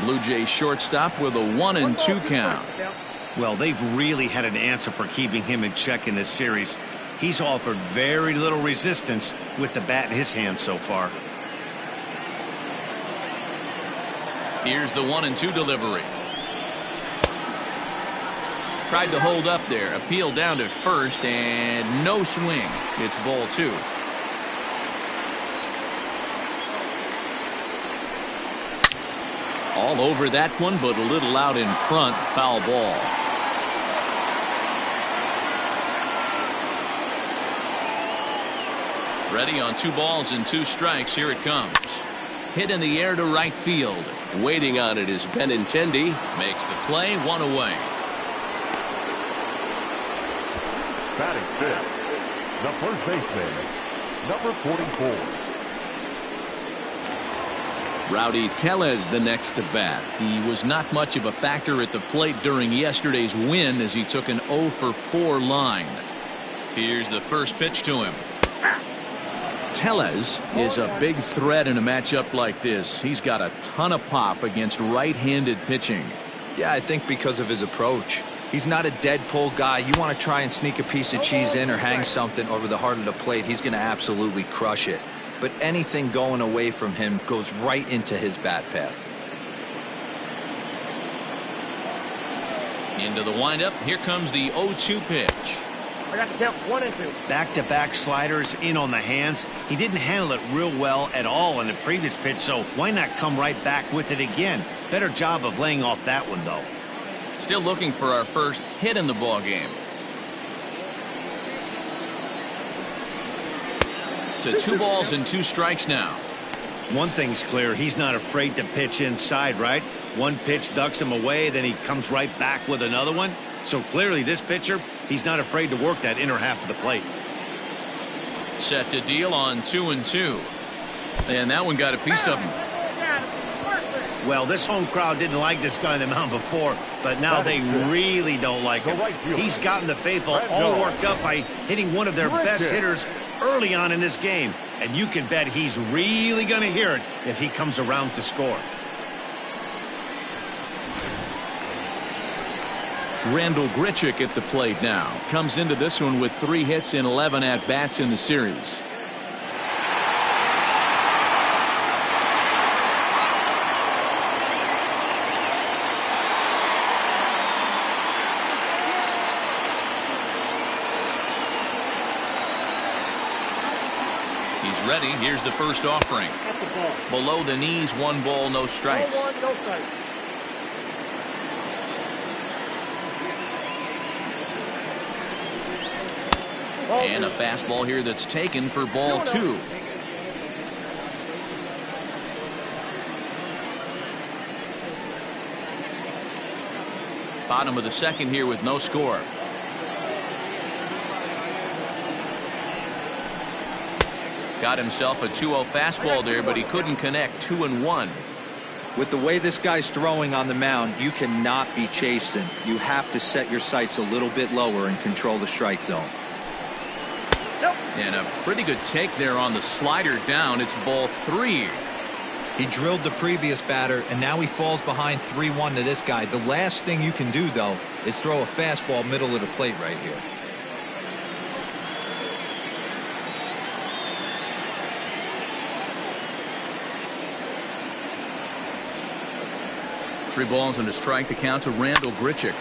Blue Jays shortstop with a 1-2 count. Well, they've really had an answer for keeping him in check in this series. He's offered very little resistance with the bat in his hand so far. Here's the 1-2 delivery. Tried to hold up there. Appeal down to first and no swing. It's ball 2. All over that one, but a little out in front. Foul ball. Ready on 2 balls and 2 strikes. Here it comes. Hit in the air to right field. Waiting on it is Benintendi. Makes the play, 1 away. Batting fifth, the first baseman, number 44. Rowdy Tellez the next to bat. He was not much of a factor at the plate during yesterday's win as he took an 0-for-4 line. Here's the first pitch to him. Tellez is a big threat in a matchup like this. He's got a ton of pop against right-handed pitching. Yeah, I think because of his approach. He's not a dead pull guy. You want to try and sneak a piece of cheese in or hang something over the heart of the plate, he's going to absolutely crush it. But anything going away from him goes right into his bat path. Into the windup. Here comes the 0-2 pitch. I got to count 1 and 2. Back-to-back sliders in on the hands. He didn't handle it real well at all in the previous pitch, so why not come right back with it again? Better job of laying off that one, though. Still looking for our first hit in the ball game. To 2 balls and 2 strikes now. One thing's clear, he's not afraid to pitch inside, right? One pitch ducks him away, then he comes right back with another one. So clearly this pitcher, he's not afraid to work that inner half of the plate. Set to deal on 2-2. And that one got a piece of him. Well, this home crowd didn't like this guy on the mound before, but now they really don't like him. He's gotten the faithful all worked up by hitting one of their best hitters early on in this game, and you can bet he's really going to hear it if he comes around to score. Randall Grichuk at the plate now. Comes into this one with 3 hits and 11 at-bats in the series. He's ready. Here's the first offering. Below the knees, 1 ball, no strikes. No strikes. And a fastball here that's taken for ball 2. Bottom of the second here with no score. Got himself a 2-0 fastball there, but he couldn't connect. 2-1. With the way this guy's throwing on the mound, you cannot be chasing. You have to set your sights a little bit lower and control the strike zone. And a pretty good take there on the slider down. It's ball 3. He drilled the previous batter, and now he falls behind 3-1 to this guy. The last thing you can do, though, is throw a fastball middle of the plate right here. Three balls and a strike to count to Randall Grichuk.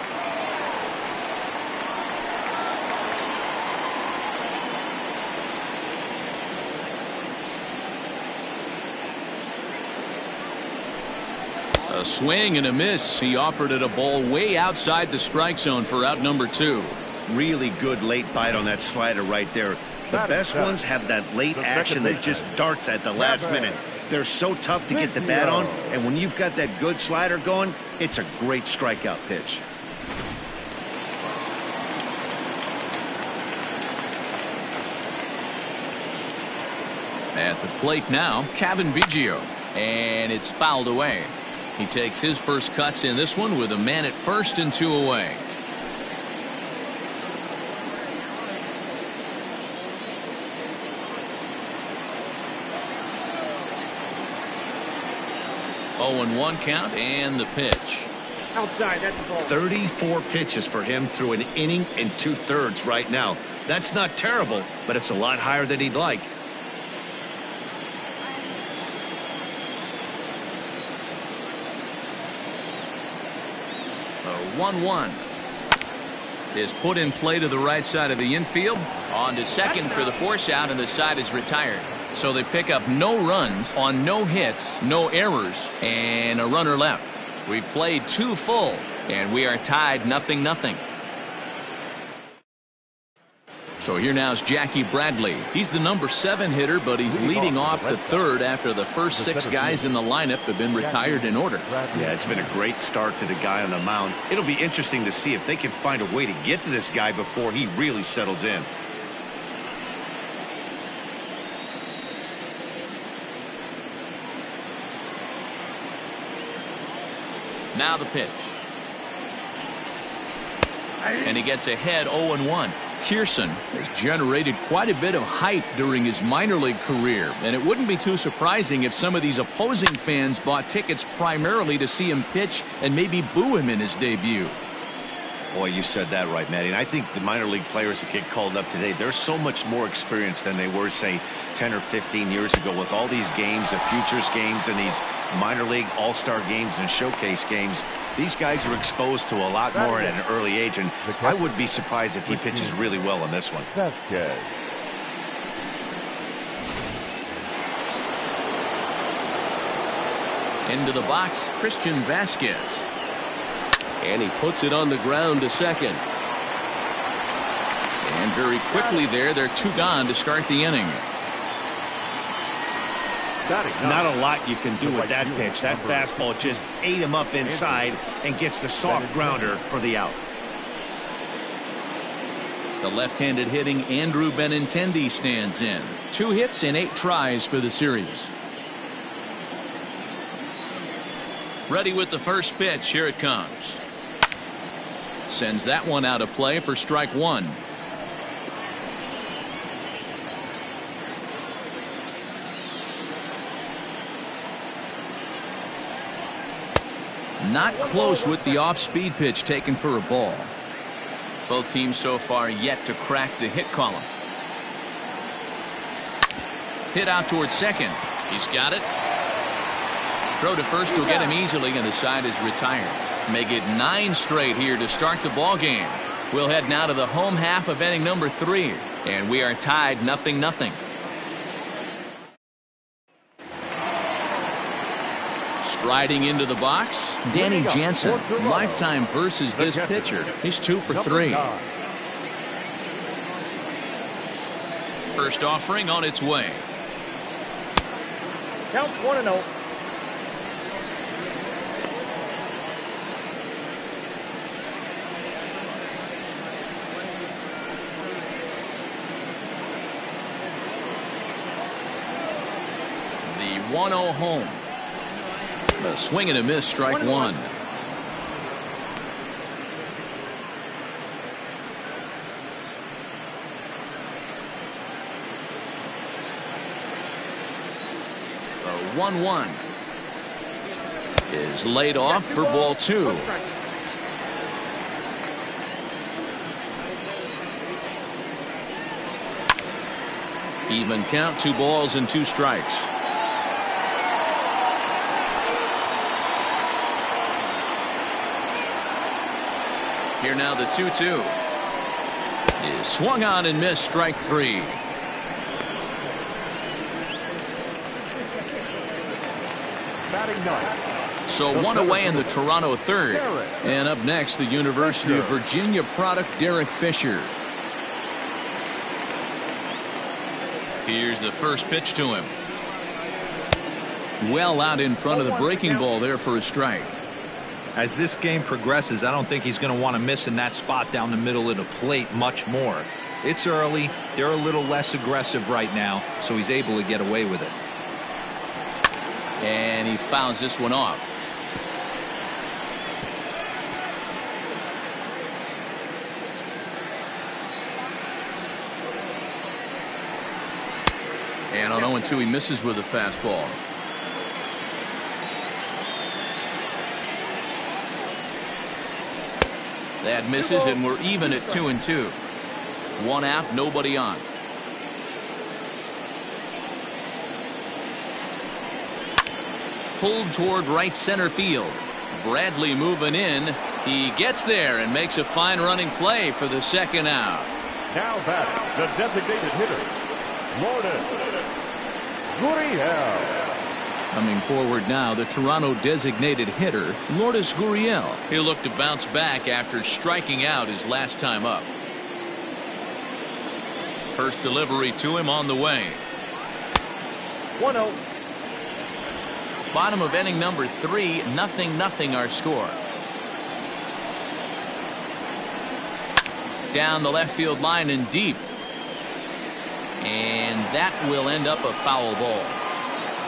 A swing and a miss. He offered it a ball way outside the strike zone for out number 2. Really good late bite on that slider right there. The best ones have that late action that just darts at the last minute. They're so tough to get the bat on, and when you've got that good slider going, it's a great strikeout pitch. At the plate now, Kevin Biggio, and it's fouled away. He takes his first cuts in this one with a man at first and 2 away. Oh, and 1 count, and the pitch. Outside, that's the ball. 34 pitches for him through an inning and 2/3 right now. That's not terrible, but it's a lot higher than he'd like. A 1-1 is put in play to the right side of the infield. On to second for the force out, and the side is retired. So they pick up no runs on no hits, no errors, and a runner left. We've played 2 full, and we are tied 0-0. So here now is Jackie Bradley. He's the number 7 hitter, but he's leading off the 3rd after the first 6 guys in the lineup have been retired in order. Yeah, it's been a great start to the guy on the mound. It'll be interesting to see if they can find a way to get to this guy before he really settles in. Now the pitch. And he gets ahead 0-1. Pearson has generated quite a bit of hype during his minor league career, and it wouldn't be too surprising if some of these opposing fans bought tickets primarily to see him pitch and maybe boo him in his debut. Boy, you said that right, Matty. And I think the minor league players that get called up today, they're so much more experienced than they were, say, 10 or 15 years ago with all these games, the futures games and these minor league all-star games and showcase games. These guys are exposed to a lot more at an early age, and I would be surprised if he pitches really well in this one. Into the box, Christian Vasquez. And he puts it on the ground to second. And very quickly there, they're 2 gone to start the inning. Not a lot you can do with that pitch. That fastball just ate him up inside and gets the soft grounder for the out. The left-handed hitting Andrew Benintendi stands in. 2 hits and 8 tries for the series. Ready with the first pitch. Here it comes. Sends that one out of play for strike 1. Not close with the off-speed pitch taken for a ball. Both teams so far yet to crack the hit column. Hit out towards second. He's got it. Throw to first will get him easily, and the side is retired. Make it 9 straight here to start the ball game. We'll head now to the home half of inning number 3, and we are tied 0-0. Striding into the box, Danny Jansen. Lifetime versus this pitcher. He's 2 for 3. First offering on its way. Count 1-0. The 1-0 home. A swing and a miss, strike 1. The 1-1 is laid off for ball 2. Even count, 2 balls and 2 strikes. Here now the 2-2 is swung on and missed, strike 3. So one away in the Toronto third. And up next, the University of Virginia product, Derek Fisher. Here's the first pitch to him. Well out in front of the breaking ball there for a strike. As this game progresses, I don't think he's going to want to miss in that spot down the middle of the plate much more. It's early. They're a little less aggressive right now, so he's able to get away with it. And he fouls this one off. And on 0-2, he misses with a fastball. That misses, and we're even at 2-2. One out, nobody on. Pulled toward right center field. Bradley moving in. He gets there and makes a fine running play for the second out. Now back, the designated hitter, Lourdes Gurriel. Coming forward now, the Toronto designated hitter, Lourdes Gurriel. He'll look to bounce back after striking out his last time up. First delivery to him on the way. 1-0. Bottom of inning number 3, 0-0 our score. Down the left field line and deep. And that will end up a foul ball.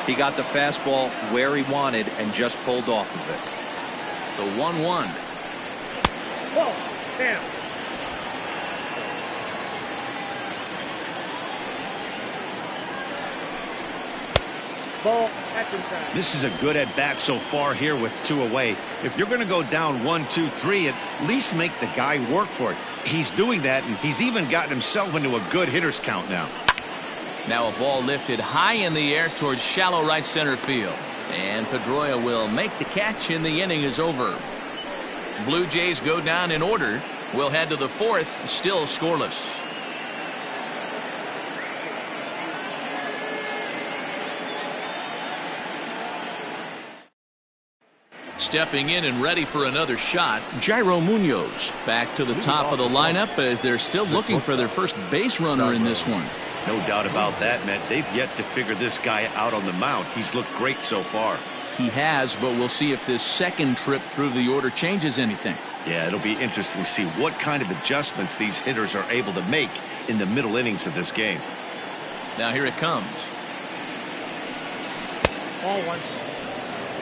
He got the fastball where he wanted and just pulled off of it. The 1-1. Whoa, damn. Ball, action time. This is a good at bat so far here with 2 away. If you're going to go down 1, 2, 3, at least make the guy work for it. He's doing that, and he's even gotten himself into a good hitter's count now. Now a ball lifted high in the air towards shallow right center field. And Pedroia will make the catch, and the inning is over. Blue Jays go down in order. We'll head to the 4th, still scoreless. Stepping in and ready for another shot, Jairo Munoz. Back to the top of the lineup as they're still looking for their first base runner in this one. No doubt about that, Matt. They've yet to figure this guy out on the mound. He's looked great so far. He has, but we'll see if this second trip through the order changes anything. Yeah, it'll be interesting to see what kind of adjustments these hitters are able to make in the middle innings of this game. Now here it comes. Ball 1.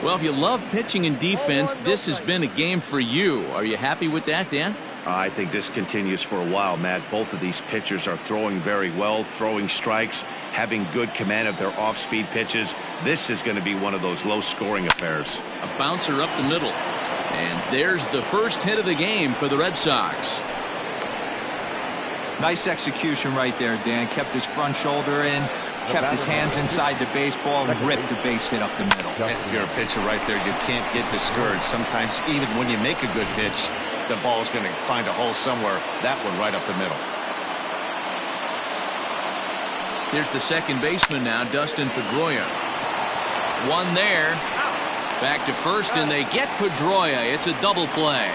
Well, if you love pitching and defense, this has been a game for you. Are you happy with that, Dan? I think this continues for a while, Matt. Both of these pitchers are throwing very well, throwing strikes, having good command of their off-speed pitches. This is going to be one of those low-scoring affairs. A bouncer up the middle. And there's the first hit of the game for the Red Sox. Nice execution right there, Dan. Kept his front shoulder in, kept his hands inside the baseball, and ripped the base hit up the middle. If you're a pitcher right there, you can't get discouraged. Sometimes even when you make a good pitch, the ball is going to find a hole somewhere. That one right up the middle. Here's the second baseman now, Dustin Pedroia. One there. Back to first, and they get Pedroia. It's a double play.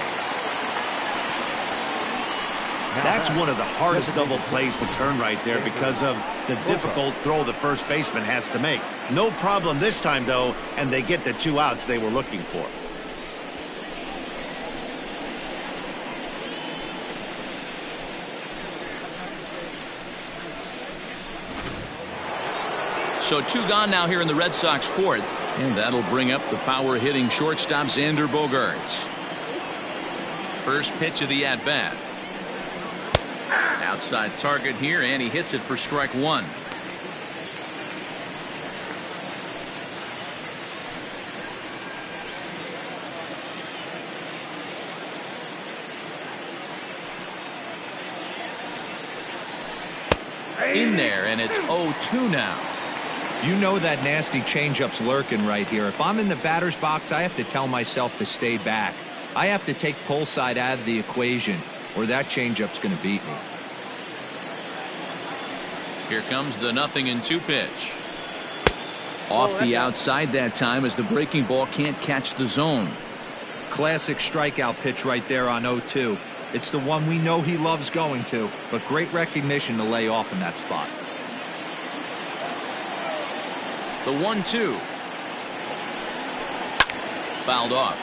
That's one of the hardest double plays to turn right there because of the difficult throw the first baseman has to make. No problem this time, though, and they get the 2 outs they were looking for. So 2 gone now here in the Red Sox 4th, and that'll bring up the power-hitting shortstop Xander Bogaerts. First pitch of the at-bat. Outside target here, and he hits it for strike 1. In there, and it's 0-2 now. You know that nasty changeup's lurking right here. If I'm in the batter's box, I have to tell myself to stay back. I have to take pull side out of the equation, or that changeup's going to beat me. Here comes the 0-2 pitch. Off the outside that time as the breaking ball can't catch the zone. Classic strikeout pitch right there on 0-2. It's the one we know he loves going to, but great recognition to lay off in that spot. The 1-2. Fouled off.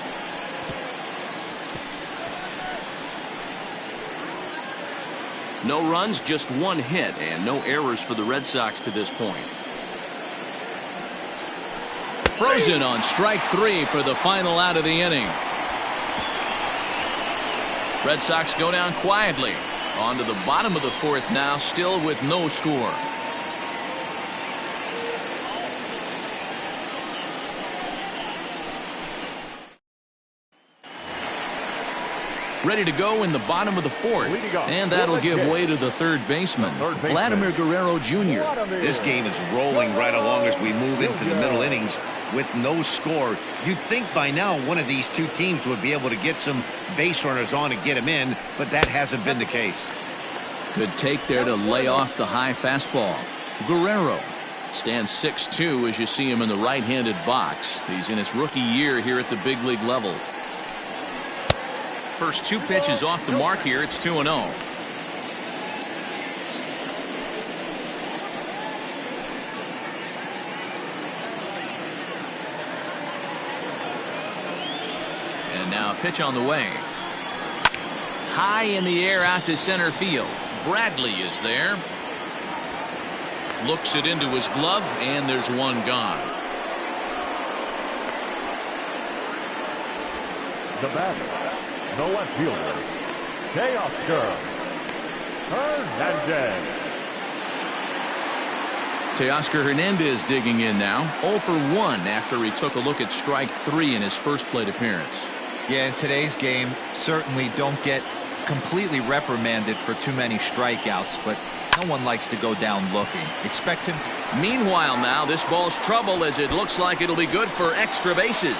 No runs, just one hit, and no errors for the Red Sox to this point. Frozen on strike 3 for the final out of the inning. Red Sox go down quietly. On to the bottom of the 4th now, still with no score. Ready to go in the bottom of the 4th, and that'll give way to the 3rd baseman, Vladimir Guerrero Jr. This game is rolling right along as we move into the middle innings with no score. You'd think by now one of these two teams would be able to get some base runners on and get them in, but that hasn't been the case. Good take there to lay off the high fastball. Guerrero stands 6'2" as you see him in the right-handed box. He's in his rookie year here at the big league level. First 2 pitches off the mark here. It's 2-0. And now a pitch on the way. High in the air out to center field. Bradley is there. Looks it into his glove, and there's one gone. The batter, the left fielder, Teoscar Hernandez. Teoscar Hernandez digging in now. 0 for 1 after he took a look at strike 3 in his first plate appearance. Yeah, in today's game, certainly don't get completely reprimanded for too many strikeouts, but no one likes to go down looking. Expect him. Meanwhile now, this ball's trouble as it looks like it'll be good for extra bases.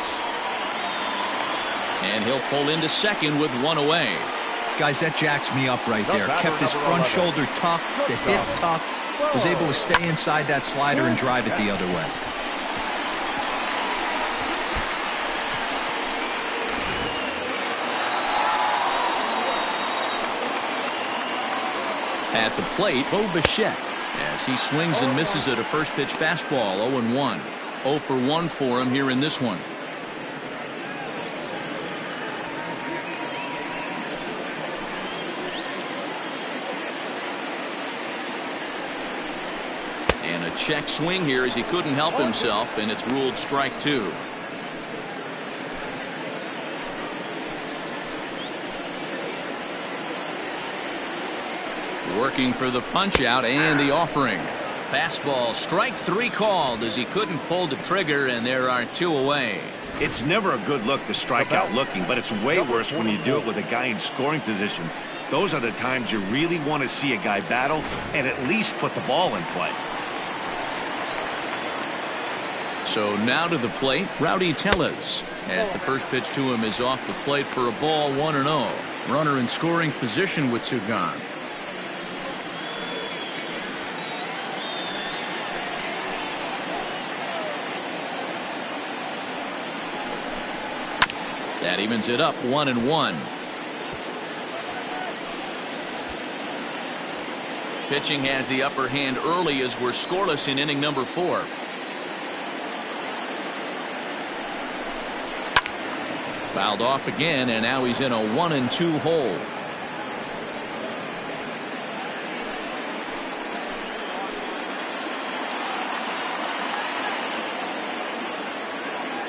And he'll pull into second with 1 away. Guys, that jacks me up right there. Kept his front shoulder tucked, the hip tucked, was able to stay inside that slider and drive it the other way. At the plate, Bo Bichette, as he swings and misses at a first pitch fastball. 0-1. 0 for 1 for him here in this one. And a check swing here as he couldn't help himself, and it's ruled strike 2. Working for the punch out and the offering. Fastball, strike 3 called as he couldn't pull the trigger, and there are 2 away. It's never a good look to strike out looking, but it's way worse when you do it with a guy in scoring position. Those are the times you really want to see a guy battle and at least put the ball in play. So now to the plate, Rowdy Tellez, as the first pitch to him is off the plate for a ball. 1-0. Runner in scoring position with 2 gone. That evens it up 1-1. Pitching has the upper hand early as we're scoreless in inning number 4. Fouled off again, and now he's in a 1-2 hole.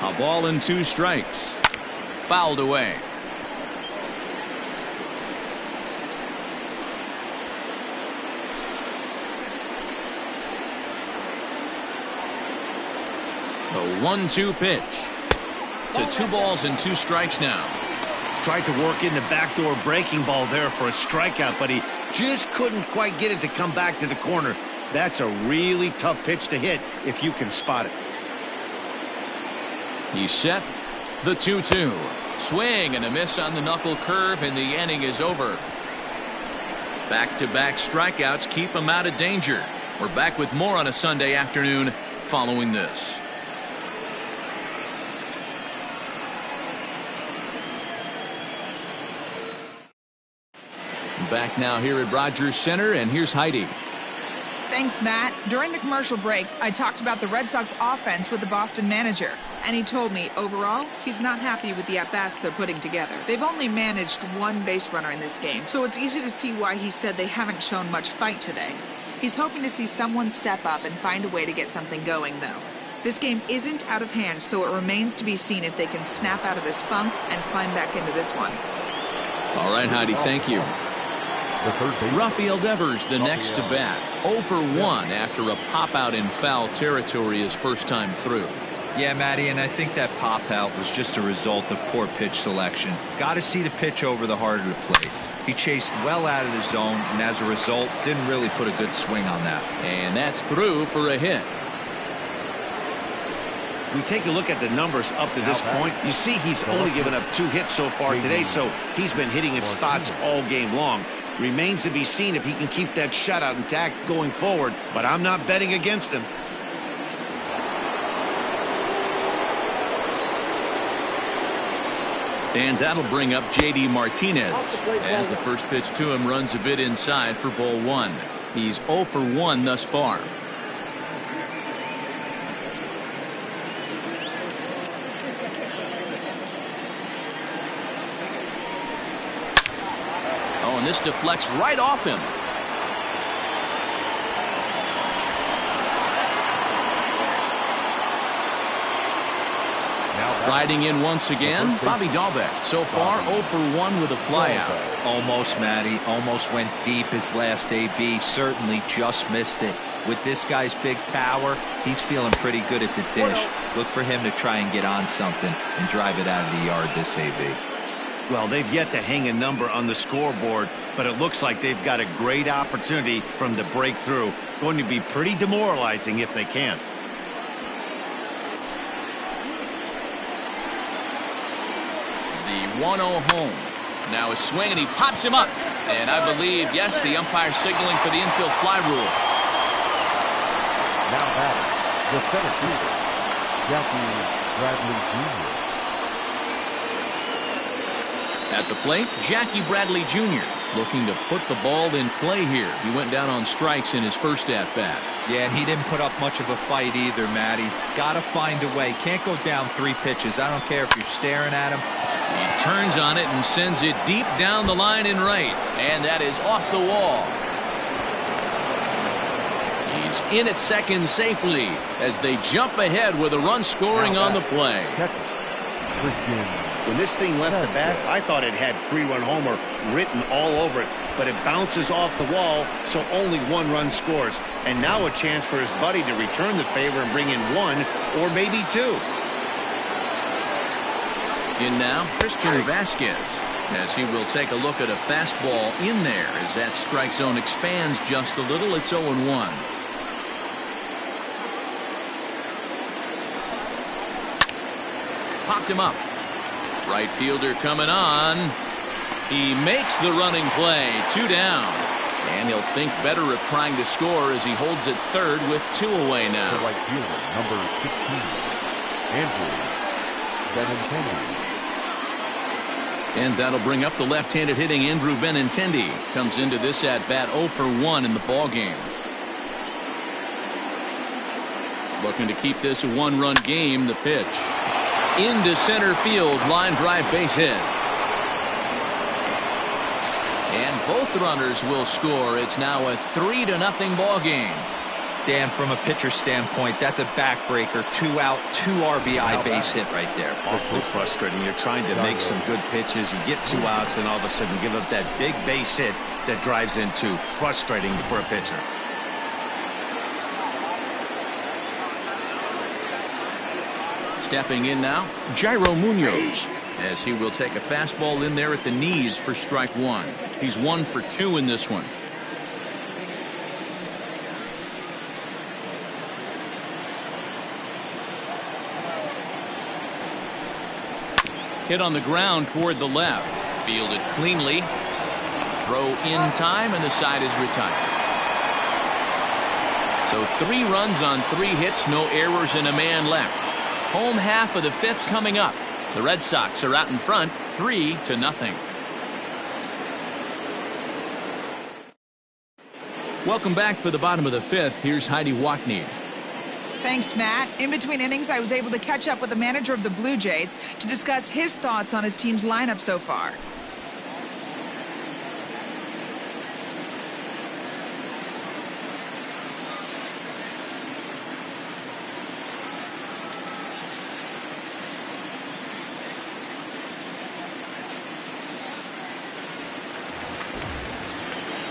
A ball and 2 strikes. Fouled away. The 1-2 pitch. To 2 balls and 2 strikes now. Tried to work in the backdoor breaking ball there for a strikeout, but he just couldn't quite get it to come back to the corner. That's a really tough pitch to hit if you can spot it. He's set. The 2-2. Swing and a miss on the knuckle curve, and the inning is over. Back-to-back strikeouts keep him out of danger. We're back with more on a Sunday afternoon following this. Back now here at Rogers Center, and here's Heidi. Thanks, Matt. During the commercial break, I talked about the Red Sox offense with the Boston manager, and he told me, overall, he's not happy with the at-bats they're putting together. They've only managed one base runner in this game, so it's easy to see why he said they haven't shown much fight today. He's hoping to see someone step up and find a way to get something going, though. This game isn't out of hand, so it remains to be seen if they can snap out of this funk and climb back into this one. All right, Heidi, thank you. Rafael Devers, the next to bat. 0 for 1 after a pop-out in foul territory his first time through. Yeah, Matty, and I think that pop-out was just a result of poor pitch selection. Got to see the pitch over the heart of the plate. He chased well out of the zone, and as a result, didn't really put a good swing on that. And that's through for a hit. We take a look at the numbers up to this point. You see he's only given up 2 hits so far today, so he's been hitting his spots all game long. Remains to be seen if he can keep that shutout intact going forward, but I'm not betting against him. And that'll bring up J.D. Martinez as the first pitch to him runs a bit inside for ball 1. He's 0 for 1 thus far. And this deflects right off him. Riding in once again, Bobby Dahlbeck. So far, 0 for 1 with a flyout. Almost, Matty. Almost went deep his last AB. Certainly just missed it. With this guy's big power, he's feeling pretty good at the dish. Look for him to try and get on something and drive it out of the yard this AB. Well, they've yet to hang a number on the scoreboard, but it looks like they've got a great opportunity from the breakthrough. Going to be pretty demoralizing if they can't. The 1-0 home. Now a swing, and he pops him up. And I believe, yes, the umpire signaling for the infield fly rule. Now batting, the center fielder, Jackie Bradley Jr. At the plate, Jackie Bradley Jr. looking to put the ball in play here. He went down on strikes in his first at-bat. Yeah, and he didn't put up much of a fight either, Matty. Got to find a way. Can't go down 3 pitches. I don't care if you're staring at him. He turns on it and sends it deep down the line in right. And that is off the wall. He's in at second safely as they jump ahead with a run scoring on the play. When this thing left the bat, I thought it had 3-run homer written all over it, but it bounces off the wall, so only 1 run scores. And now a chance for his buddy to return the favor and bring in 1 or maybe 2. In now, Christian Vasquez, as he will take a look at a fastball in there as that strike zone expands just a little. It's 0-1. Popped him up. Right fielder coming on. He makes the running play. 2 down. And he'll think better of trying to score as he holds it third with 2 away now. The right fielder, number 16, Andrew Benintendi. And that'll bring up the left-handed hitting Andrew Benintendi. Comes into this at-bat 0 for 1 in the ballgame. Looking to keep this a 1-run game. The pitch. Into center field, line drive base hit. And both runners will score. It's now a 3-0 ball game. Dan, from a pitcher standpoint, that's a backbreaker. 2 out, 2 RBI base hit right there. Awfully frustrating. You're trying to make some good pitches. You get 2 outs, and all of a sudden give up that big base hit that drives in 2. Frustrating for a pitcher. Stepping in now, Jairo Munoz, as he will take a fastball in there at the knees for strike 1. He's 1 for 2 in this one. Hit on the ground toward the left. Fielded cleanly. Throw in time, and the side is retired. So 3 runs on 3 hits, no errors, and a man left. Home half of the 5th coming up. The Red Sox are out in front, 3-0. Welcome back for the bottom of the fifth. Here's Heidi Wackney. Thanks, Matt. In between innings, I was able to catch up with the manager of the Blue Jays to discuss his thoughts on his team's lineup so far.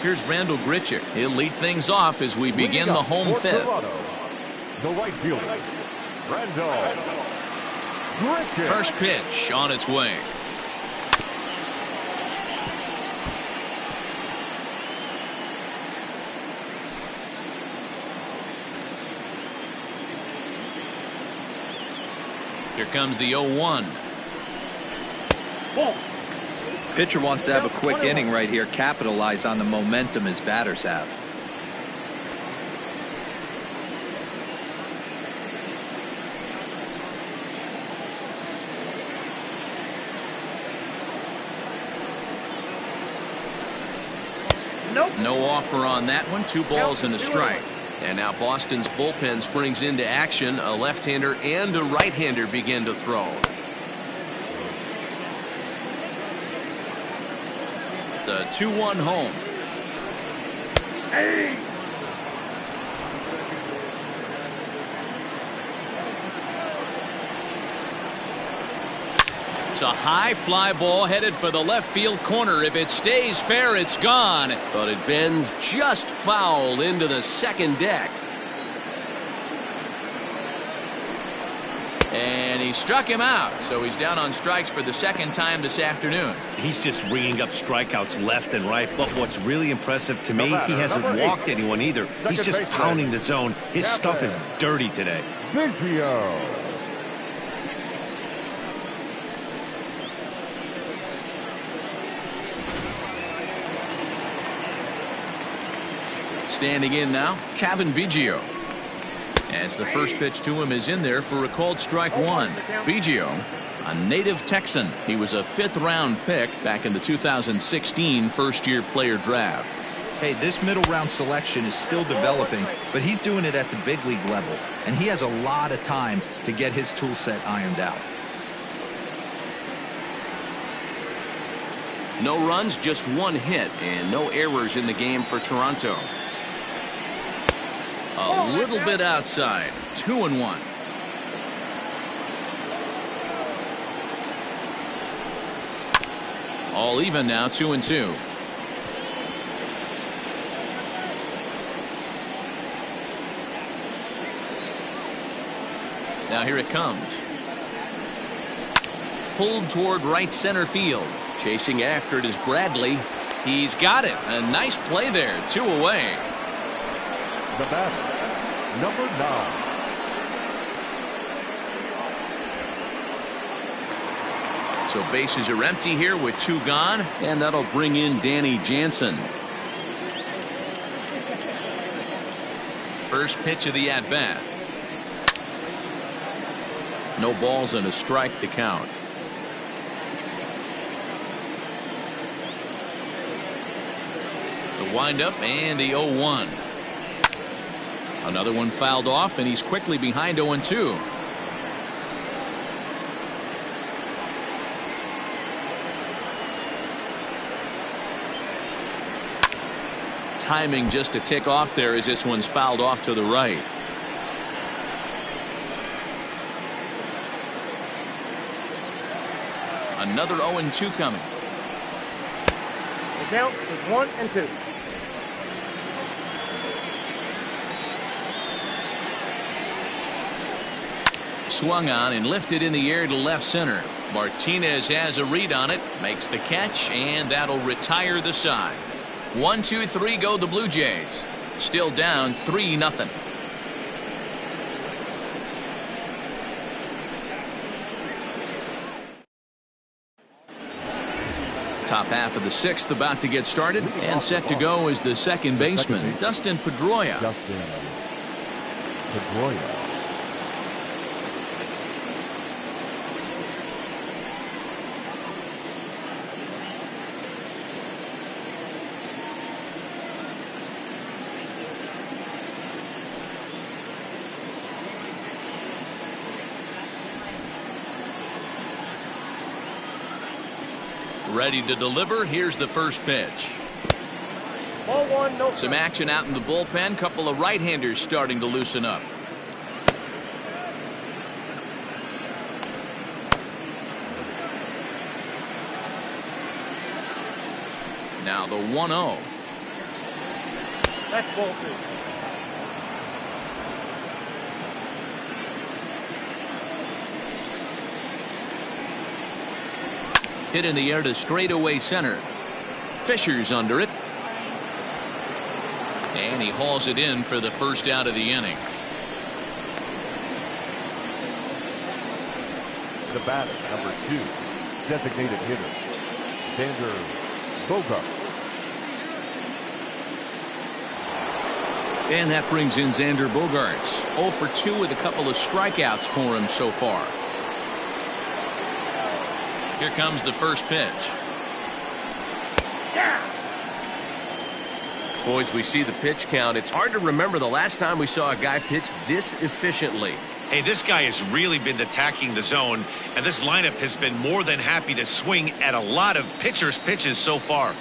Here's Randall Grichuk. He'll lead things off as we begin the home fifth. The right fielder, Randall Grichuk. First pitch on its way. Here comes the 0-1. Ball. Pitcher wants to have a quick inning right here, capitalize on the momentum his batters have. Nope. No offer on that one. 2 balls and a strike. And now Boston's bullpen springs into action. A left-hander and a right-hander begin to throw. The 2-1 home. Hey. It's a high fly ball headed for the left field corner. If it stays fair, it's gone. But it bends just foul into the second deck. And he struck him out, so he's down on strikes for the second time this afternoon. He's just ringing up strikeouts left and right, but what's really impressive to me, he hasn't walked anyone either. He's just pounding the zone. His stuff is dirty today. Biggio. Standing in now, Kevin Biggio. As the first pitch to him is in there for a called strike one. Biggio, a native Texan. He was a 5th-round pick back in the 2016 first-year player draft. Hey, this middle round selection is still developing, but he's doing it at the big league level, and he has a lot of time to get his tool set ironed out. No runs, just 1 hit, and no errors in the game for Toronto. A little bit outside. 2-1. All even now, 2-2. Now here it comes. Pulled toward right center field. Chasing after it is Bradley. He's got it. A nice play there. 2 away. The batter, number 9. So bases are empty here with 2 gone, and that'll bring in Danny Jansen. First pitch of the at-bat. No balls and a strike to count. The windup and the 0-1. Another one fouled off, and he's quickly behind 0-2. Timing just to tick off there as this one's fouled off to the right. Another 0-2 coming. The count is 1-2. Swung on and lifted in the air to left center. Martinez has a read on it, makes the catch, and that'll retire the side. 1-2-3 go the Blue Jays. Still down 3-0. Top half of the 6th about to get started, and set to go is the second baseman, Dustin Pedroia. Dustin Pedroia. Ready to deliver. Here's the first pitch. Ball one, no. Some action out in the bullpen. Couple of right-handers starting to loosen up. Now the 1-0. That's ball two. Hit in the air to straightaway center. Fisher's under it. And he hauls it in for the first out of the inning. The batter, number 2, designated hitter, Xander Bogart. And that brings in Xander Bogaerts. 0 for 2 with a couple of strikeouts for him so far. Here comes the first pitch. Yeah. Boys, we see the pitch count. It's hard to remember the last time we saw a guy pitch this efficiently. Hey, this guy has really been attacking the zone, and this lineup has been more than happy to swing at a lot of pitchers' pitches so far.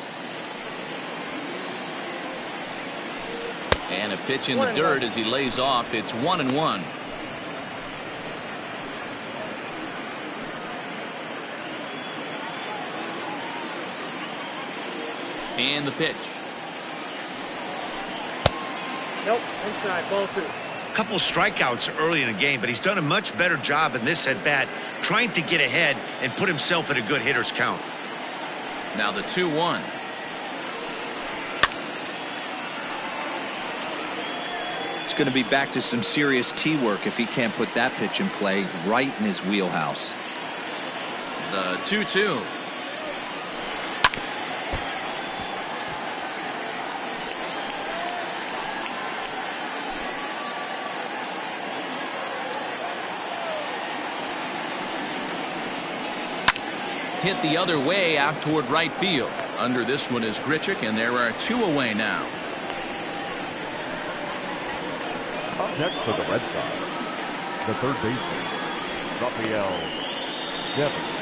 And a pitch in the dirt as he lays off. It's 1-1. And the pitch. Nope, inside, ball two. Couple strikeouts early in the game, but he's done a much better job in this at bat, trying to get ahead and put himself in a good hitter's count. Now the 2-1. It's going to be back to some serious tee work if he can't put that pitch in play right in his wheelhouse. The 2-2. Hit the other way out toward right field. Under this one is Grichuk, and there are 2 away now. Up next for the Red Sox, the third baseman, Rafael Devers.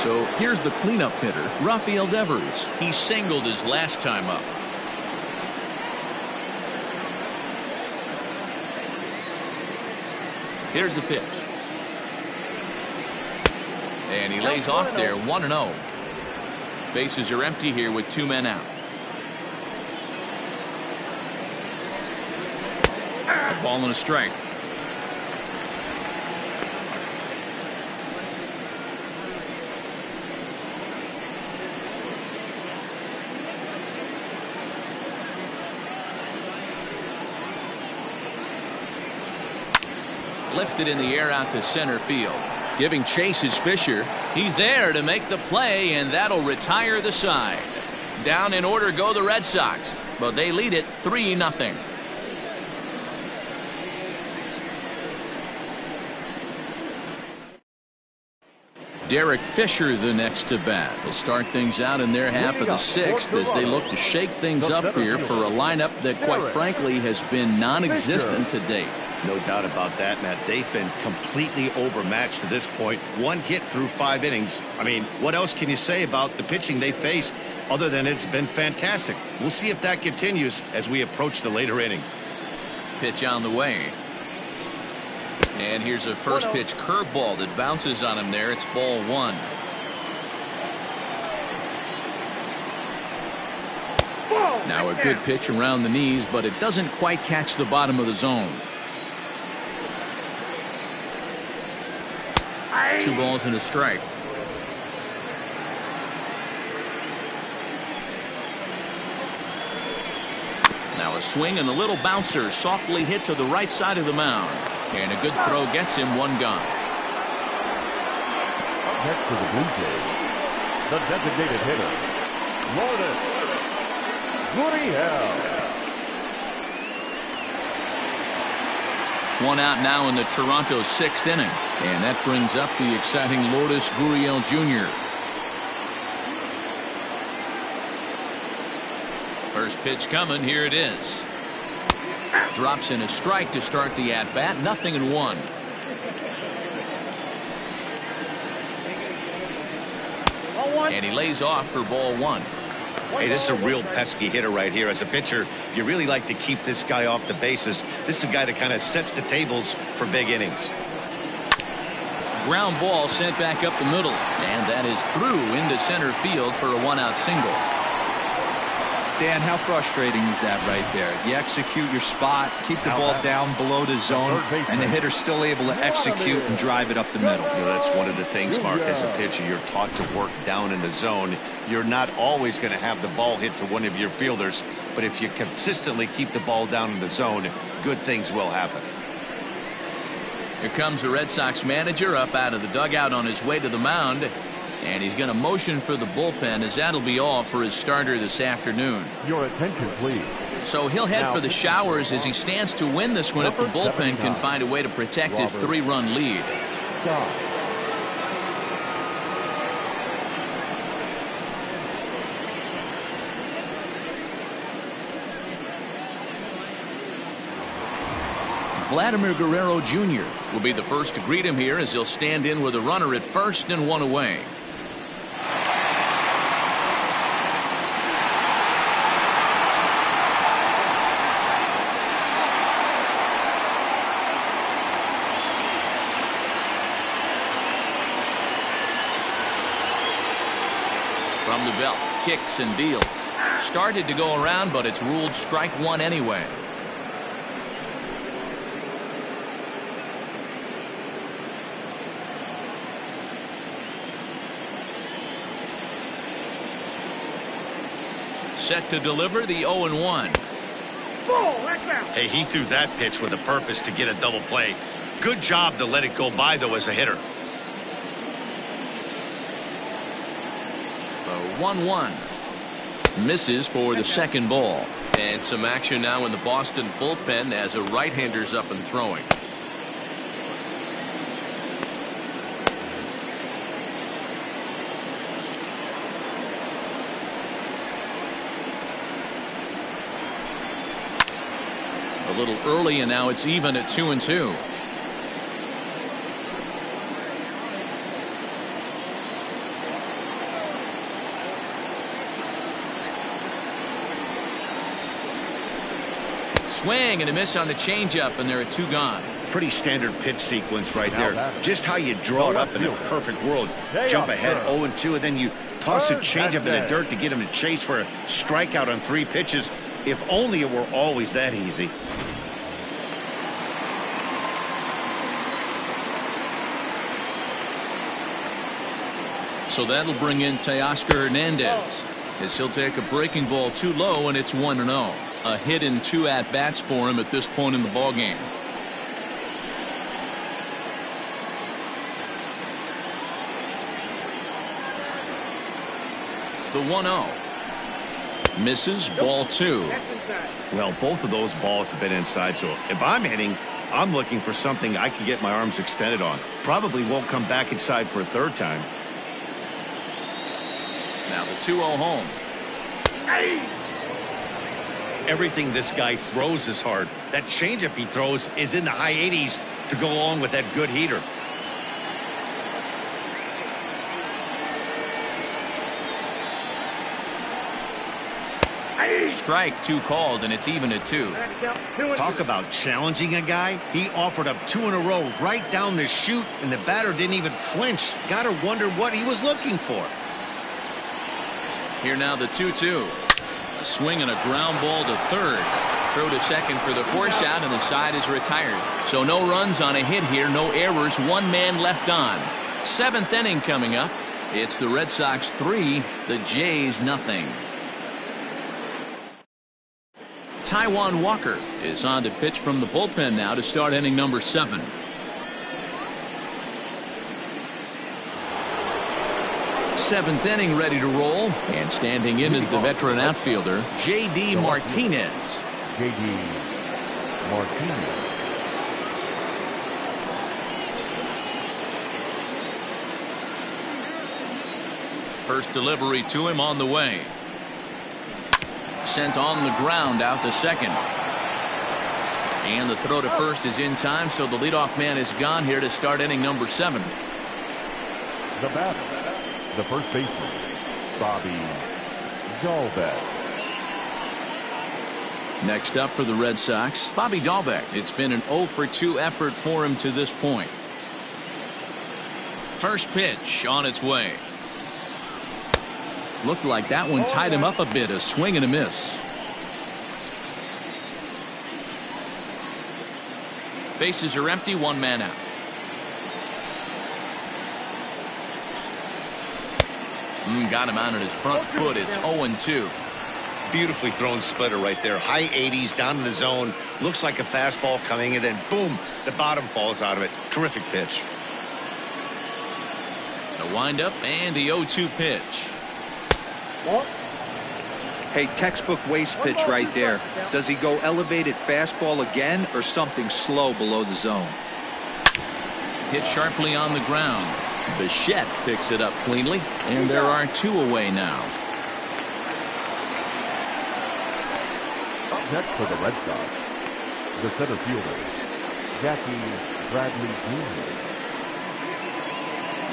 So here's the cleanup hitter, Rafael Devers. He singled his last time up. Here's the pitch. And he lays off there, 1-0. Bases are empty here with 2 men out. A ball and a strike. Lifted in the air out to center field. Giving chase is Fisher. He's there to make the play, and that'll retire the side. Down in order go the Red Sox, but they lead it 3-0. Derek Fisher the next to bat. They'll start things out in their half of the 6th as they look to shake things up here for a lineup that quite frankly has been non-existent to date. No doubt about that, Matt. They've been completely overmatched to this point. 1 hit through 5 innings. I mean, what else can you say about the pitching they faced other than it's been fantastic? We'll see if that continues as we approach the later inning. Pitch on the way. And here's a first pitch curveball that bounces on him there. It's ball 1. Now a good pitch around the knees, but it doesn't quite catch the bottom of the zone. 2 balls and a strike. Now a swing and a little bouncer softly hit to the right side of the mound. And a good throw gets him 1 gone. Up next for the Blue Jays, the designated hitter, Lourdes Gurriel. 1 out now in the Toronto 6th inning. And that brings up the exciting Lourdes Gurriel Jr. First pitch coming. Here it is. Drops in a strike to start the at-bat. 0-1. And he lays off for ball one. Hey, this is a real pesky hitter right here. As a pitcher, you really like to keep this guy off the bases. This is a guy that kind of sets the tables for big innings. Ground ball sent back up the middle, and that is through into center field for a one-out single. Dan, how frustrating is that right there? You execute your spot, keep the ball down below the zone, and the hitter's still able to execute and drive it up the middle. You know, that's one of the things, Mark, as a pitcher, you're taught to work down in the zone. You're not always going to have the ball hit to one of your fielders, but if you consistently keep the ball down in the zone, good things will happen. Here comes the Red Sox manager up out of the dugout on his way to the mound. And he's going to motion for the bullpen, as that'll be all for his starter this afternoon. Your attention, please. So he'll head for the showers as he stands to win this one if the bullpen can find a way to protect his 3-run lead. Vladimir Guerrero Jr. will be the first to greet him here as he'll stand in with a runner at first and one away. From the belt, kicks and deals. Started to go around, but it's ruled strike one anyway. Set to deliver the 0-1. Hey, he threw that pitch with a purpose to get a double play. Good job to let it go by, though, as a hitter. 1-1. Misses for the second ball. And some action now in the Boston bullpen as a right-hander's up and throwing. A little early, and now it's even at 2-2. Swing and a miss on the changeup, and there are two gone. Pretty standard pitch sequence right there. Just how you draw it up in a perfect world. Jump ahead 0-2, and then you toss a changeup in the dirt to get him to chase for a strikeout on 3 pitches. If only it were always that easy. So that'll bring in Teoscar Hernandez as he'll take a breaking ball too low, and it's 1-0. A hit in 2 at-bats for him at this point in the ballgame. The 1-0. Misses, ball 2. Well, both of those balls have been inside, so if I'm hitting, I'm looking for something I can get my arms extended on. Probably won't come back inside for a third time. Now the 2-0 home. Everything this guy throws is hard. That changeup he throws is in the high 80s to go along with that good heater. Strike 2 called, and it's even at 2. Talk about challenging a guy. He offered up 2 in a row right down the chute, and the batter didn't even flinch. Gotta wonder what he was looking for. Here now the 2-2. A swing and a ground ball to third. Throw to second for the force out, and the side is retired. So no runs on a hit here, no errors, 1 man left on. 7th inning coming up. It's the Red Sox 3, the Jays nothing. Taijuan Walker is on to pitch from the bullpen now to start inning number 7. Seventh inning ready to roll, and standing in is the veteran outfielder J.D. Martinez. J.D. Martinez. First delivery to him on the way. Sent on the ground out to second. And the throw to first is in time, so the leadoff man is gone here to start inning number 7. The batter, the first baseman, Bobby Dahlbeck. Next up for the Red Sox, Bobby Dahlbeck. It's been an 0 for 2 effort for him to this point. First pitch on its way. Looked like that one tied him up a bit. A swing and a miss. Bases are empty, one man out. Got him out on his front foot. It's 0-2. Beautifully thrown splitter right there. High 80s down in the zone. Looks like a fastball coming, and then boom, the bottom falls out of it. Terrific pitch. The windup and the 0-2 pitch. Hey, textbook waste pitch right there. Does he go elevated fastball again or something slow below the zone? Hit sharply on the ground. Bichette picks it up cleanly, and there are 2 away now. Up next for the Red Sox, the center fielder, Jackie Bradley Jr.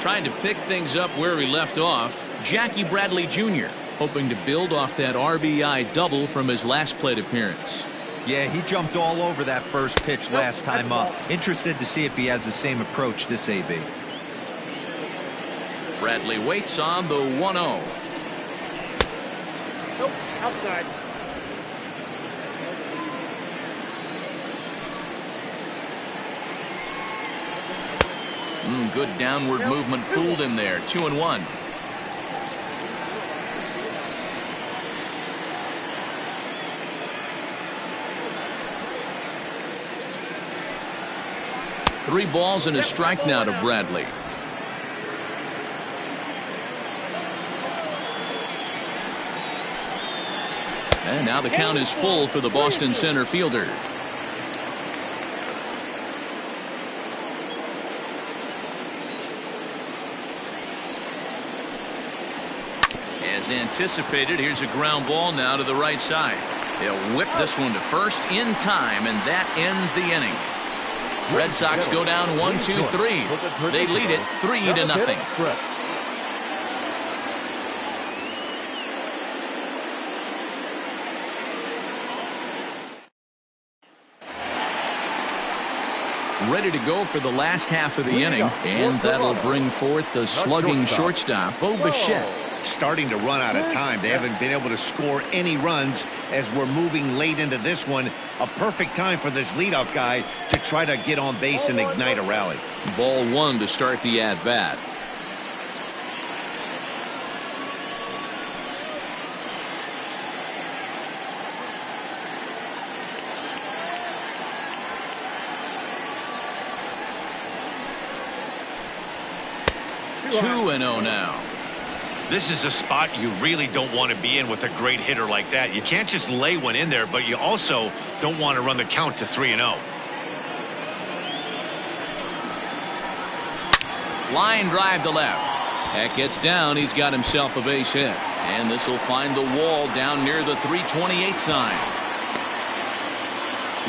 Trying to pick things up where he left off, Jackie Bradley Jr. hoping to build off that RBI double from his last plate appearance. Yeah, he jumped all over that first pitch last time up. Interested to see if he has the same approach this AB. Bradley waits on the 1-0. Nope, outside. Good downward movement fooled him there. 2-1. Three balls and a strike now to Bradley. And now the count is full for the Boston center fielder. As anticipated, here's a ground ball now to the right side. They'll whip this one to first in time, and that ends the inning. Red Sox go down 1-2-3. They lead it 3-0. Ready to go for the last half of the inning, and that'll bring forth the slugging shortstop, Bo Bichette. Starting to run out of time. They haven't been able to score any runs as we're moving late into this one. A perfect time for this leadoff guy to try to get on base and ignite a rally. Ball one to start the at-bat. Two and 0 now. This is a spot you really don't want to be in with a great hitter like that. You can't just lay one in there, but you also don't want to run the count to 3-0. Line drive to left. That gets down. He's got himself a base hit. And this will find the wall down near the 328 sign.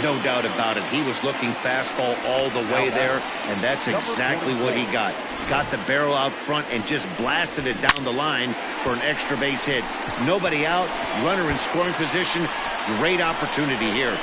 No doubt about it. He was looking fastball all the way there, and that's exactly what he got. Got the barrel out front and just blasted it down the line for an extra base hit. Nobody out, runner in scoring position. Great opportunity here.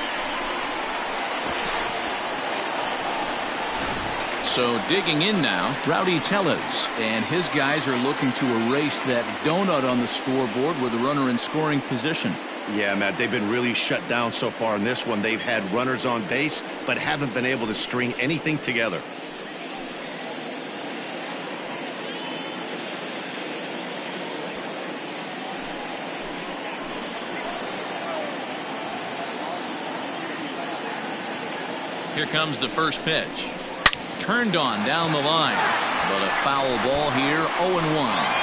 So digging in now, Rowdy Tellez, and his guys are looking to erase that donut on the scoreboard with a runner in scoring position. Yeah, Matt, they've been really shut down so far in this one. They've had runners on base, but haven't been able to string anything together. Here comes the first pitch. Turned on down the line, but a foul ball here, 0-1.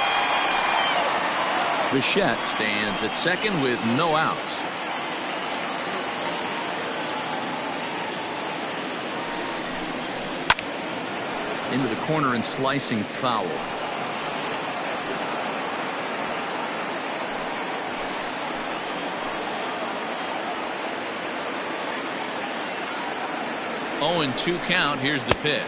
Bichette stands at second with no outs. Into the corner and slicing foul. Oh, and 2 count. Here's the pitch.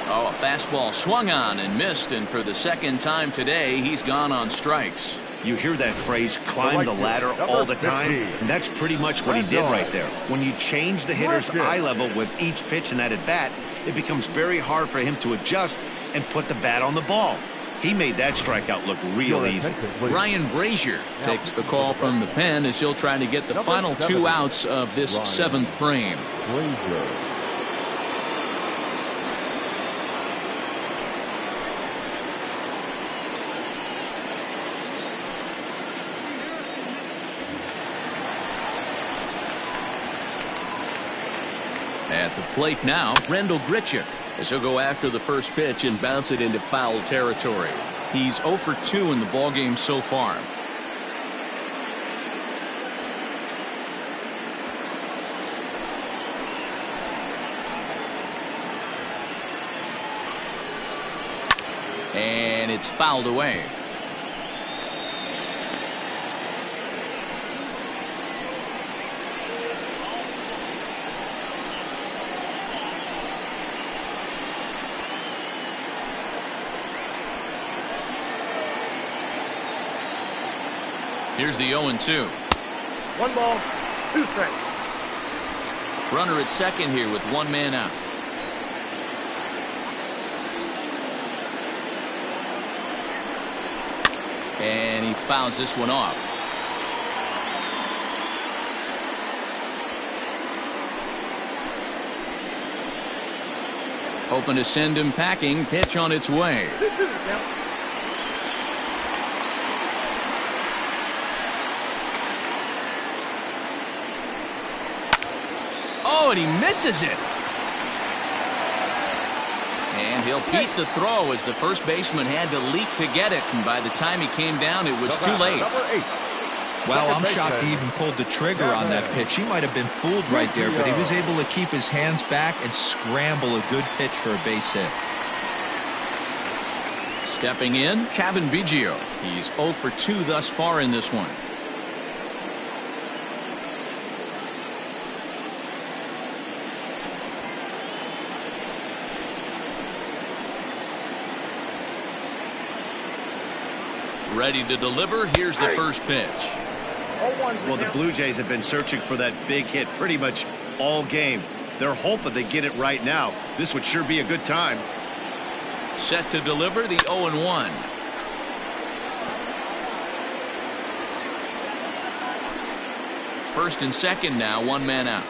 Oh, a fastball swung on and missed, and for the second time today, he's gone on strikes. You hear that phrase, climb the ladder, all the time, and that's pretty much what he did right there. When you change the hitter's eye level with each pitch in that at-bat, it becomes very hard for him to adjust and put the bat on the ball. He made that strikeout look real easy. Ryan Brazier takes the call from the pen as he'll try to get the final 2 outs of this 7th frame. At the plate now, Rendell Grichuk, as he'll go after the first pitch and bounce it into foul territory. He's 0 for 2 in the ballgame so far. And it's fouled away. Here's the 0-2. 1 ball, 2 strikes. Runner at second here with 1 man out. And he fouls this one off. Hoping to send him packing. Pitch on its way. Oh, and he misses it. And he'll beat the throw as the first baseman had to leap to get it. And by the time he came down, it was too late. Well, I'm shocked he even pulled the trigger on that pitch. He might have been fooled right there, but he was able to keep his hands back and scramble a good pitch for a base hit. Stepping in, Kevin Biggio. He's 0 for 2 thus far in this one. Ready to deliver. Here's the first pitch. Well, the Blue Jays have been searching for that big hit pretty much all game. They're hoping they get it right now. This would sure be a good time. Set to deliver the 0-1. First and second now, 1 man out.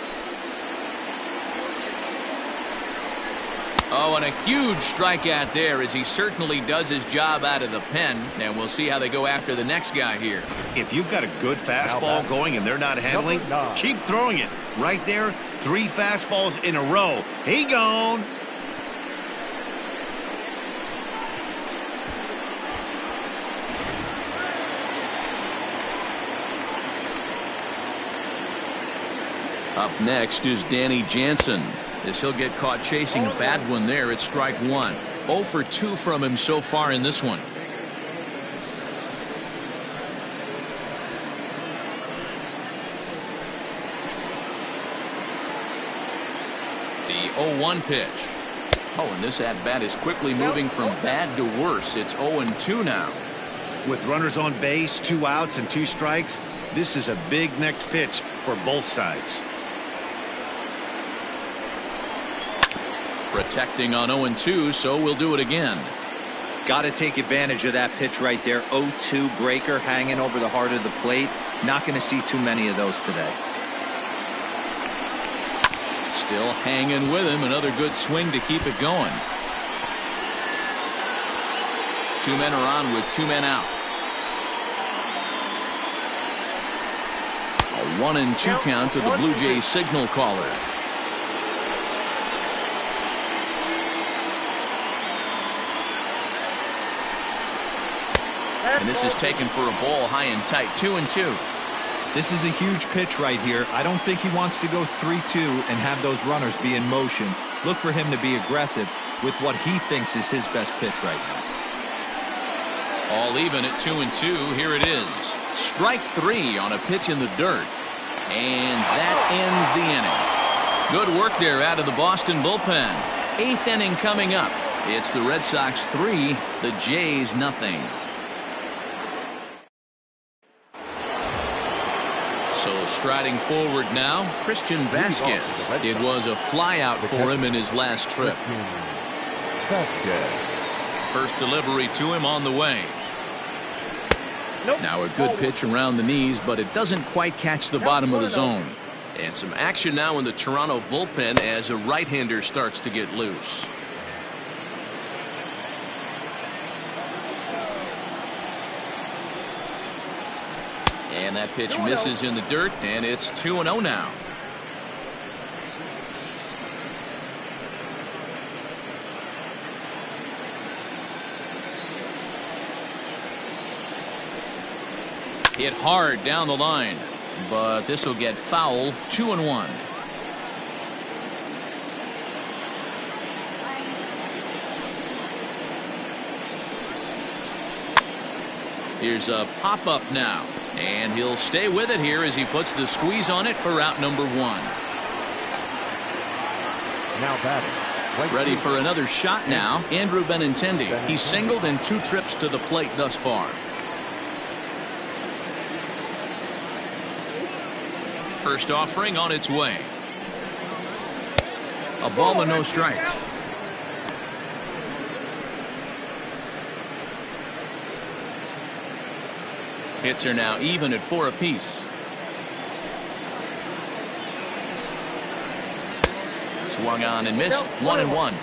Oh, and a huge strikeout there as he certainly does his job out of the pen. And we'll see how they go after the next guy here. If you've got a good fastball going and they're not handling, keep throwing it. Right there, 3 fastballs in a row. He gone. Up next is Danny Jansen, as he'll get caught chasing a bad one there at strike 1. 0 for 2 from him so far in this one. The 0-1 pitch. Oh, and this at-bat is quickly moving from bad to worse. It's 0-2 now. With runners on base, 2 outs and 2 strikes, this is a big next pitch for both sides. Protecting on 0-2, so we'll do it again. Got to take advantage of that pitch right there. 0-2 breaker hanging over the heart of the plate. Not going to see too many of those today. Still hanging with him. Another good swing to keep it going. 2 men are on with 2 men out. A 1-2 count to the Blue Jays signal caller. And this is taken for a ball high and tight. 2-2. This is a huge pitch right here. I don't think he wants to go 3-2 and have those runners be in motion. Look for him to be aggressive with what he thinks is his best pitch right now. All even at 2-2. Here it is. Strike 3 on a pitch in the dirt. And that ends the inning. Good work there out of the Boston bullpen. 8th inning coming up. It's the Red Sox 3, the Jays nothing. So striding forward now, Christian Vasquez. It was a flyout for him in his last trip. First delivery to him on the way. Now a good pitch around the knees, but it doesn't quite catch the bottom of the zone. And some action now in the Toronto bullpen as a right-hander starts to get loose. And that pitch misses in the dirt, and it's 2-0 now. Hit hard down the line, but this will get foul. 2-1. Here's a pop-up now, and he'll stay with it here as he puts the squeeze on it for out number 1. Now batting. Ready for another shot now, Andrew Benintendi. He's singled in 2 trips to the plate thus far. First offering on its way. A ball and no strikes. Hits are now even at 4 apiece. Swung on and missed. 1-1.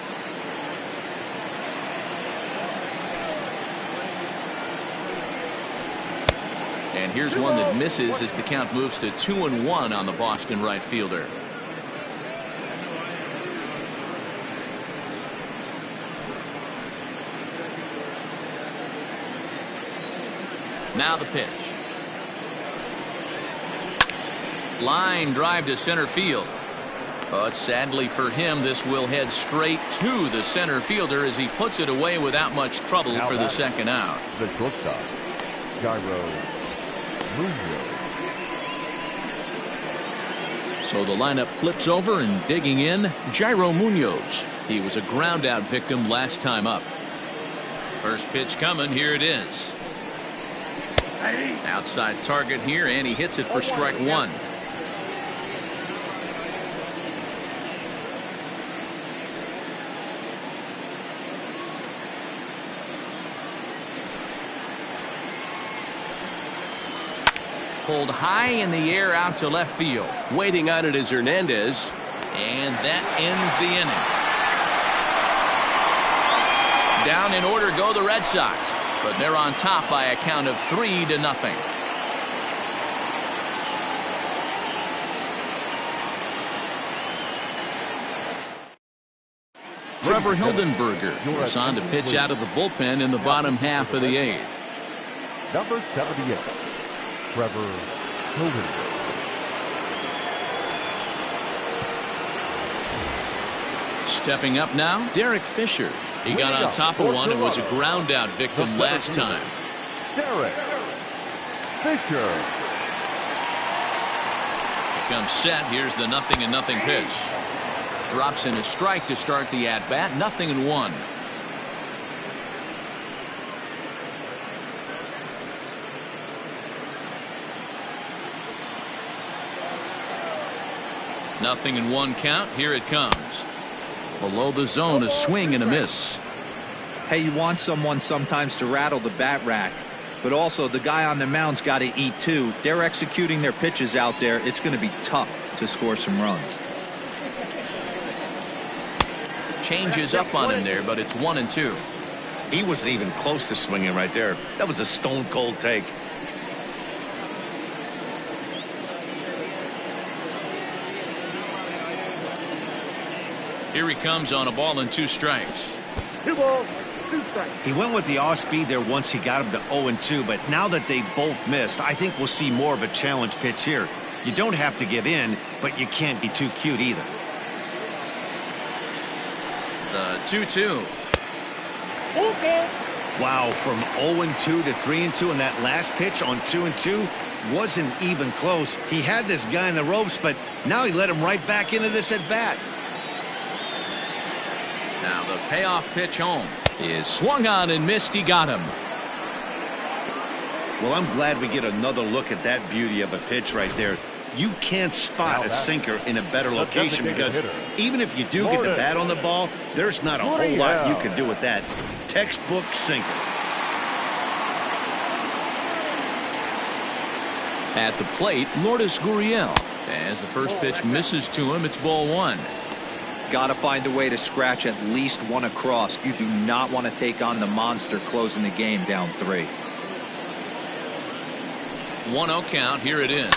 And here's one that misses as the count moves to 2-1 on the Boston right fielder. Now the pitch. Line drive to center field. But sadly for him, this will head straight to the center fielder as he puts it away without much trouble for the second out. The shortstop, Jairo Munoz. So the lineup flips over, and digging in, Jairo Munoz. He was a ground out victim last time up. First pitch coming. Here it is. Outside target here, and he hits it for strike 1. Pulled high in the air out to left field. Waiting on it is Hernandez. And that ends the inning. Down in order go the Red Sox, but they're on top by a count of 3-0. Trevor Hildenberger is on to pitch out of the bullpen in the bottom half of the 8th. Number 78, Trevor Hildenberger. Stepping up now, Derek Fisher. He got on top of one and was a ground out victim last time. Derek Fisher. Comes set. Here's the 0-0 pitch. Drops in a strike to start the at bat. 0-1. Nothing in 1 count. Here it comes. Below the zone, a swing and a miss. Hey, you want someone sometimes to rattle the bat rack, but also the guy on the mound's got to eat too. They're executing their pitches out there. It's going to be tough to score some runs. Changes up on him there, but it's 1-2. He wasn't even close to swinging right there. That was a stone cold take. Here he comes on a ball and 2 strikes. 2 balls, 2 strikes. He went with the off speed there once he got him to 0-2, but now that they both missed, I think we'll see more of a challenge pitch here. You don't have to give in, but you can't be too cute either. The 2-2. Okay. Wow, from 0-2 to 3-2, and that last pitch on 2-2 wasn't even close. He had this guy in the ropes, but now he let him right back into this at bat. Now the payoff pitch home is swung on and missed. He got him. Well, I'm glad we get another look at that beauty of a pitch right there. You can't spot a sinker in a better location because even if you do get the bat on the ball, there's not a whole lot you can do with that. Textbook sinker. At the plate, Lourdes Gurriel. As the first pitch misses to him, it's ball one. Got to find a way to scratch at least one across. You do not want to take on the monster closing the game down 3. 1-0 count. Here it is.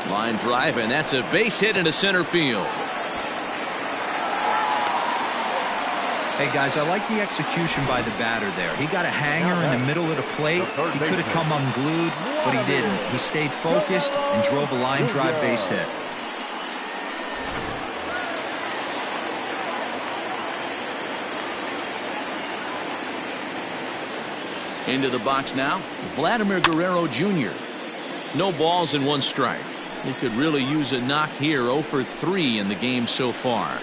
Line drive, and that's a base hit into center field. Hey, guys, I like the execution by the batter there. He got a hanger in the middle of the plate. He could have come unglued, but he didn't. He stayed focused and drove a line drive base hit. Into the box now, Vladimir Guerrero Jr. No balls and 1 strike. He could really use a knock here. 0 for 3 in the game so far.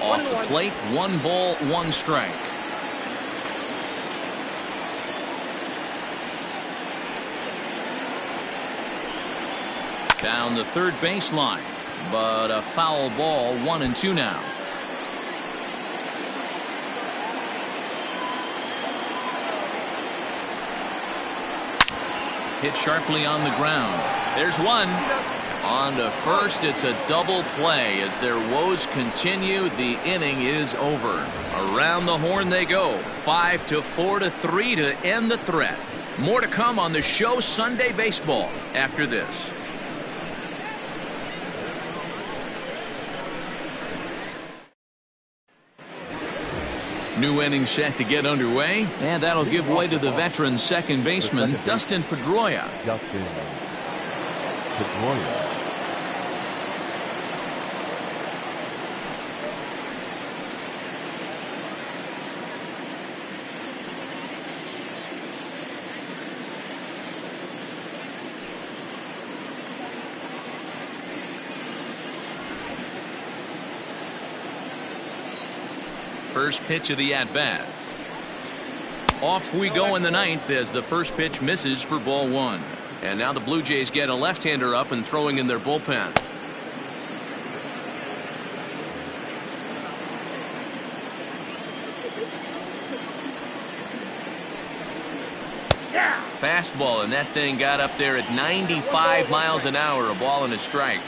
Off the plate, 1 ball, 1 strike. Down the third baseline, but a foul ball. 1-2 now. Hit sharply on the ground. There's one. On to first, it's a double play as their woes continue. The inning is over. Around the horn they go. 5-4-3 to end the threat. More to come on the show Sunday Baseball after this. New inning set to get underway, and that'll give way to the veteran second baseman, Dustin Pedroia. First pitch of the at-bat. Off we go in the ninth as the first pitch misses for ball 1. And now the Blue Jays get a left-hander up and throwing in their bullpen. Fastball, and that thing got up there at 95 miles an hour. A ball and a strike.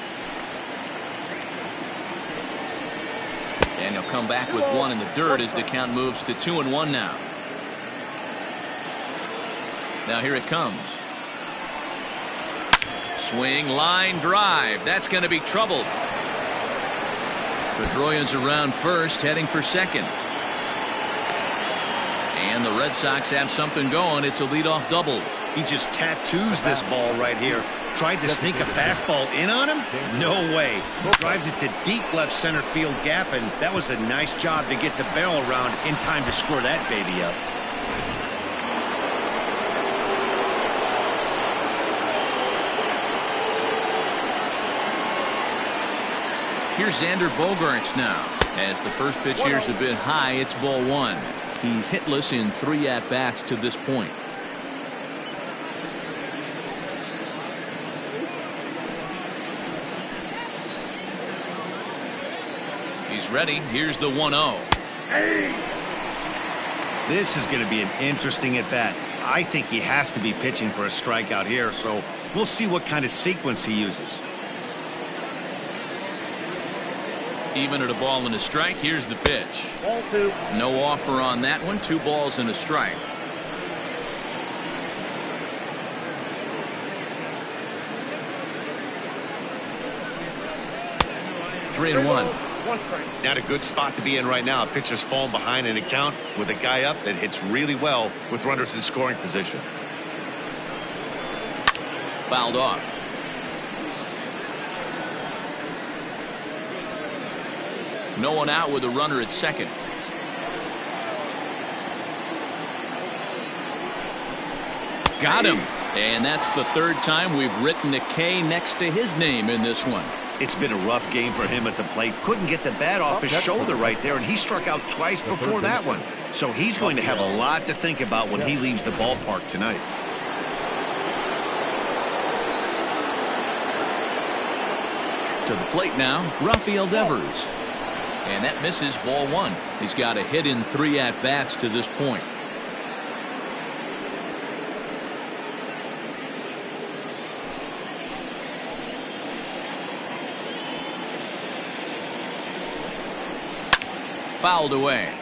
And he'll come back with 1 in the dirt as the count moves to 2-1 now. Now here it comes. Swing, line drive. That's going to be trouble. Pedroia's around first, heading for second. And the Red Sox have something going. It's a leadoff double. He just tattoos this ball right here. Tried to sneak a fastball in on him? No way. Drives it to deep left center field gap, and that was a nice job to get the barrel around in time to score that baby up. Here's Xander Bogaerts now. As the first pitch here's a bit high, it's ball 1. He's hitless in 3 at-bats to this point. He's ready. Here's the 1-0. This is going to be an interesting at-bat. I think he has to be pitching for a strikeout here, so we'll see what kind of sequence he uses. Even at a ball and a strike. Here's the pitch. Ball 2. No offer on that one. 2 balls and a strike. Three and one. Not a good spot to be in right now. A pitcher's falling behind in the count with a guy up that hits really well with runners in scoring position. Fouled off. No one out with a runner at second. Got him. And that's the 3rd time we've written a K next to his name in this one. It's been a rough game for him at the plate. Couldn't get the bat off his shoulder right there, and he struck out twice before that one. So he's going to have a lot to think about when he leaves the ballpark tonight. To the plate now, Rafael Devers. And that misses, ball one. He's got a hit in 3 at-bats to this point. Fouled away.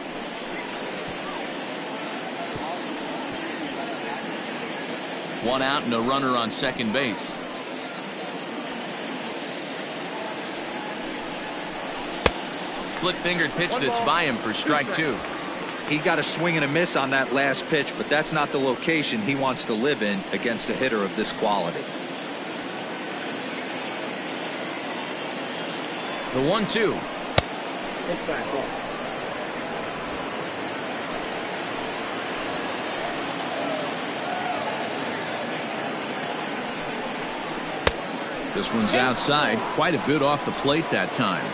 One out and a runner on second base. Split-fingered pitch that's by him for strike 2. He got a swing and a miss on that last pitch, but that's not the location he wants to live in against a hitter of this quality. The 1-2. This one's outside, quite a bit off the plate that time.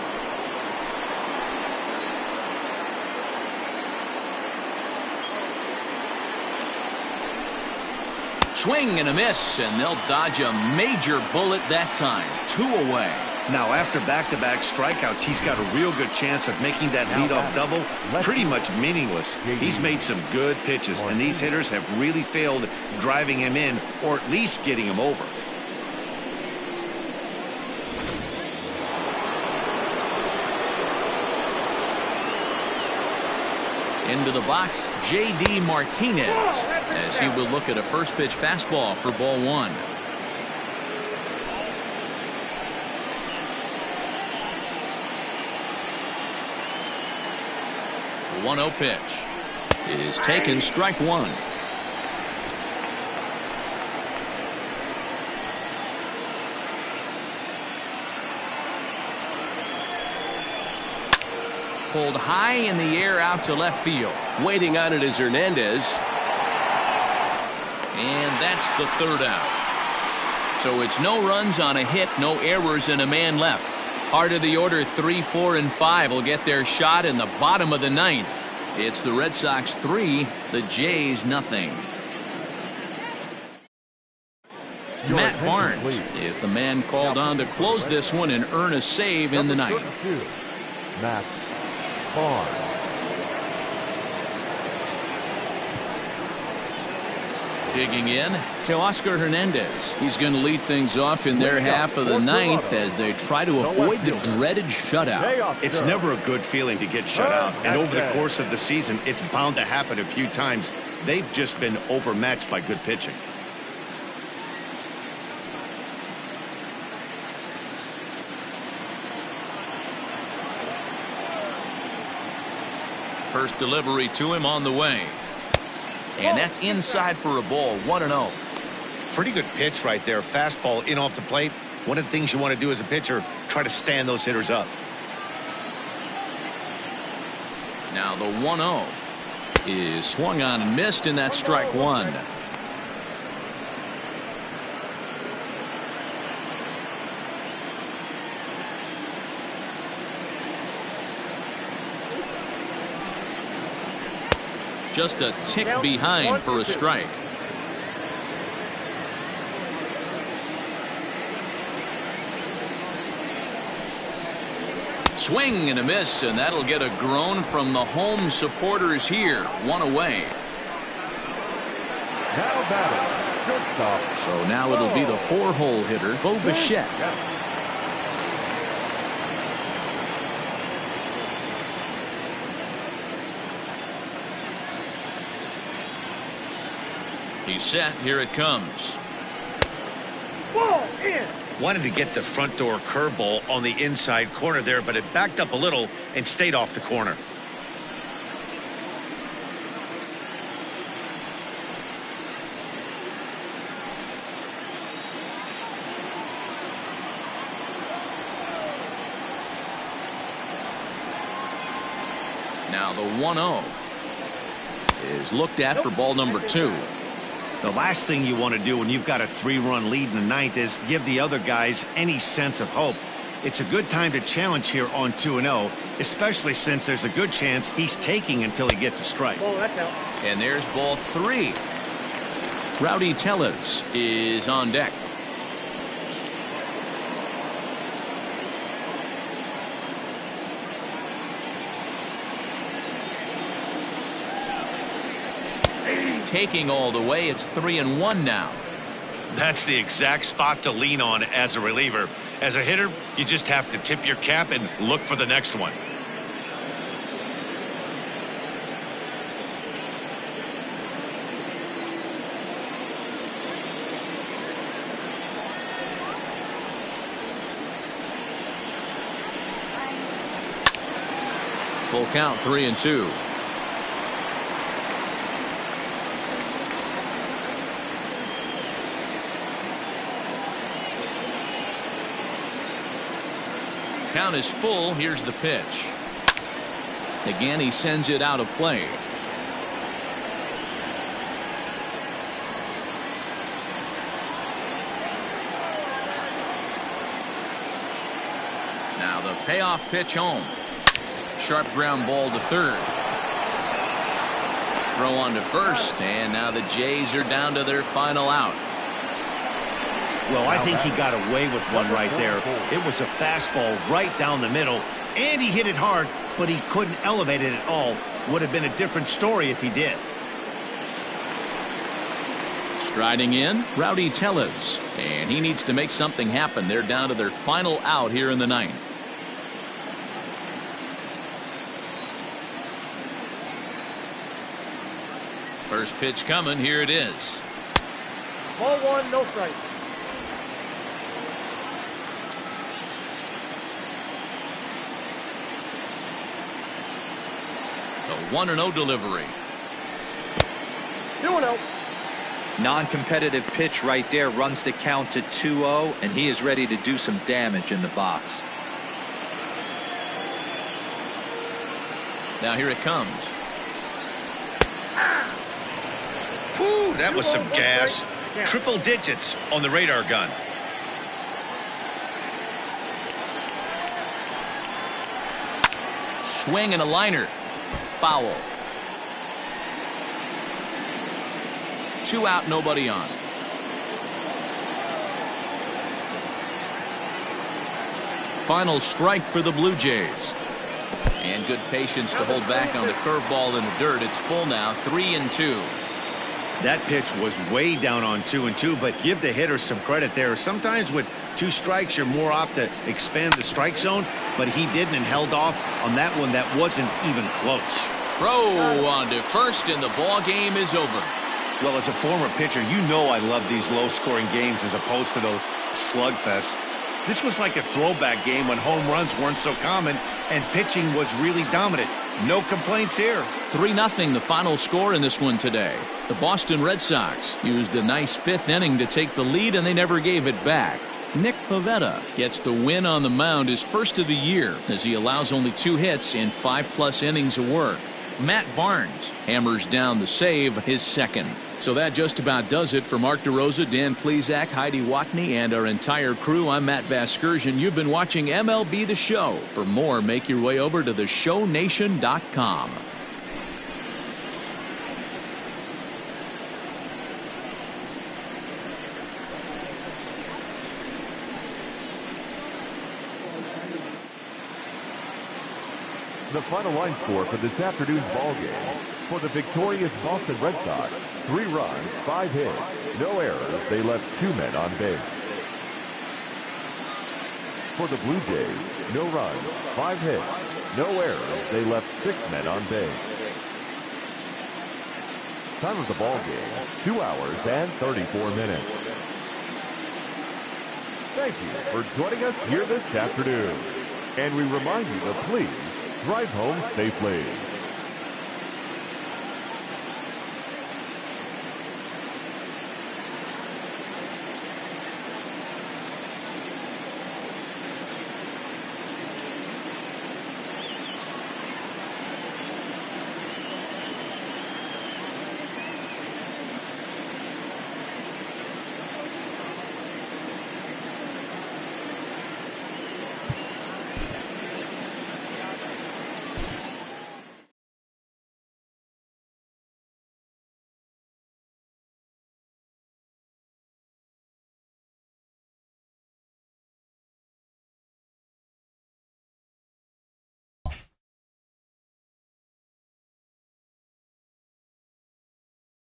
Swing and a miss, and they'll dodge a major bullet that time. 2 away. Now, after back-to-back strikeouts, he's got a real good chance of making that leadoff double pretty much meaningless. He's made some good pitches, and these hitters have really failed driving him in or at least getting him over. Into the box, J.D. Martinez, as he will look at a first pitch fastball for ball 1. The 1-0 pitch is taken, strike 1. Pulled high in the air out to left field. Waiting on it is Hernandez. And that's the 3rd out. So it's no runs on a hit, no errors, and a man left. Heart of the order, 3, 4, and 5 will get their shot in the bottom of the 9th. It's the Red Sox 3, the Jays nothing. Matt Barnes is the man called on to close this one and earn a save in the 9th. Matt Barnes. Digging in to Oscar Hernandez. He's going to lead things off in their half of the 9th as they try to avoid the dreaded shutout. It's never a good feeling to get shut out, and over the course of the season, it's bound to happen a few times. They've just been overmatched by good pitching. First delivery to him on the way. And that's inside for a ball, 1-0. Pretty good pitch right there. Fastball in off the plate. One of the things you want to do as a pitcher, try to stand those hitters up. Now the 1-0 is swung on and missed, and that's strike 1. Just a tick behind for a strike. Swing and a miss, and that'll get a groan from the home supporters here. 1 away. Now batting, shortstop. So now it'll be the 4-hole hitter, Bo Bichette. He's set. Here it comes. Ball in. Wanted to get the front door curveball on the inside corner there, but it backed up a little and stayed off the corner. Now the 1-0 is looked at for ball number 2. The last thing you want to do when you've got a 3-run lead in the 9th is give the other guys any sense of hope. It's a good time to challenge here on 2-0, especially since there's a good chance he's taking until he gets a strike. Oh, that's out. And there's ball 3. Rowdy Tellez is on deck. Taking all the way, it's 3-1 now. That's the exact spot to lean on as a reliever. As a hitter, you just have to tip your cap and look for the next one. Full count, 3-2. Count is full. Here's the pitch. Again, he sends it out of play. Now the payoff pitch home. Sharp ground ball to third. Throw on to first, and now the Jays are down to their final out. Well, I think he got away with one right there. It was a fastball right down the middle, and he hit it hard, but he couldn't elevate it at all. Would have been a different story if he did. Striding in, Rowdy Tellez, and he needs to make something happen. They're down to their final out here in the 9th. First pitch coming. Here it is. Ball 1, no strike. The 1-0 delivery. 2-0. Non-competitive pitch right there, runs the count to 2-0, and he is ready to do some damage in the box. Now here it comes. Whew, that was some gas. Triple digits on the radar gun. Swing and a liner. Foul. 2 out, nobody on. Final strike for the Blue Jays. And good patience to hold back on the curveball in the dirt. It's full now, 3-2. That pitch was way down on 2-2, but give the hitter some credit there. Sometimes with 2 strikes, you're more apt to expand the strike zone, but he didn't and held off on that one that wasn't even close. Throw on to first, and the ball game is over. Well, as a former pitcher, you know I love these low-scoring games as opposed to those slugfests. This was like a throwback game when home runs weren't so common and pitching was really dominant. No complaints here. 3-0 the final score in this one today. The Boston Red Sox used a nice 5th inning to take the lead, and they never gave it back. Nick Pivetta gets the win on the mound, his first of the year, as he allows only 2 hits in 5+ innings of work. Matt Barnes hammers down the save, his second. So that just about does it for Mark DeRosa, Dan Plesac, Heidi Watney, and our entire crew. I'm Matt Vasgersian. You've been watching MLB The Show. For more, make your way over to theshownation.com. The final line score for this afternoon's ball game. For the victorious Boston Red Sox, 3 runs, 5 hits, no errors. They left 2 men on base. For the Blue Jays, no runs, 5 hits, no errors. They left 6 men on base. Time of the ball game, 2 hours and 34 minutes. Thank you for joining us here this afternoon. And we remind you to please drive home safely.